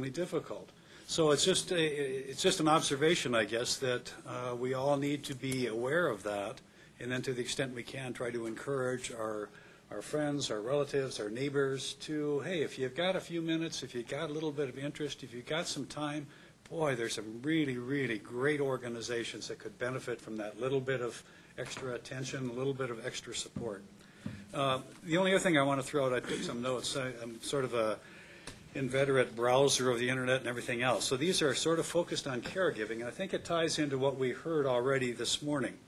difficult. So it's just an observation, I guess, that we all need to be aware of that, and then to the extent we can, try to encourage our friends, our relatives, our neighbors to, hey, if you've got a few minutes, if you've got a little bit of interest, if you've got some time, boy, there's some really, really great organizations that could benefit from that little bit of extra attention, a little bit of extra support. The only other thing I want to throw out, I took some notes. I'm sort of a inveterate browser of the internet and everything else. So these are sort of focused on caregiving, and I think it ties into what we heard already this morning.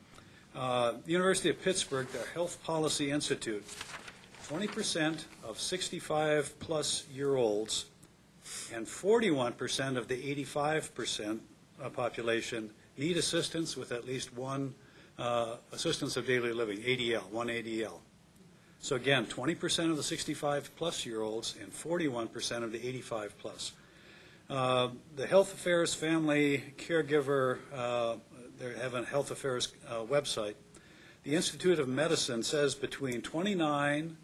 The University of Pittsburgh, their Health Policy Institute, 20% of 65-plus-year-olds and 41% of the 85% population need assistance with at least one assistance of daily living, ADL, one ADL. So again, 20% of the 65-plus-year-olds and 41% of the 85-plus. The Health Affairs Family Caregiver, they have a Health Affairs website. The Institute of Medicine says between 29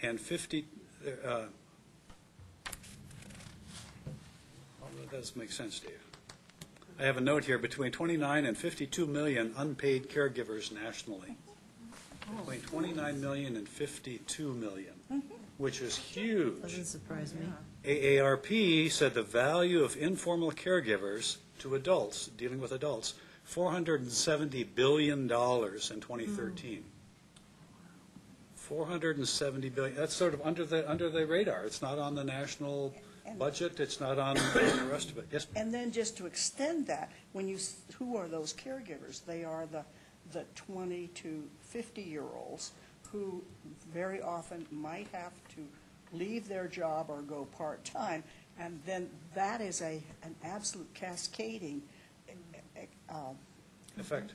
and 50, that doesn't make sense, Dave. I have a note here, between 29 and 52 million unpaid caregivers nationally. Between 29 million and 52 million, which is huge. Doesn't surprise me. AARP said the value of informal caregivers to adults, dealing with adults, $470 billion in 2013. $470 billion. That's sort of under the radar. It's not on the national budget. It's not on the rest of it. Yes. And then just to extend that, who are those caregivers? They are the 20 to 50-year-olds who very often might have to leave their job or go part-time, and then that is an absolute cascading effect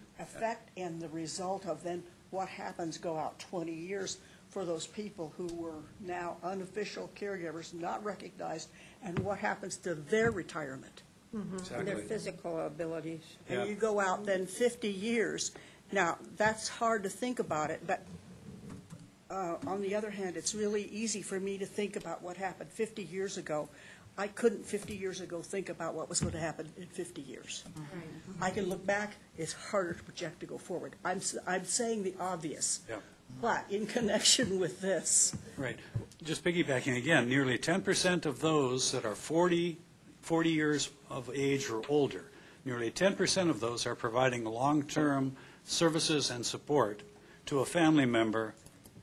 and the result of then what happens go out 20 years for those people who were now unofficial caregivers, not recognized, and what happens to their retirement. Exactly. Their physical abilities. Yeah. And you go out then 50 years. Now, that's hard to think about it, but on the other hand, it's really easy for me to think about what happened 50 years ago. I couldn't 50 years ago think about what was going to happen in 50 years. I can look back. It's harder to project to go forward. I'm saying the obvious. Yeah. But in connection with this. Right. Just piggybacking again, nearly 10% of those that are 40 years of age or older, nearly 10% of those are providing long-term services and support to a family member,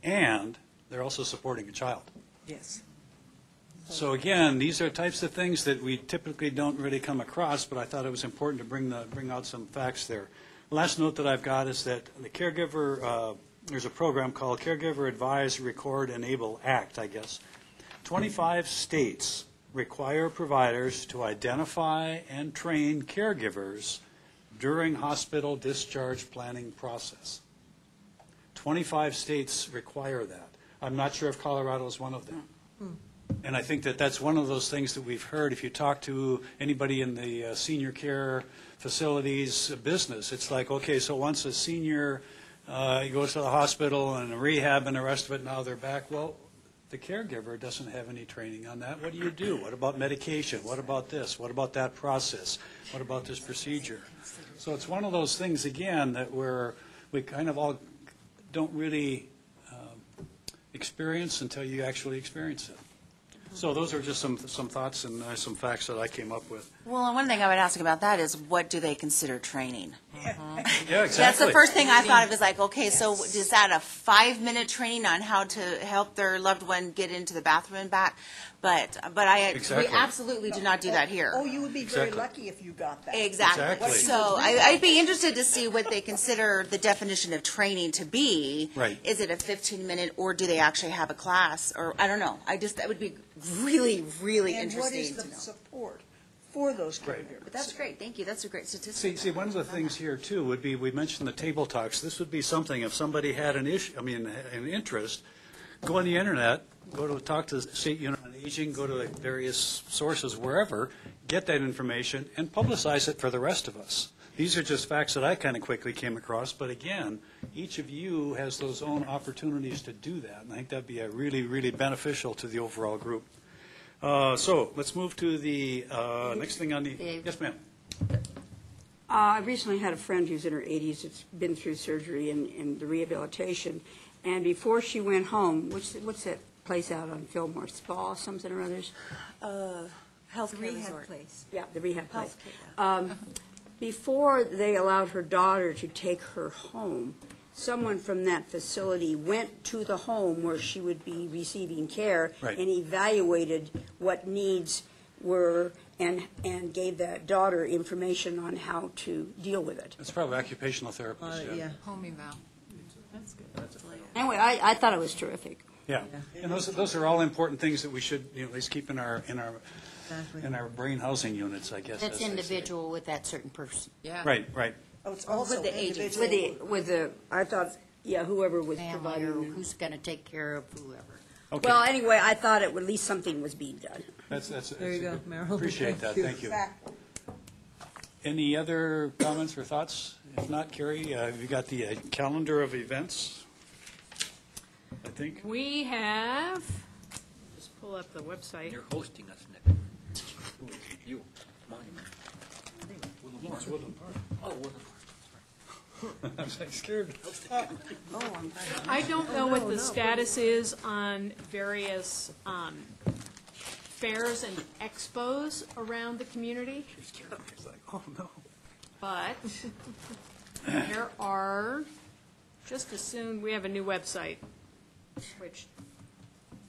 and they're also supporting a child. Yes. So again, these are types of things that we typically don't really come across, but I thought it was important to bring out some facts there. Last note that I've got is that the caregiver, there's a program called Caregiver Advise, Record, Enable Act, I guess. 25 states require providers to identify and train caregivers during hospital discharge planning process. 25 states require that. I'm not sure if Colorado is one of them. And I think that that's one of those things that we've heard. If you talk to anybody in the senior care facilities business, it's like, okay, so once a senior goes to the hospital and a rehab and the rest of it, now they're back. Well, the caregiver doesn't have any training on that. What do you do? What about medication? What about this? What about that process? What about this procedure? So it's one of those things, again, that we kind of all don't really experience until you actually experience it. So those are just some thoughts and some facts that I came up with. Well, and one thing I would ask about that is, what do they consider training? Yeah, exactly. That's the first thing I thought of, is like, okay, so is that a 5-minute training on how to help their loved one get into the bathroom and back? But Exactly. we absolutely do not do that here. Oh, you would be very Exactly. lucky if you got that. Exactly. So I'd be interested to see what they consider the definition of training to be. Right. Is it a 15-minute, or do they actually have a class? Or, I don't know. That would be really, really And what is interesting the to know. support for those Right. caregivers? But that's great. Thank you. That's a great statistic. See, one of the things here too would be, we mentioned the table talks. This would be something, if somebody had an interest, go on the internet, go to talk to the State Unit on Aging, go to the various sources wherever, get that information and publicize it for the rest of us. These are just facts that I kind of quickly came across, but again, each of you has those own opportunities to do that, and I think that'd be a really, really beneficial to the overall group. So let's move to the next thing on the, yes, ma'am. I recently had a friend who's in her 80s that's been through surgery and the rehabilitation, and before she went home, what's that place out on Fillmore, Spa, something or others? Healthcare resort. Yeah, the rehab place. Before they allowed her daughter to take her home, someone from that facility went to the home where she would be receiving care Right. and evaluated what needs were and gave the daughter information on how to deal with it. It's probably occupational therapist, yeah. Home eval. That's good. Anyway, I thought it was terrific. Yeah, and those are all important things that we should, at least keep in our brain housing units, I guess. That's as they say. individual with that certain person. Yeah. Right, right. Oh, it's also With the agents. individual. With the, I thought, yeah, whoever was Family providing. or them. who's going to take care of whoever. Okay. Well, anyway, I thought at least something was being done. There you go, Marilyn. Appreciate that, thank you. Exactly. Any other comments or thoughts? If not, Carrie, we got the calendar of events, I think. We have, just pull up the website. You're hosting us, Nick. You, mine. Woodland Park. Oh, Woodland I'm scared. I don't know what the status is on various fairs and expos around the community, It's like, oh, no. but there are, just as soon, we have a new website, which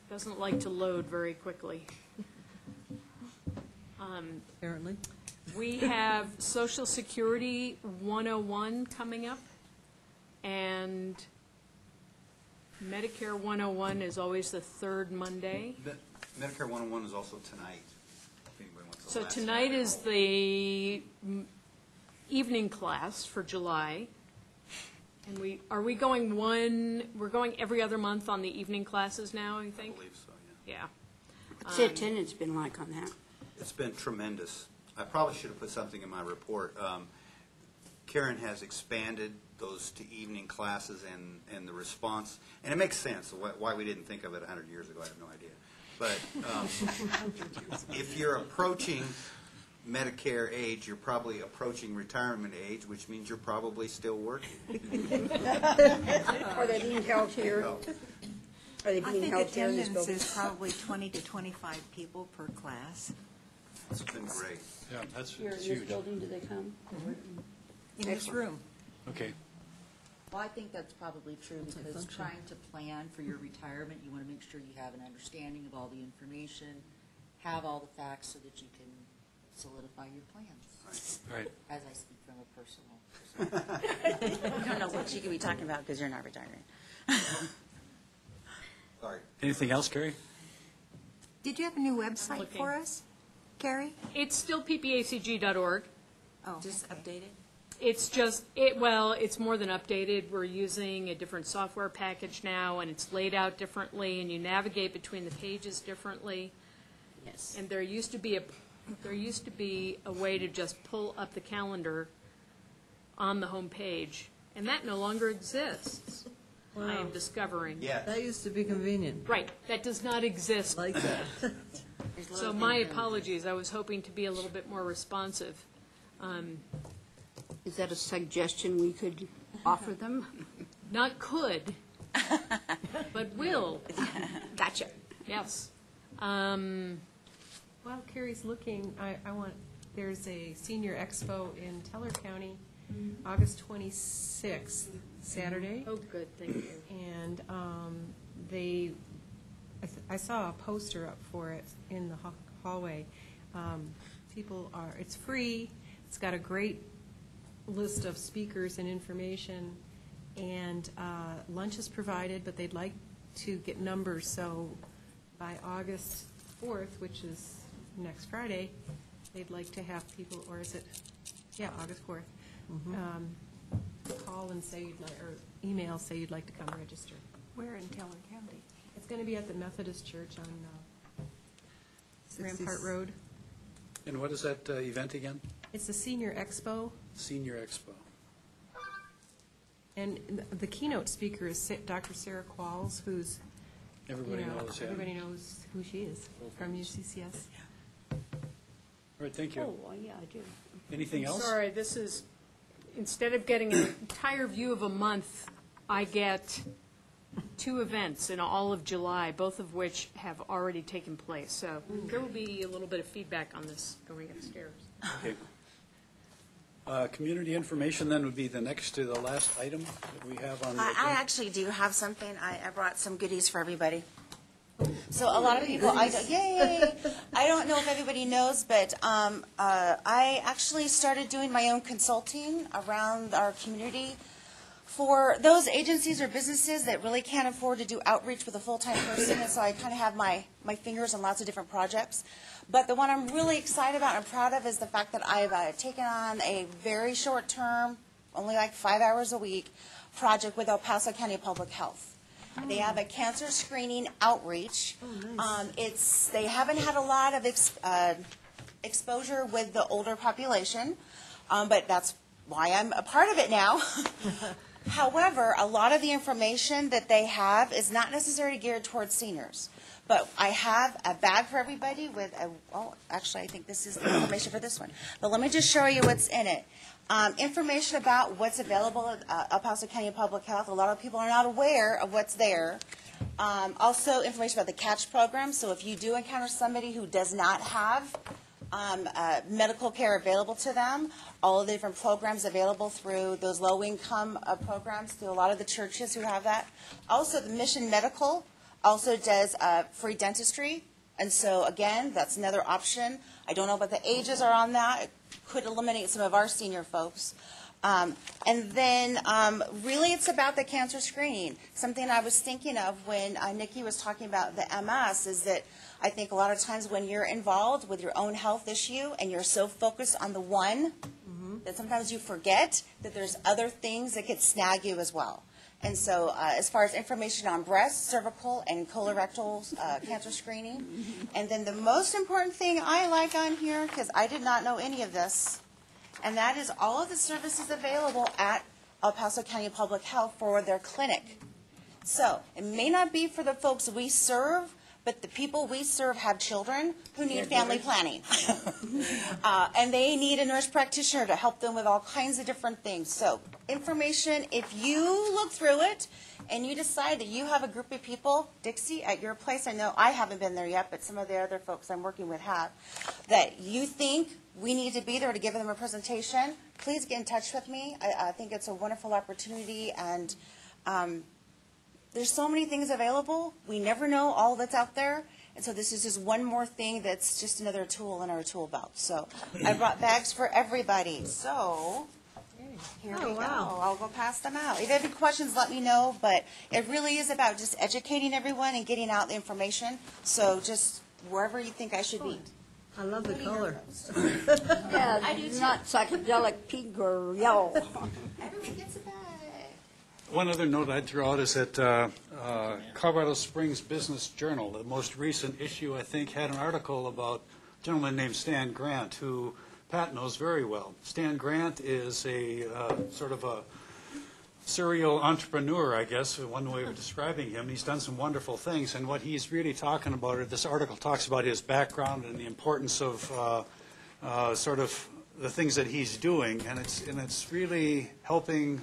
doesn't like to load very quickly. Apparently. We have Social Security 101 coming up, and Medicare 101 is always the third Monday. Medicare 101 is also tonight, if anybody wants to. So tonight is the evening class for July. And we're going every other month on the evening classes now, I I think? believe so, yeah. Yeah. What's the attendance been like on that? It's been tremendous. I probably should have put something in my report. Karen has expanded those to evening classes and the response, and it makes sense. Why we didn't think of it 100 years ago, I have no idea. But if you're approaching Medicare age, you're probably approaching retirement age, which means you're probably still working. Are they being held here? Are they I being think held here in this attendance building? is probably 20 to 25 people per class. It's been great. Yeah, that's Here in it's this huge. building, do they come? In this room. Okay. Well, I think that's probably true, because trying to plan for your retirement, you want to make sure you have an understanding of all the information, have all the facts so that you can solidify your plans. Right. As I speak from a personal perspective. I don't know what you could be talking about because you're not retiring. Sorry. Anything else, Carrie? Did you have a new website Looking. for us, Carrie? It's still ppacg.org. Oh, Just okay. update it? It's just, it's more than updated. We're using a different software package now, and it's laid out differently, and you navigate between the pages differently. Yes. And there used to be a way to just pull up the calendar on the home page, and that no longer exists. I am discovering. Yeah. That used to be convenient. Right, that does not exist. Like that. So my apologies, I was hoping to be a little bit more responsive. Is that a suggestion we could offer them? Not could, but will. Gotcha. Yes. While Carrie's looking, I want, there's a senior expo in Teller County, August 26th, Saturday. Oh, good, thank you. And I saw a poster up for it in the hallway. It's free, it's got a great list of speakers and information, and lunch is provided, but they'd like to get numbers, so by August 4th, which is next Friday, they'd like to have people, or is it, yeah, August 4th, call and say you'd like, or email, say you'd like to come register. Where in Teller County? It's going to be at the Methodist Church on Rampart Road. And what is that event again? It's the Senior Expo, Senior Expo. and the keynote speaker is Dr. Sarah Qualls, who's, Everybody knows, yeah. everybody knows who she is from UCCS. All right, thank you. Oh, yeah, I do. Anything else? Sorry, this is, instead of getting an entire view of a month, I get 2 events in all of July, both of which have already taken place. So there will be a little bit of feedback on this going upstairs. Okay. Community information then would be the next to the last item that we have on the I agenda. actually do have something. I brought some goodies for everybody. So a lot of people, yay! I don't know if everybody knows, but I actually started doing my own consulting around our community for those agencies or businesses that really can't afford to do outreach with a full-time person, and so I kind of have my fingers on lots of different projects. But the one I'm really excited about and proud of is the fact that I've taken on a very short-term, only like 5 hours a week, project with El Paso County Public Health. They have a cancer screening outreach. They haven't had a lot of exposure with the older population, but that's why I'm a part of it now. However, a lot of the information that they have is not necessarily geared towards seniors. But I have a bag for everybody with actually, I think this is the information for this one. But let me just show you what's in it. Information about what's available at El Paso County Public Health. A lot of people are not aware of what's there. Also, information about the CATCH program. So if you do encounter somebody who does not have medical care available to them, all of the different programs available through those low-income programs, through a lot of the churches who have that. Also, the Mission Medical also does free dentistry, and so again, that's another option. I don't know what the ages are on that. It could eliminate some of our senior folks. And then really it's about the cancer screening. Something I was thinking of when Nikki was talking about the MS is that I think a lot of times when you're involved with your own health issue and you're so focused on the one, that sometimes you forget that there's other things that could snag you as well. And so as far as information on breast, cervical, and colorectal cancer screening. And then the most important thing I like on here, because I did not know any of this, and that is all of the services available at El Paso County Public Health for their clinic. So it may not be for the folks we serve, but the people we serve have children who need family planning. And they need a nurse practitioner to help them with all kinds of different things. So information, if you look through it and you decide that you have a group of people, Dixie, at your place, I know I haven't been there yet, but some of the other folks I'm working with have, that you think we need to be there to give them a presentation, please get in touch with me. I think it's a wonderful opportunity, and there's so many things available. We never know all that's out there. And so this is just one more thing that's just another tool in our tool belt. So I brought bags for everybody. So here we go. I'll go pass them out. If you have any questions, let me know. But it really is about just educating everyone and getting out the information. So just wherever you think I should be. I love the color. Yeah, not psychedelic pink or yellow. Everyone gets a bag. One other note I'd throw out is that Colorado Springs Business Journal, the most recent issue, I think, had an article about a gentleman named Stan Grant, who Pat knows very well. Stan Grant is a sort of a serial entrepreneur, I guess, one way of describing him. He's done some wonderful things, and what he's really talking about, or this article talks about his background and the importance of sort of the things that he's doing, and it's really helping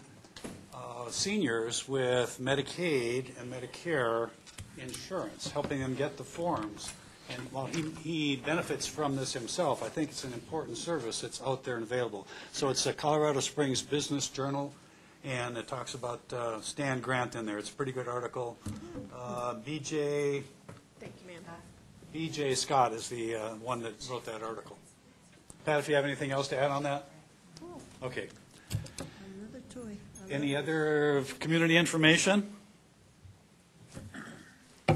seniors with Medicaid and Medicare insurance, helping them get the forms. And while he benefits from this himself, I think it's an important service that's out there and available. So it's a Colorado Springs Business Journal, and it talks about Stan Grant in there. It's a pretty good article. BJ Thank you, ma'am. BJ Scott is the one that wrote that article. Pat, if you have anything else to add on that? Okay. Another toy. Any other community information?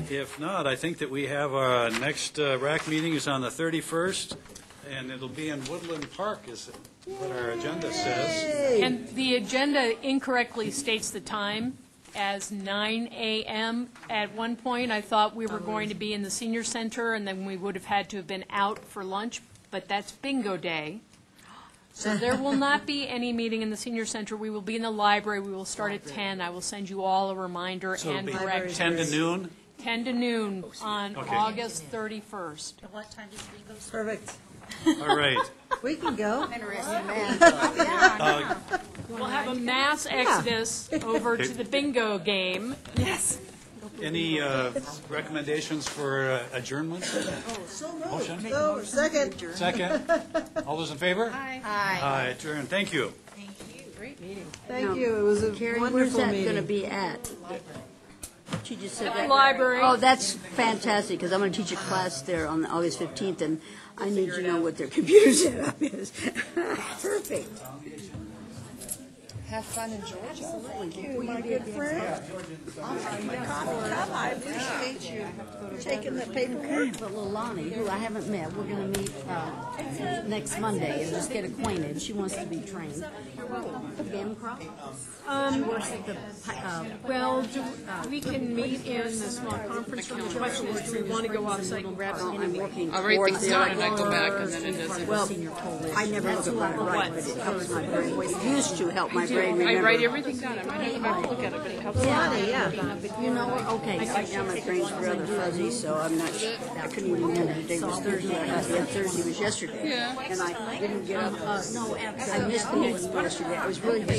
If not, I think that we have our next RAC meeting is on the 31st, and it'll be in Woodland Park, is what our agenda says. And the agenda incorrectly states the time as 9 a.m. At one point, I thought we were going to be in the senior center, and then we would have had to have been out for lunch, but that's bingo day. So there will not be any meeting in the senior center. We will be in the library. We will start at 10. I will send you all a reminder So and it'll be directions. 10 to noon? 10 to noon on Okay. August 31st. What time does bingo start? Perfect. All right. We can go. Interesting man. We'll have a mass exodus over to the bingo game. Yes. Any recommendations for adjournment? Motion? So, second. Second? All those in favor? Aye. Aye, adjourn. Thank you. Great meeting. Thank you. It was a Carrie, where's wonderful that meeting. going to be at? She just said At the that. library. Oh, that's fantastic, because I'm going to teach a class there on August 15th, and I need to know what their computer setup is. Perfect. Have fun in Georgia. Thank you, my good friend. Come, I appreciate you taking the paper. But Lilani, who I haven't met, we're going to meet next Monday and just get acquainted. She wants to be trained. Gamcroft? She works at the, Well, we can meet in the small conference room. The question is, do we want to go off-site and grab I'm something? working I'll write towards things down and I come back and then it doesn't. Well, I never look at what I write, but it helps my brain. It used to help my brain remember. I write everything down. I might not have to look at it, but it helps. Yeah. You know, okay, right now my brain's rather fuzzy, so I'm not, I couldn't even remember the day was Thursday. I thought Thursday was yesterday. Yeah. And I didn't get up, I missed the meeting yesterday. I was really